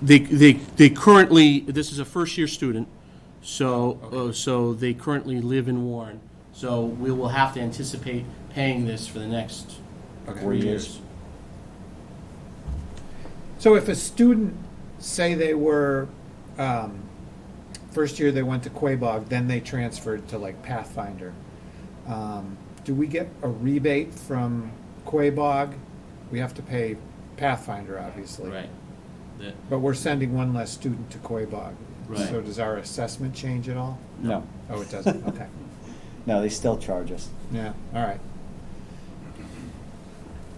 They currently, this is a first-year student, so so they currently live in Warren. So we will have to anticipate paying this for the next 4 years. So if a student, say they were, first year they went to Quabog, then they transferred to like Pathfinder, do we get a rebate from Quabog? We have to pay Pathfinder, obviously. Right. that, But we're sending one less student to Quabog. Right. So does our assessment change at all? No, Oh, it doesn't, okay. no, they still charge us. Yeah, all right.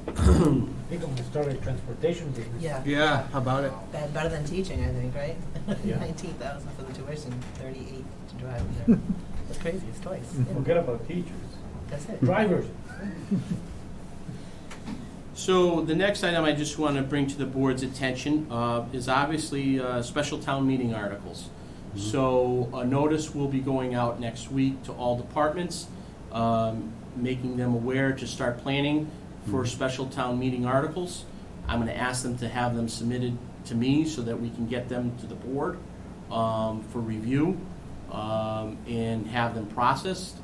I think I'm gonna start a transportation business. Yeah. Yeah, how about it? Better than teaching, I think, right? Yeah. 19,000 for the tuition, 38 to drive there. That's crazy, it's twice. Yeah. Forget about teachers, That's it. drivers. So the next item I just want to bring to the board's attention is obviously special town meeting articles. So a notice will be going out next week to all departments, making them aware to start planning for special town meeting articles. I'm going to ask them to have them submitted to me so that we can get them to the board for review and have them processed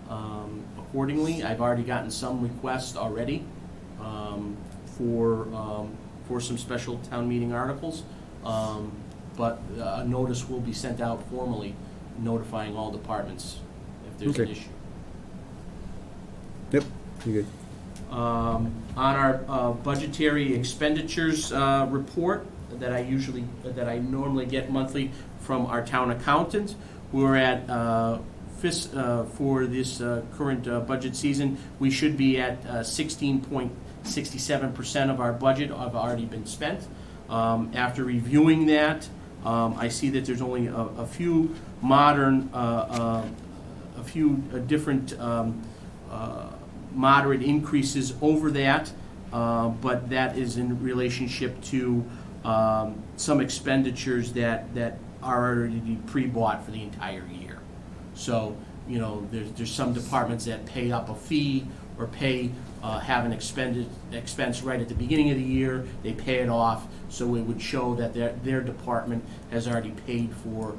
accordingly. I've already gotten some requests already for some special town meeting articles, but a notice will be sent out formally notifying all departments if there's an Okay. issue. Yep, you good. On our budgetary expenditures report that I normally get monthly from our town accountant, we're at for this current budget season, we should be at 16.67% of our budget have already been spent. After reviewing that, I see that there's only a few different moderate increases over that, but that is in relationship to some expenditures that are already pre-bought for the entire year. So, you know, there's some departments that pay up a fee or have an expense right at the beginning of the year, they pay it off, so it would show that their department has already paid for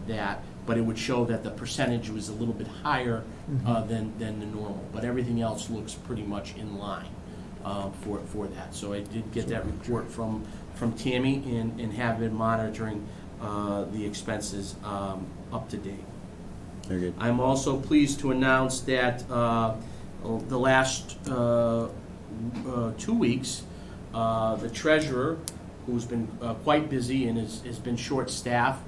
that, but it would show that the percentage was a little bit higher than the normal, but everything else looks pretty much in line for that. So I did get that report from Tammy and have been monitoring the expenses up to date. Very good. I'm also pleased to announce that the last 2 weeks, the treasurer, who's been quite busy and has been short-staffed,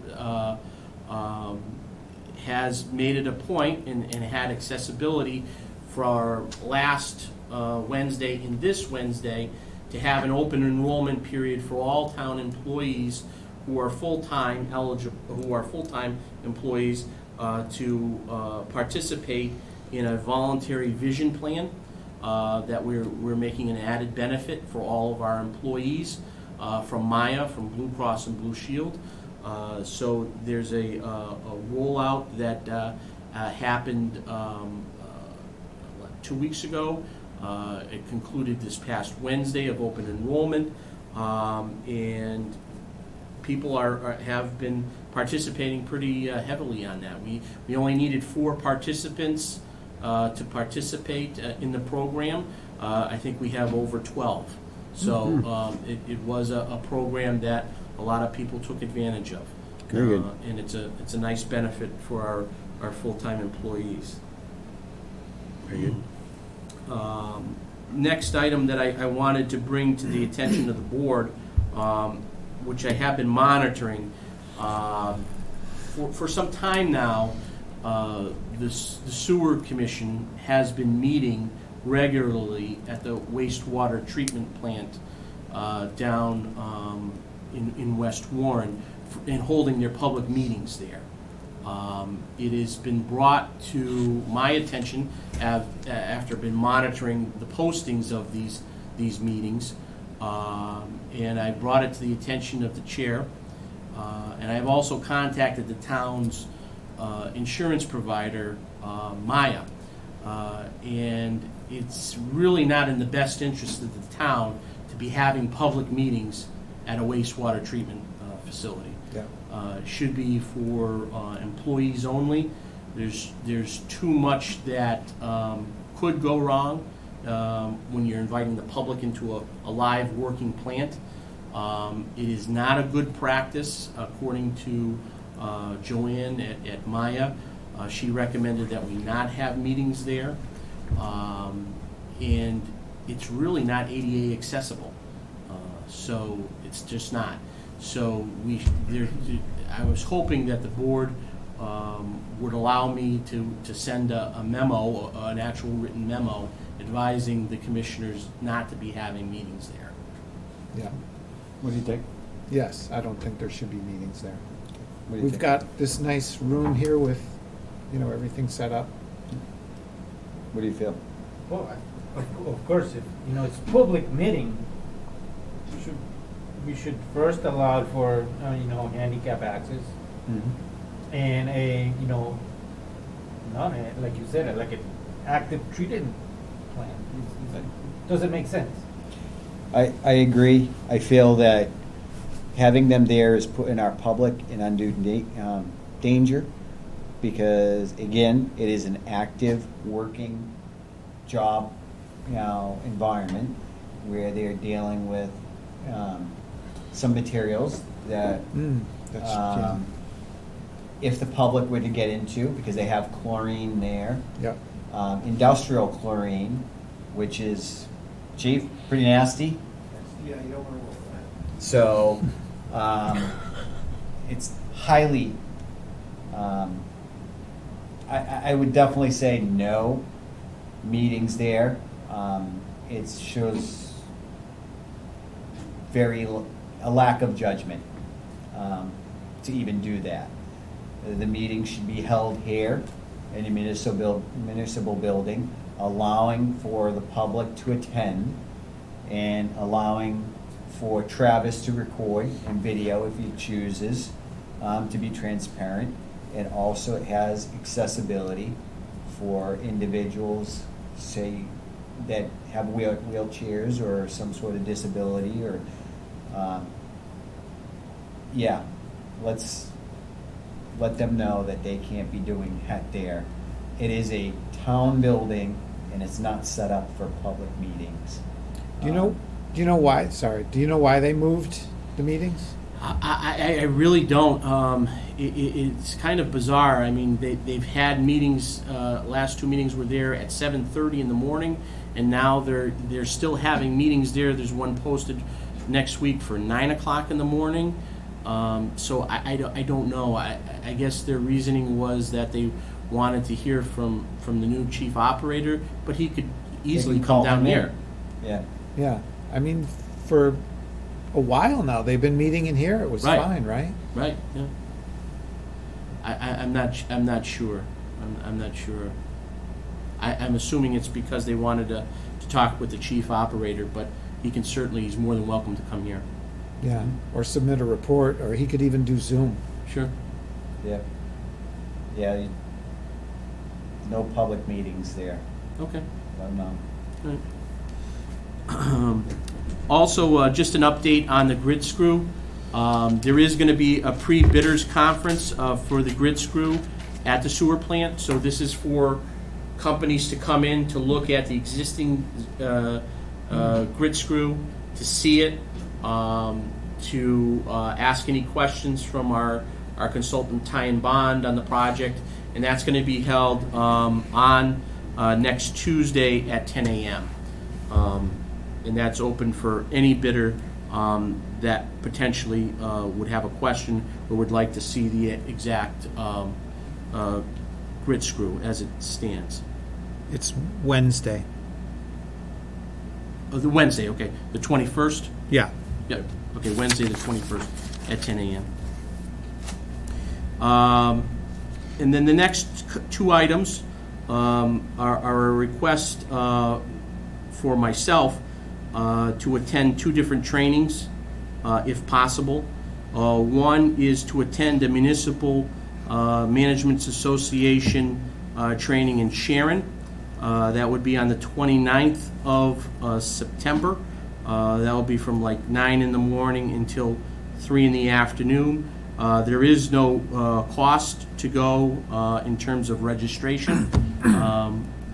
has made it a point and had accessibility for our last Wednesday and this Wednesday to have an open enrollment period for all town employees who are full-time employees to participate in a voluntary vision plan that we're making an added benefit for all of our employees from Maya, from Blue Cross and Blue Shield. So there's a rollout that happened 2 weeks ago. It concluded this past Wednesday of open enrollment, and people have been participating pretty heavily on that. We only needed 4 participants to participate in the program. I think we have over 12. So it was a program that a lot of people took advantage of. Very good. And it's a nice benefit for our full-time employees. Very good. Next item that I wanted to bring to the attention of the board, which I have been monitoring for some time now, the Sewer Commission has been meeting regularly at the wastewater treatment plant down in West Warren and holding their public meetings there. It has been brought to my attention after been monitoring the postings of these meetings, and I brought it to the attention of the chair, and I've also contacted the town's insurance provider, Maya, and it's really not in the best interest of the town to be having public meetings at a wastewater treatment facility. Yeah. It should be for employees only. There's too much that could go wrong when you're inviting the public into a live working plant. It is not a good practice, according to Joanne at Maya. She recommended that we not have meetings there, and it's really not ADA accessible. So it's just not. So I was hoping that the board would allow me to send a memo, an actual written memo, advising the commissioners not to be having meetings there. Yeah. What do you think? Yes, I don't think there should be meetings there. What do you We've think? got this nice room here with, everything set up. What do you feel? Well, of course, if, it's public meeting, we should first allow for, handicap access and not like you said, like an active treatment plan. Does it make sense? I agree. I feel that having them there is putting our public in undue danger because, again, it is an active, working job, environment where they're dealing with some materials that That's, if the public were to get into, because they have chlorine there, yeah. industrial chlorine, which is, chief, pretty nasty. Yeah, you don't want to roll with that. So, it's highly, I would definitely say no meetings there. It shows a lack of judgment to even do that. The meeting should be held here in a municipal building, allowing for the public to attend and allowing for Travis to record and video if he chooses, to be transparent. And also it has accessibility for individuals, say, that have wheelchairs or some sort of disability or, let's let them know that they can't be doing that there. It is a town building and it's not set up for public meetings. Do you know why? Sorry. Do you know why they moved the meetings? I really don't. It's kind of bizarre. I mean, they've had meetings. Last two meetings were there at 7:30 in the morning, and now they're still having meetings there. There's one posted next week for 9 o'clock in the morning. So I don't know. I guess their reasoning was that they wanted to hear from the new chief operator, but he could easily come down here. Yeah. Yeah. I mean, for a while now, they've been meeting in here. It was Right. fine, right? Right. Yeah. I'm not sure. I'm not sure. I'm assuming it's because they wanted to talk with the chief operator, but he's more than welcome to come here. Yeah. Or submit a report, or he could even do Zoom. Sure. Yeah. Yeah. No public meetings there. Okay. Let them know. Also, just an update on the grid screw. There is going to be a pre-bidders conference for the grid screw at the sewer plant. So this is for companies to come in to look at the existing grid screw, to see it, to ask any questions from our consultant Ty and Bond on the project. And that's going to be held on next Tuesday at 10 a.m. And that's open for any bidder that potentially would have a question or would like to see the exact grid screw as it stands. It's Wednesday. Oh, the Wednesday, okay. The 21st? Yeah. Yep. Okay, Wednesday the 21st at 10 a.m. And then the next two items are a request for myself to attend two different trainings, if possible. One is to attend a Municipal Managements Association training in Sharon. That would be on the 29th of September. That will be from like 9 in the morning until 3 in the afternoon. There is no cost to go in terms of registration,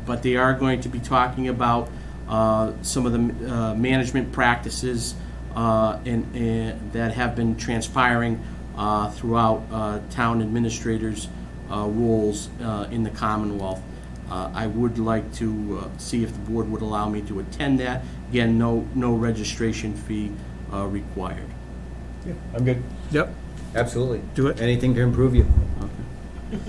but they are going to be talking about some of the management practices that have been transpiring throughout town administrators' roles in the Commonwealth. I would like to see if the board would allow me to attend that. Again, no registration fee required. I'm good. Yep. Absolutely. Do it. Anything to improve you. Okay.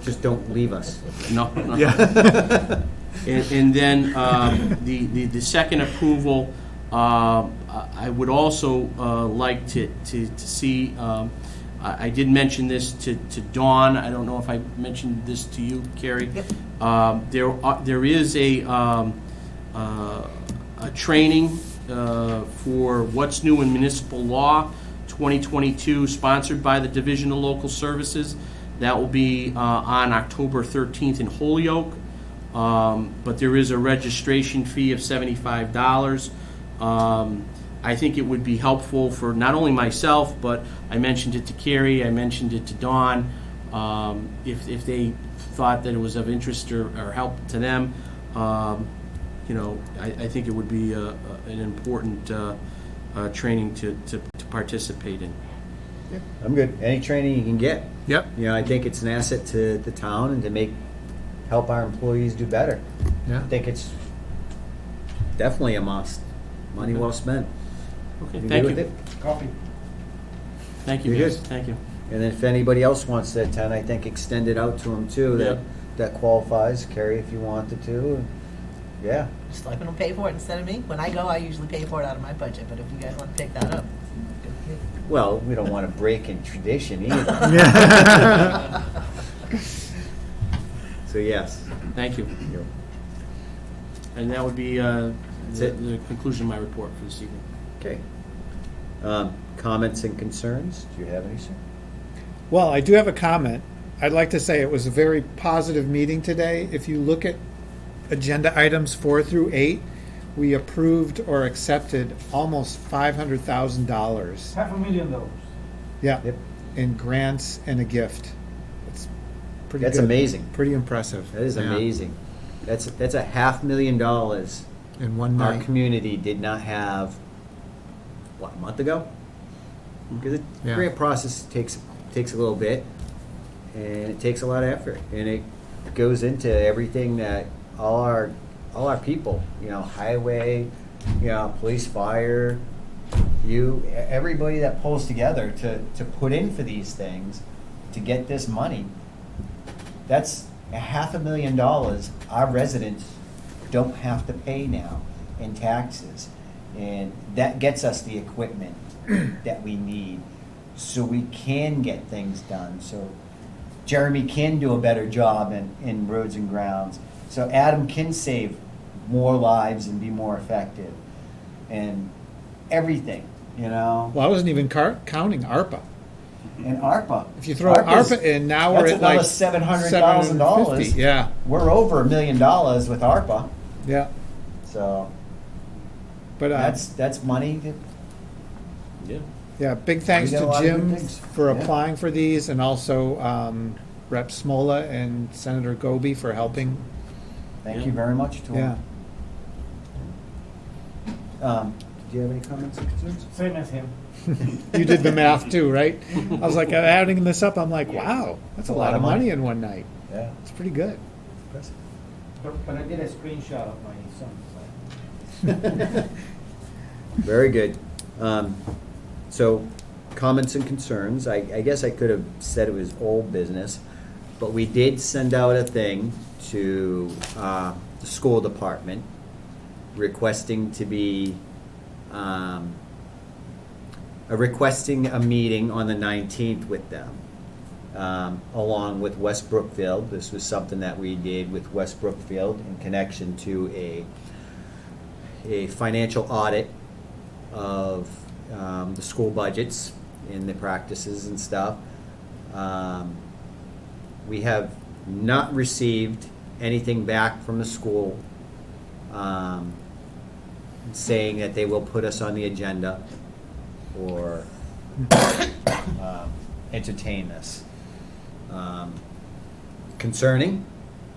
Just don't leave us. No, no. Yeah. And then the second approval, I would also like to see, I did mention this to Dawn, I don't know if I mentioned this to you, Carrie. Yep. There is a training for What's New in Municipal Law 2022, sponsored by the Division of Local Services. That will be on October 13th in Holyoke. But there is a registration fee of $75. I think it would be helpful for not only myself, but I mentioned it to Carrie, I mentioned it to Dawn, if they thought that it was of interest or help to them. You know, I think it would be an important training to participate in. I'm good. Any training you can get. Yep. You know, I think it's an asset to the town and to help our employees do better. Yeah. I think it's definitely a must. Money well spent. Okay, You thank good you. with it? Coffee. Thank you, You're guys. good. Thank you. And if anybody else wants to attend, I think extend it out to them too, Yeah. that qualifies. Carrie, if you wanted to. Yeah. Selectmen will pay for it instead of me. When I go, I usually pay for it out of my budget, but if you guys want to pick that up, good for you. Well, we don't want to break in tradition either. Yeah. So yes. Thank you. Yep. And that would be That's the it. the conclusion of my report for this evening. Okay. Comments and concerns? Do you have any, sir? Well, I do have a comment. I'd like to say it was a very positive meeting today. If you look at agenda items 4 through 8, we approved or accepted almost $500,000. $500,000. Yeah, Yep. in grants and a gift. It's pretty That's good. amazing. Pretty impressive. That is Yeah. amazing. That's a $500,000 In one our night. community did not have, what, a month ago? Because the Yeah. grant process takes a little bit, and it takes a lot of effort, and it goes into everything that all our people, you know, highway, you know, police, fire, everybody that pulls together to put in for these things, to get this money. That's $500,000 our residents don't have to pay now in taxes. And that gets us the equipment that we need so we can get things done. So Jeremy can do a better job in roads and grounds. So Adam can save more lives and be more effective. And everything, you know. Well, I wasn't even counting ARPA. And ARPA. If you throw ARPA's- ARPA in, now we're that's at like another $700,000. $750. Yeah, We're over $1 million with ARPA, yeah. so But that's money that Yeah. yeah, big thanks We did a to lot of good Jim things. for Yeah. applying for these, and also Rep. Smola and Senator Goby for helping. Thank Yeah. you very much to Yeah. them. Do you have any comments or concerns? Same as him. You did the math too, right? I was like, adding this up, I'm like, Yeah. wow, that's a lot of money in one night. Yeah. It's pretty good. Impressive. But I did a screenshot of my son's. Very good. So, comments and concerns, I guess I could have said it was old business, but we did send out a thing to the school department requesting to be, requesting a meeting on the 19th with them, along with West Brookfield. This was something that we did with West Brookfield in connection to a financial audit of the school budgets and the practices and stuff. We have not received anything back from the school saying that they will put us on the agenda or entertain this. Concerning,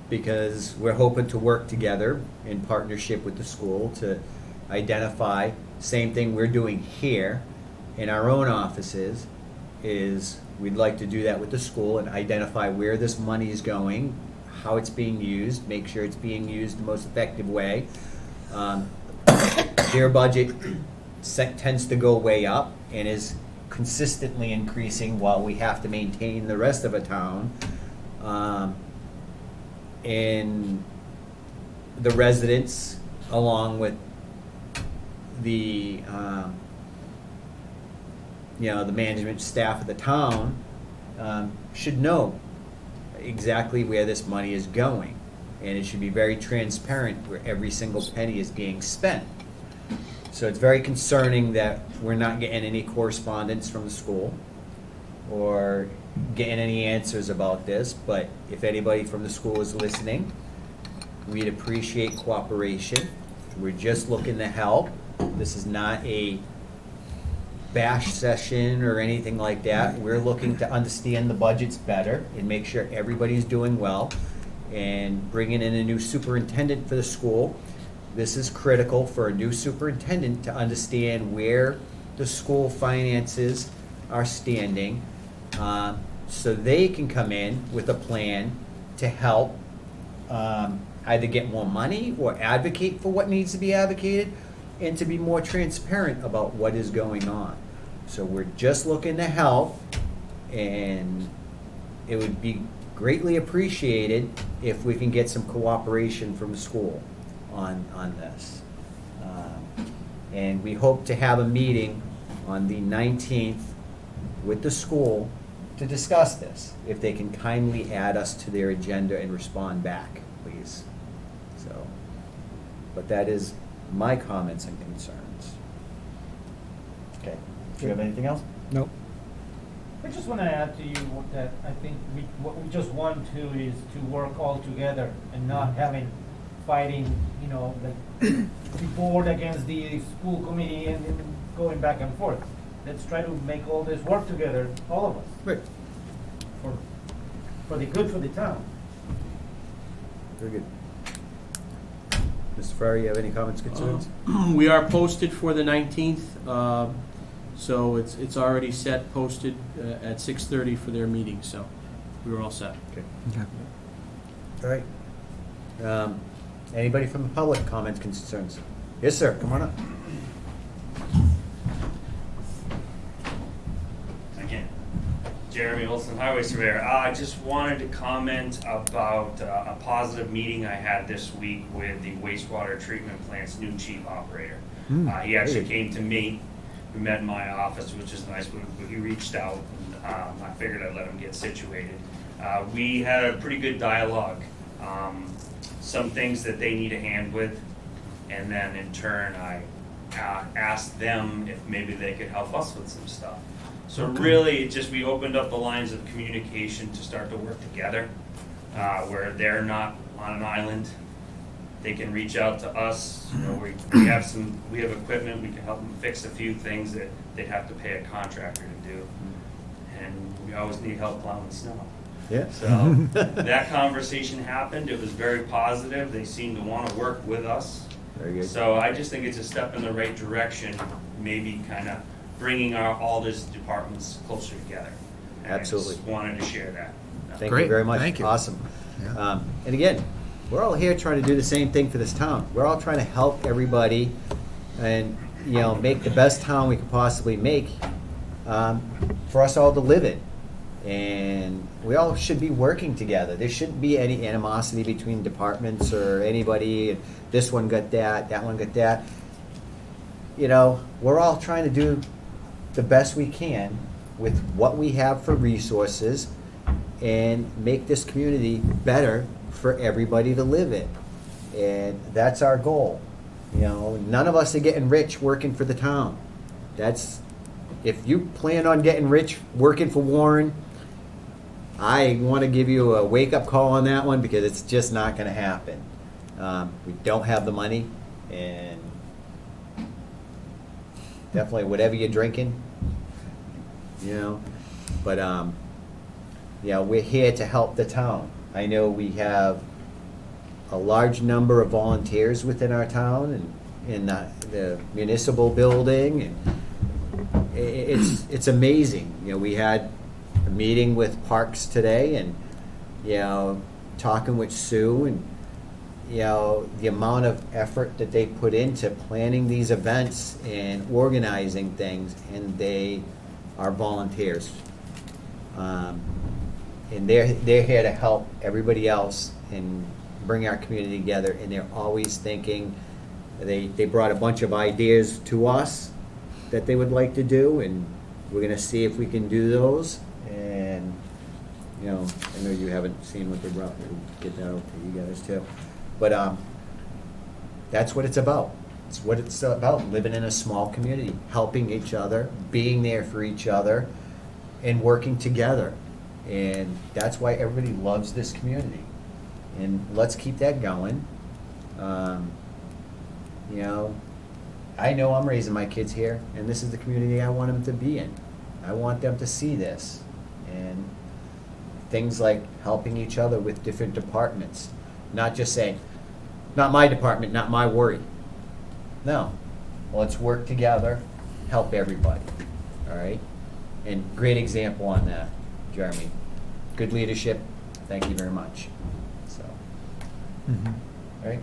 because we're hoping to work together in partnership with the school to identify, same thing we're doing here in our own offices, is we'd like to do that with the school and identify where this money is going, how it's being used, make sure it's being used the most effective way. Their budget tends to go way up and is consistently increasing while we have to maintain the rest of a town. And the residents, along with the, the management staff of the town, should know exactly where this money is going. And it should be very transparent where every single penny is being spent. So it's very concerning that we're not getting any correspondence from the school or getting any answers about this, but if anybody from the school is listening, we'd appreciate cooperation. We're just looking to help. This is not a bash session or anything like that. We're looking to understand the budgets better and make sure everybody's doing well. And bringing in a new superintendent for the school, this is critical for a new superintendent to understand where the school finances are standing, so they can come in with a plan to help either get more money or advocate for what needs to be advocated, and to be more transparent about what is going on. So we're just looking to help, and it would be greatly appreciated if we can get some cooperation from the school on this. And we hope to have a meeting on the 19th with the school to discuss this, if they can kindly add us to their agenda and respond back, please. So, but that is my comments and concerns. Okay, do you have anything else? Nope. I just want to add to you that I think what we just want to is to work all together and not having fighting, like the board against the school committee and going back and forth. Let's try to make all this work together, all of us. Right. For the good for the town. Very good. Mr. Ferry, you have any comments, concerns? We are posted for the 19th, so it's already set, posted at 6:30 for their meeting, so we were all set. Okay. All right. Anybody from the public, comments, concerns? Yes, sir, come on up. Again, Jeremy Olson, Highway Surveyor. I just wanted to comment about a positive meeting I had this week with the wastewater treatment plant's new chief operator. He actually came to me. We met in my office, which is nice. He reached out, and I figured I'd let him get situated. We had a pretty good dialogue. Some things that they need a hand with, and then in turn I asked them if maybe they could help us with some stuff. So really, it just, we opened up the lines of communication to start to work together, where they're not on an island. They can reach out to us. We have equipment. We can help them fix a few things that they'd have to pay a contractor to do, and we always need help plowing snow. Yeah. So that conversation happened. It was very positive. They seemed to want to work with us. Very good. So I just think it's a step in the right direction, maybe kind of bringing all these departments closer together. And Absolutely. I just wanted to share that. Thank Great, you very much. thank you. Awesome. Yeah. And again, we're all here trying to do the same thing for this town. We're all trying to help everybody and, make the best town we could possibly make for us all to live in. And we all should be working together. There shouldn't be any animosity between departments or anybody. This one got that one got that. We're all trying to do the best we can with what we have for resources and make this community better for everybody to live in. And that's our goal. None of us are getting rich working for the town. If you plan on getting rich working for Warren, I want to give you a wake-up call on that one, because it's just not going to happen. We don't have the money, and definitely whatever you're drinking, but we're here to help the town. I know we have a large number of volunteers within our town and in the municipal building, and it's amazing. We had a meeting with Parks today, and talking with Sue, and the amount of effort that they put into planning these events and organizing things, and they our volunteers. And they're here to help everybody else and bring our community together, and they're always thinking, they brought a bunch of ideas to us that they would like to do, and we're gonna see if we can do those. And, you know, I know you haven't seen what they brought, we'll get that out to you guys too. But, that's what it's about. It's what it's about, living in a small community, helping each other, being there for each other, and working together. And that's why everybody loves this community. And let's keep that going. You know I'm raising my kids here, and this is the community I want them to be in. I want them to see this. And things like helping each other with different departments. Not just saying, not my department, not my worry. No, let's work together, help everybody, all right? And great example on that, Jeremy. Good leadership, thank you very much. So, all right?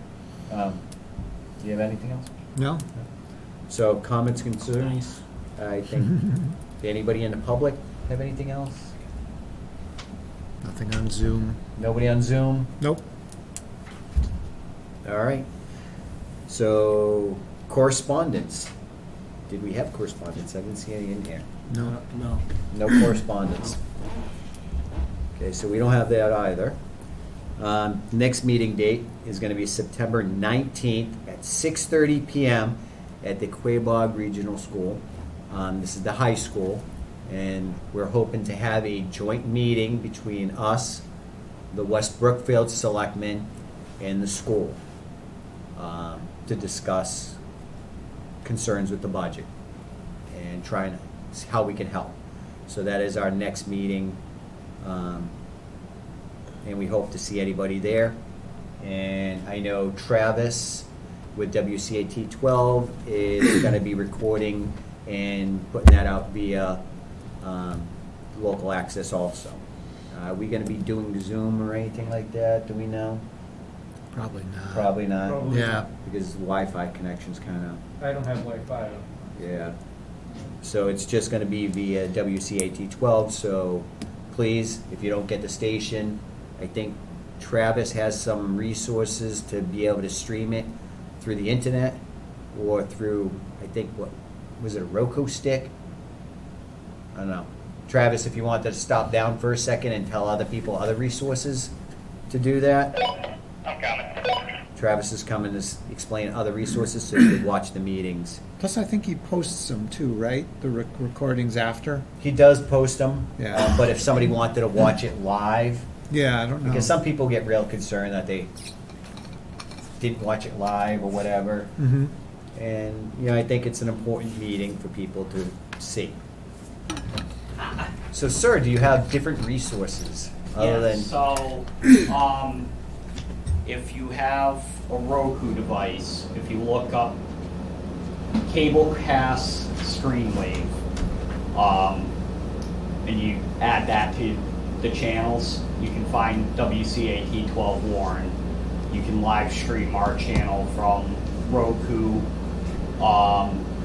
Do you have anything else? No? So comments, concerns, I think, anybody in the public have anything else? Nothing on Zoom? Nobody on Zoom? Nope. All right. So correspondence. Did we have correspondence? I didn't see any in here. No. No. No correspondence. Okay, so we don't have that either. Next meeting date is gonna be September 19th at 6:30 PM at the Quabog Regional School. This is the high school, and we're hoping to have a joint meeting between us, the West Brookfield Selectmen, and the school to discuss concerns with the budget and trying to see how we can help. So that is our next meeting, and we hope to see anybody there. And I know Travis with WCAT 12 is going to be recording and putting that out via local access also. Are we going to be doing Zoom or anything like that? Do we know? Probably not. Probably not. Probably Yeah. Because the Wi-Fi connection's kind of, I don't have Wi-Fi. yeah. So it's just gonna be via WCAT 12, so please, if you don't get the station, I think Travis has some resources to be able to stream it through the internet or through, I think, what, was it a Roku stick? I don't know. Travis, if you want to stop down for a second and tell other people other resources to do that. I'm coming. Travis is coming to explain other resources so you can watch the meetings. Plus, I think he posts them too, right? The recordings after? He does post them, Yeah. but if somebody wanted to watch it live, Yeah, I don't know. because some people get real concerned that they didn't watch it live or whatever. Mm-hmm. And, you know, I think it's an important meeting for people to see. So, sir, do you have different resources other than? So, if you have a Roku device, if you look up Cablecast Streamwave, and you add that to the channels, you can find WCAT 12 Warren. You can live stream our channel from Roku.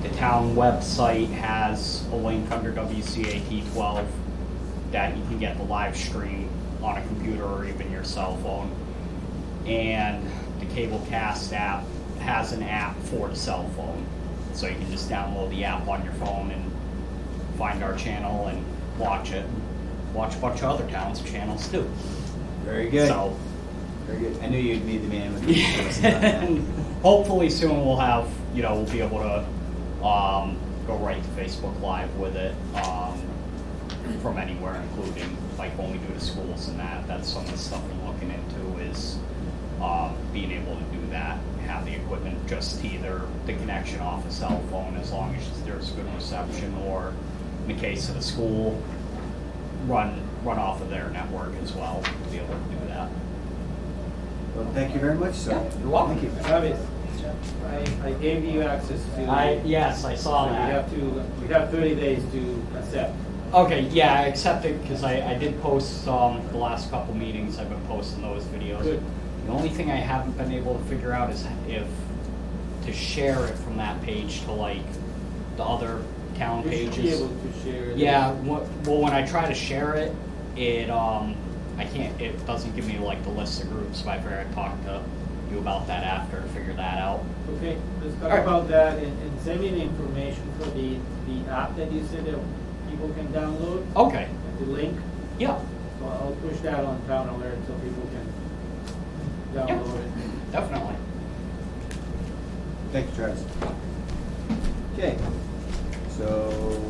The town website has a link under WCAT 12 that you can get the live stream on a computer or even your cell phone. And the Cablecast app has an app for the cell phone. So you can just download the app on your phone and find our channel and watch it. Watch a bunch of other towns' channels too. Very good. So, Very good. I knew you'd be the man with the resources on that. and hopefully soon we'll have, we'll be able to go right to Facebook Live with it from anywhere, including like when we do the schools and that. That's some of the stuff we're looking into is being able to do that, have the equipment just either the connection off a cell phone as long as there's good reception, or in the case of the school, run off of their network as well to be able to do that. Well, thank you very much, sir. You're welcome. Thank you. Travis, I gave you access to. Yes, I saw So that. we have 30 days to accept. Okay, yeah, I accepted because I did post the last couple meetings. I've been posting those videos. Good. The only thing I haven't been able to figure out is if to share it from that page to like the other town You should pages. be able to share. Yeah, well, when I try to share it, I can't, it doesn't give me like the list of groups, so I figured I'd talk to you about that after, figure that out. Okay, let's talk Alright. about that and send me the information for the app that you said that people can download, Okay, the link. yeah, So I'll push that on Town Alert so people can download it. definitely. Thank you, Travis. Okay, so,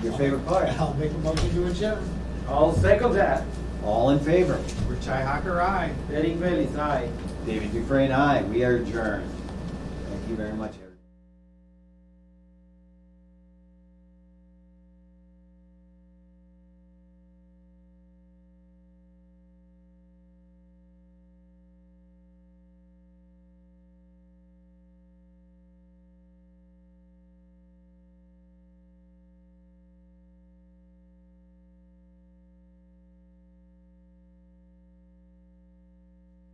your favorite part? I'll make a motion to adjourn. I'll second that. All in favor? Richi Hacker, aye. Derek Bailey's aye. David Dufresne, aye. We are adjourned. Thank you very much, everyone.